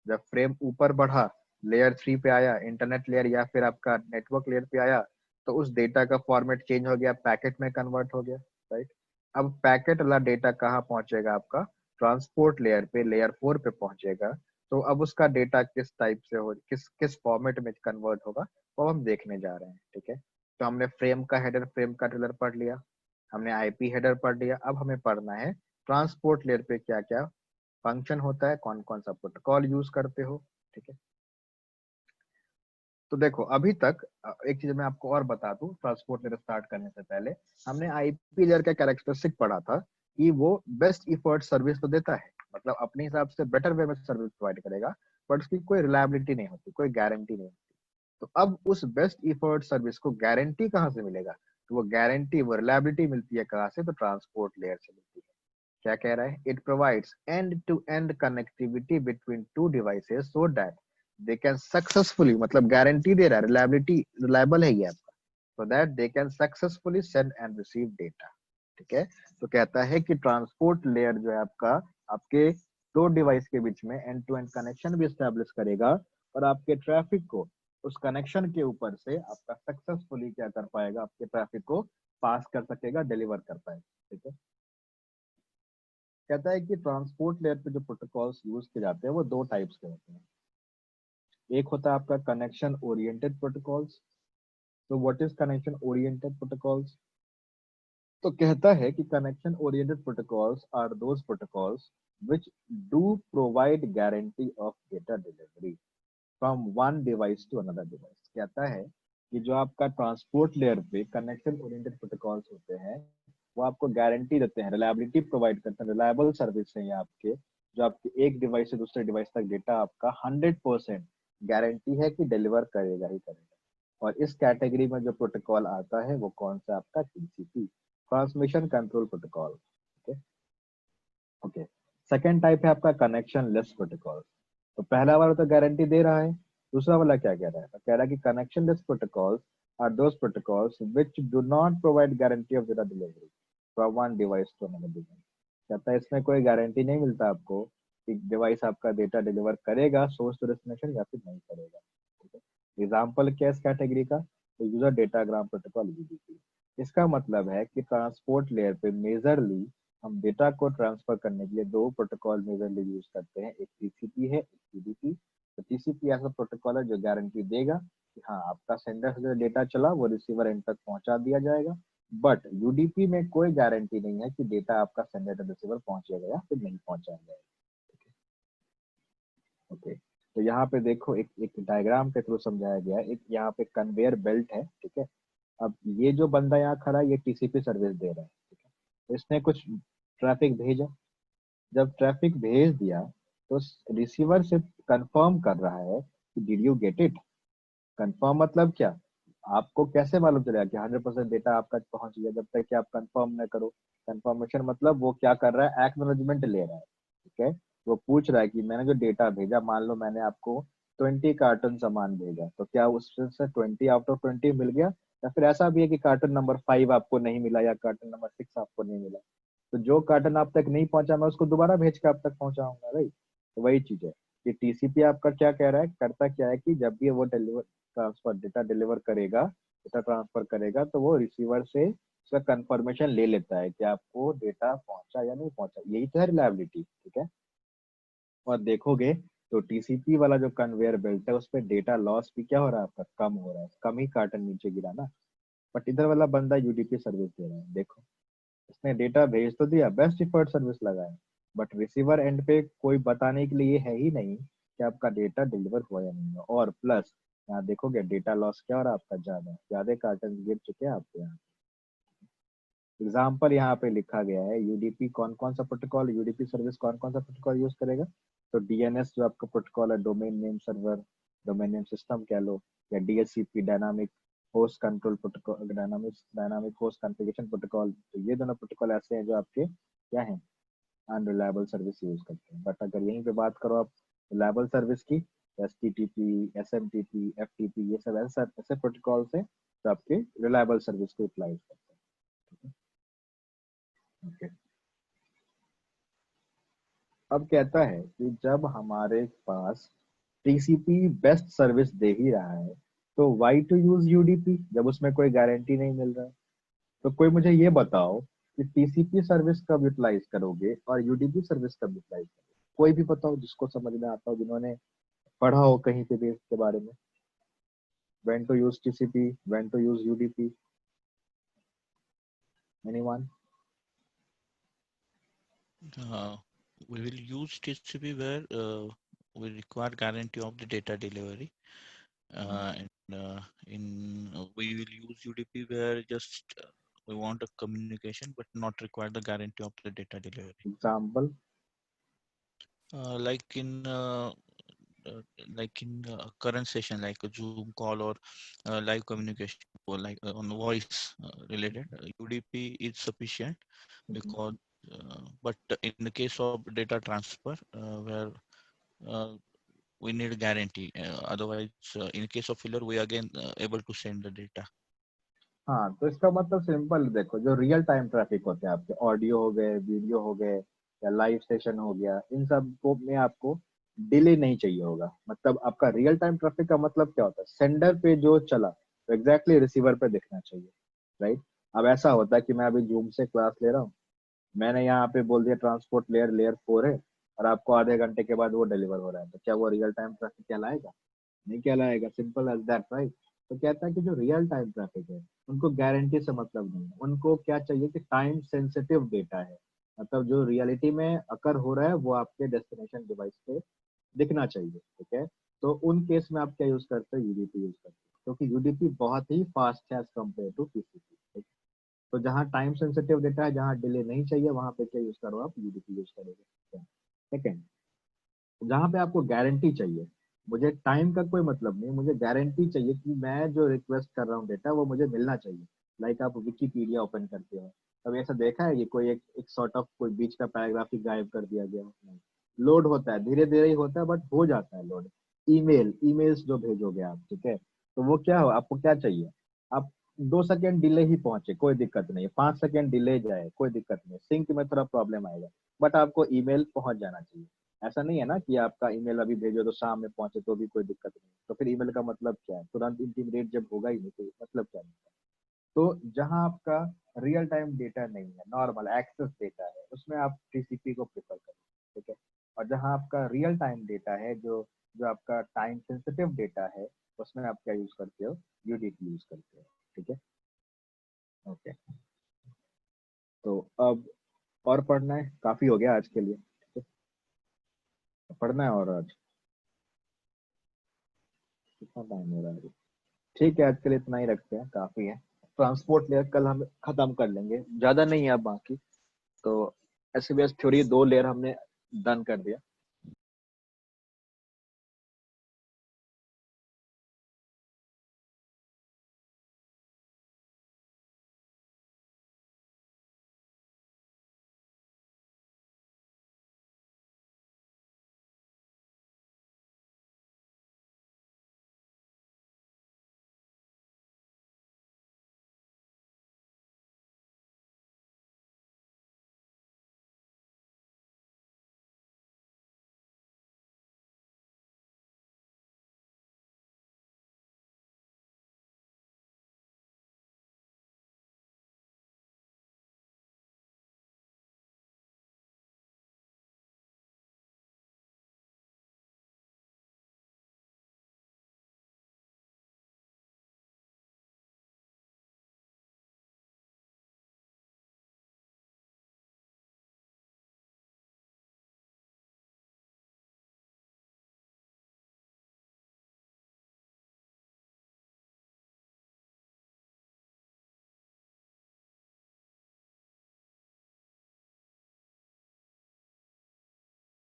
जब फ्रेम ऊपर बढ़ा लेयर 3 पे आया, इंटरनेट लेयर या फिर आपका नेटवर्क लेयर पे आया तो उस डेटा का फॉर्मेट चेंज हो गया, पैकेट में कन्वर्ट हो गया, राइट। अब पैकेट वाला डेटा कहाँ पहुंचेगा आपका, ट्रांसपोर्ट लेयर पे, लेयर 4 पे पहुंचेगा। तो अब उसका डेटा किस टाइप से हो, किस किस फॉर्मेट में कन्वर्ट होगा वो हम देखने जा रहे हैं, ठीक है। तो हमने फ्रेम का हेडर, फ्रेम का टेलर पढ़ लिया, हमने आईपी हेडर पढ़ लिया। अब हमें पढ़ना है ट्रांसपोर्ट लेयर पे क्या क्या फंक्शन होता है, कौन कौन सा प्रोटोकॉल यूज करते हो, ठीक है। तो देखो अभी तक एक चीज मैं आपको और बता दूं, ट्रांसपोर्ट लेयर स्टार्ट करने से पहले हमने आईपी लेयर का कैरेक्टरिस्टिक पढ़ा था कि वो बेस्ट इफर्ट सर्विस तो देता है, मतलब अपने हिसाब से बेटर वे में सर्विस प्रोवाइड करेगा, बट उसकी कोई रिलायबिलिटी नहीं होती, कोई गारंटी नहीं होती। तो अब उस बेस्ट इफर्ट सर्विस को गारंटी कहाँ से मिलेगा, तो वो गारंटी, वो रिलायबिलिटी मिलती है कहाँ से, तो ट्रांसपोर्ट लेयर से मिलती है। क्या कह रहा है, it provides end to end connectivity between two devices so that they can successfully, मतलब गारंटी दे रहा है, रिलायबिलिटी, रिलायबल है ये आपका, so that they can successfully send and receive data, ठीक है। तो कहता है कि ट्रांसपोर्ट लेयर जो है आपका, आपके दो डिवाइस के बीच में एंड टू एंड कनेक्शन भी स्टैब्लिश करेगा, और आपके ट्रैफिक को उस कनेक्शन के ऊपर से आपका सक्सेसफुली क्या कर पाएगा, आपके ट्रैफिक को पास कर सकेगा, डिलीवर कर पाएगा, ठीक है। कहता है कि ट्रांसपोर्ट लेयर पे जो प्रोटोकॉल्स यूज किए जाते हैं वो दो टाइप्स के होते हैं। एक होता है आपका कनेक्शन ओरिएंटेड प्रोटोकॉल्स। तो what is connection oriented protocols, तो कहता है कि connection oriented protocols are those protocols which do provide guarantee of data delivery from one device to another device। कहता है कि जो आपका ट्रांसपोर्ट लेयर पे कनेक्शन ओरिएंटेड प्रोटोकॉल्स होते हैं वो आपको गारंटी देते हैं, रिलायबिलिटी प्रोवाइड करते हैं, रिलायबल सर्विस है ये आपके, जो आपके एक डिवाइस से दूसरे डिवाइस तक डेटा आपका 100% गारंटी है कि डिलीवर करेगा ही करेगा। और इस कैटेगरी में जो प्रोटोकॉल आता है वो कौन सा, आपका TCP, transmission control protocol, okay. Okay, second type है आपका कनेक्शन लेस प्रोटोकॉल। तो पहला वाला तो गारंटी दे रहा है, दूसरा वाला क्या कह रहा है, तो कह रहा है कि connectionless protocols are those protocols which do not provide guarantee of data delivery from one device to another device. कहता है इसमें कोई गारंटी नहीं मिलता आपको कि डिवाइस आपका डेटा डिलीवर करेगा सोर्स टू डेस्टिनेशन या फिर नहीं करेगा, ठीक है। एग्जाम्पल क्या है इस कैटेगरी का, तो यूजर डेटाग्राम प्रोटोकॉल, यूडीपी। इसका मतलब है कि ट्रांसपोर्ट लेयर पे मेजरली हम डेटा को ट्रांसफर करने के लिए दो प्रोटोकॉल मेजरली यूज करते हैं, एक टीसीपी है, एक यूडीपी। तो टीसीपी ऐसा प्रोटोकॉल है जो गारंटी देगा कि हाँ आपका सेंडर से जो डेटा चला वो रिसीवर एंड तक पहुंचा दिया जाएगा, बट यूडीपी में कोई गारंटी नहीं है कि डेटा आपका सेंडर से रिसीवर पहुंचेगा या फिर नहीं पहुंचाया जाएगा, ओके। तो यहाँ पे देखो एक एक डायग्राम के थ्रू समझाया गया है, एक यहाँ पे कन्वेयर बेल्ट है, ठीक है। अब ये जो बंदा यहाँ खड़ा है ये टीसीपी सर्विस दे रहा है, ठीक है। इसने कुछ ट्रैफिक भेजा, जब ट्रैफिक भेज दिया तो रिसीवर से कंफर्म कर रहा है कि did you get it. Confirm मतलब क्या, आपको कैसे मालूम चलेगा कि 100% डेटा आपका पहुंच गया, जब तक कि आप कंफर्म न करो। कंफर्मेशन मतलब वो क्या कर रहा है, एक्नॉलेजमेंट ले रहा है, ठीक है। वो पूछ रहा है कि मैंने जो डेटा भेजा, मान लो मैंने आपको 20 कार्टन सामान भेजा, तो क्या उससे 20 आउट ऑफ 20 मिल गया, या फिर ऐसा भी है कि कार्टन नंबर 5 आपको नहीं मिला या कार्टन नंबर 6 आपको नहीं मिला। तो जो कार्टन आप तक नहीं पहुंचा मैं उसको दोबारा भेज के आप तक पहुंचाऊंगा, राइट। तो वही चीज है कि टीसीपी आपका क्या कह रहा है, करता क्या है कि जब भी वो डिलीवर ट्रांसफर डेटा डिलीवर करेगा, डेटा ट्रांसफर करेगा, तो वो रिसीवर से उसका कंफर्मेशन ले लेता है कि आपको डेटा पहुंचा या नहीं पहुंचा, यही तो है रिलायबिलिटी, ठीक है। और देखोगे तो टीसीपी वाला जो कन्वेयर बेल्ट है उस पर डेटा लॉस भी क्या हो रहा है, आपका कम हो रहा है, कम ही कार्टन नीचे गिरा ना। बट इधर वाला बंदा यूडीपी सर्विस दे रहा है, देखो इसने डेटा भेज तो दिया, बेस्ट इफर्ट सर्विस लगाया, बट रिसीवर एंड पे कोई बताने के लिए है ही नहीं कि आपका डेटा डिलीवर हुआ या नहीं हुआ। और प्लस यहाँ देखोगे डेटा लॉस क्या हो रहा है आपका, ज्यादा ज्यादा कार्टन गिर चुके हैं आपके यहाँ। एग्जाम्पल यहाँ पे लिखा गया है, यूडीपी कौन कौन सा प्रोटोकॉल, यूडीपी सर्विस कौन कौन सा प्रोटोकॉल यूज करेगा। तो डीएनएस जो आपका प्रोटोकॉल है, domain name server, domain name system कह लो, या DHCP dynamic host control protocol, dynamic host configuration protocol. तो ये दोनों प्रोटोकॉल ऐसे हैं जो आपके क्या हैं, अनरिलायबल सर्विस यूज करते हैं। बट अगर यहीं पे बात करो आप रिलायबल सर्विस की, एसटीटीपी, एसएमटीपी, एफटीपी, ये सब ऐसे ऐसे प्रोटोकॉल्स हैं जो आपके रिलायबल सर्विस को यूटिलाइज करते हैं, ओके। अब कहता है कि जब हमारे पास टीसीपी बेस्ट सर्विस दे ही रहा है, तो वाई टू यूज यूडीपी जब उसमें कोई गारंटी नहीं मिल रहा है? तो कोई मुझे ये बताओ कि टीसीपी सर्विस कब यूटिलाइज करोगे और यूडीपी सर्विस कब यूटिलाइज करोगे? कोई भी बताओ जिसको समझ में आता हो, जिन्होंने पढ़ा हो कहीं पे भी इसके बारे में। when to use TCP, when to use UDP, anyone? Uh, we will use TCP where we require guarantee of the data delivery. We will use UDP where just we want a communication but not require the guarantee of the data delivery. Example? Like in current session, like a Zoom call or live communication, or like on voice related, UDP is sufficient because. But in the case of data transfer, where uh, we need a guarantee. Otherwise, in case of failure, we again able to send the data. हाँ, तो इसका मतलब simple देखो, जो real time traffic होते हैं आपके, audio हो गए, वीडियो हो गए, या लाइव सेशन हो गया, इन सब को में आपको डिले नहीं चाहिए होगा। मतलब आपका रियल टाइम ट्रैफिक का मतलब क्या होता है? सेंडर पे जो चला तो एग्जैक्टली रिसीवर पे दिखना चाहिए, राइट? अब ऐसा होता है कि मैं अभी जूम से क्लास ले रहा हूँ, मैंने यहाँ पे बोल दिया ट्रांसपोर्ट लेयर लेयर 4 है, और आपको आधे घंटे के बाद वो डिलीवर हो रहा है, तो क्या वो रियल टाइम ट्रैफिक कहलाएगा? नहीं कहलाएगा। Simple as that, right? तो कहता है कि जो रियल टाइम ट्रैफिक है उनको गारंटी से मतलब नहीं है, उनको क्या चाहिए कि टाइम सेंसिटिव डेटा है, मतलब जो रियलिटी में अकर हो रहा है वो आपके डेस्टिनेशन डिवाइस पे दिखना चाहिए, ठीक है? तो उन केस में आप क्या यूज करते हैं? यूडीपी यूज करते हैं, क्योंकि यूडीपी बहुत ही फास्ट है एज कम्पेयर टू टीसीपी। तो जहाँ टाइम सेंसिटिव डेटा है, जहाँ डिले नहीं चाहिए, वहां पे क्या यूज करो? आप यूडीपी यूज करोगे। सेकेंड, जहाँ पे आपको गारंटी चाहिए, मुझे टाइम का कोई मतलब नहीं, मुझे गारंटी चाहिए कि मैं जो रिक्वेस्ट कर रहा हूँ डेटा वो मुझे मिलना चाहिए। लाइक आप विकीपीडिया ओपन करते हो, कभी ऐसा देखा है कि कोई एक सॉर्ट ऑफ कोई बीच का पैराग्राफ ही गायब कर दिया गया? नहीं, लोड होता है, धीरे धीरे ही होता है, बट हो जाता है लोड। ईमेल्स जो भेजोगे आप, ठीक है, तो वो क्या हो, आपको क्या चाहिए? आप 2 सेकेंड डिले ही पहुंचे, कोई दिक्कत नहीं, 5 सेकेंड डिले जाए, कोई दिक्कत नहीं, सिंक में थोड़ा प्रॉब्लम आएगा, बट आपको ईमेल पहुंच जाना चाहिए। ऐसा नहीं है ना कि आपका ईमेल अभी भेजो तो शाम में पहुंचे तो भी कोई दिक्कत नहीं, तो फिर ईमेल का मतलब क्या है? तुरंत इंटीमेट जब होगा ही नहीं तो मतलब क्या है? तो जहां आपका रियल टाइम डेटा नहीं है, नॉर्मल एक्सेस डेटा है, उसमें आप टीसीपी को प्रेफर करें, ठीक है? और जहां आपका रियल टाइम डेटा है, जो जो आपका टाइम सेंसिटिव डेटा है, उसमें आप क्या यूज करते हो? यूडीपी यूज करते हो, ठीक है? ओके, तो अब और पढ़ना है? काफी हो गया आज के लिए, ठीक है? पढ़ना है और आज कितना टाइम हो रहा है? ठीक है, आज के लिए इतना ही रखते हैं, काफी है। ट्रांसपोर्ट लेयर कल हम खत्म कर लेंगे, ज्यादा नहीं है अब बाकी। तो एसबीएस थ्योरी 2 लेयर हमने डन कर दिया।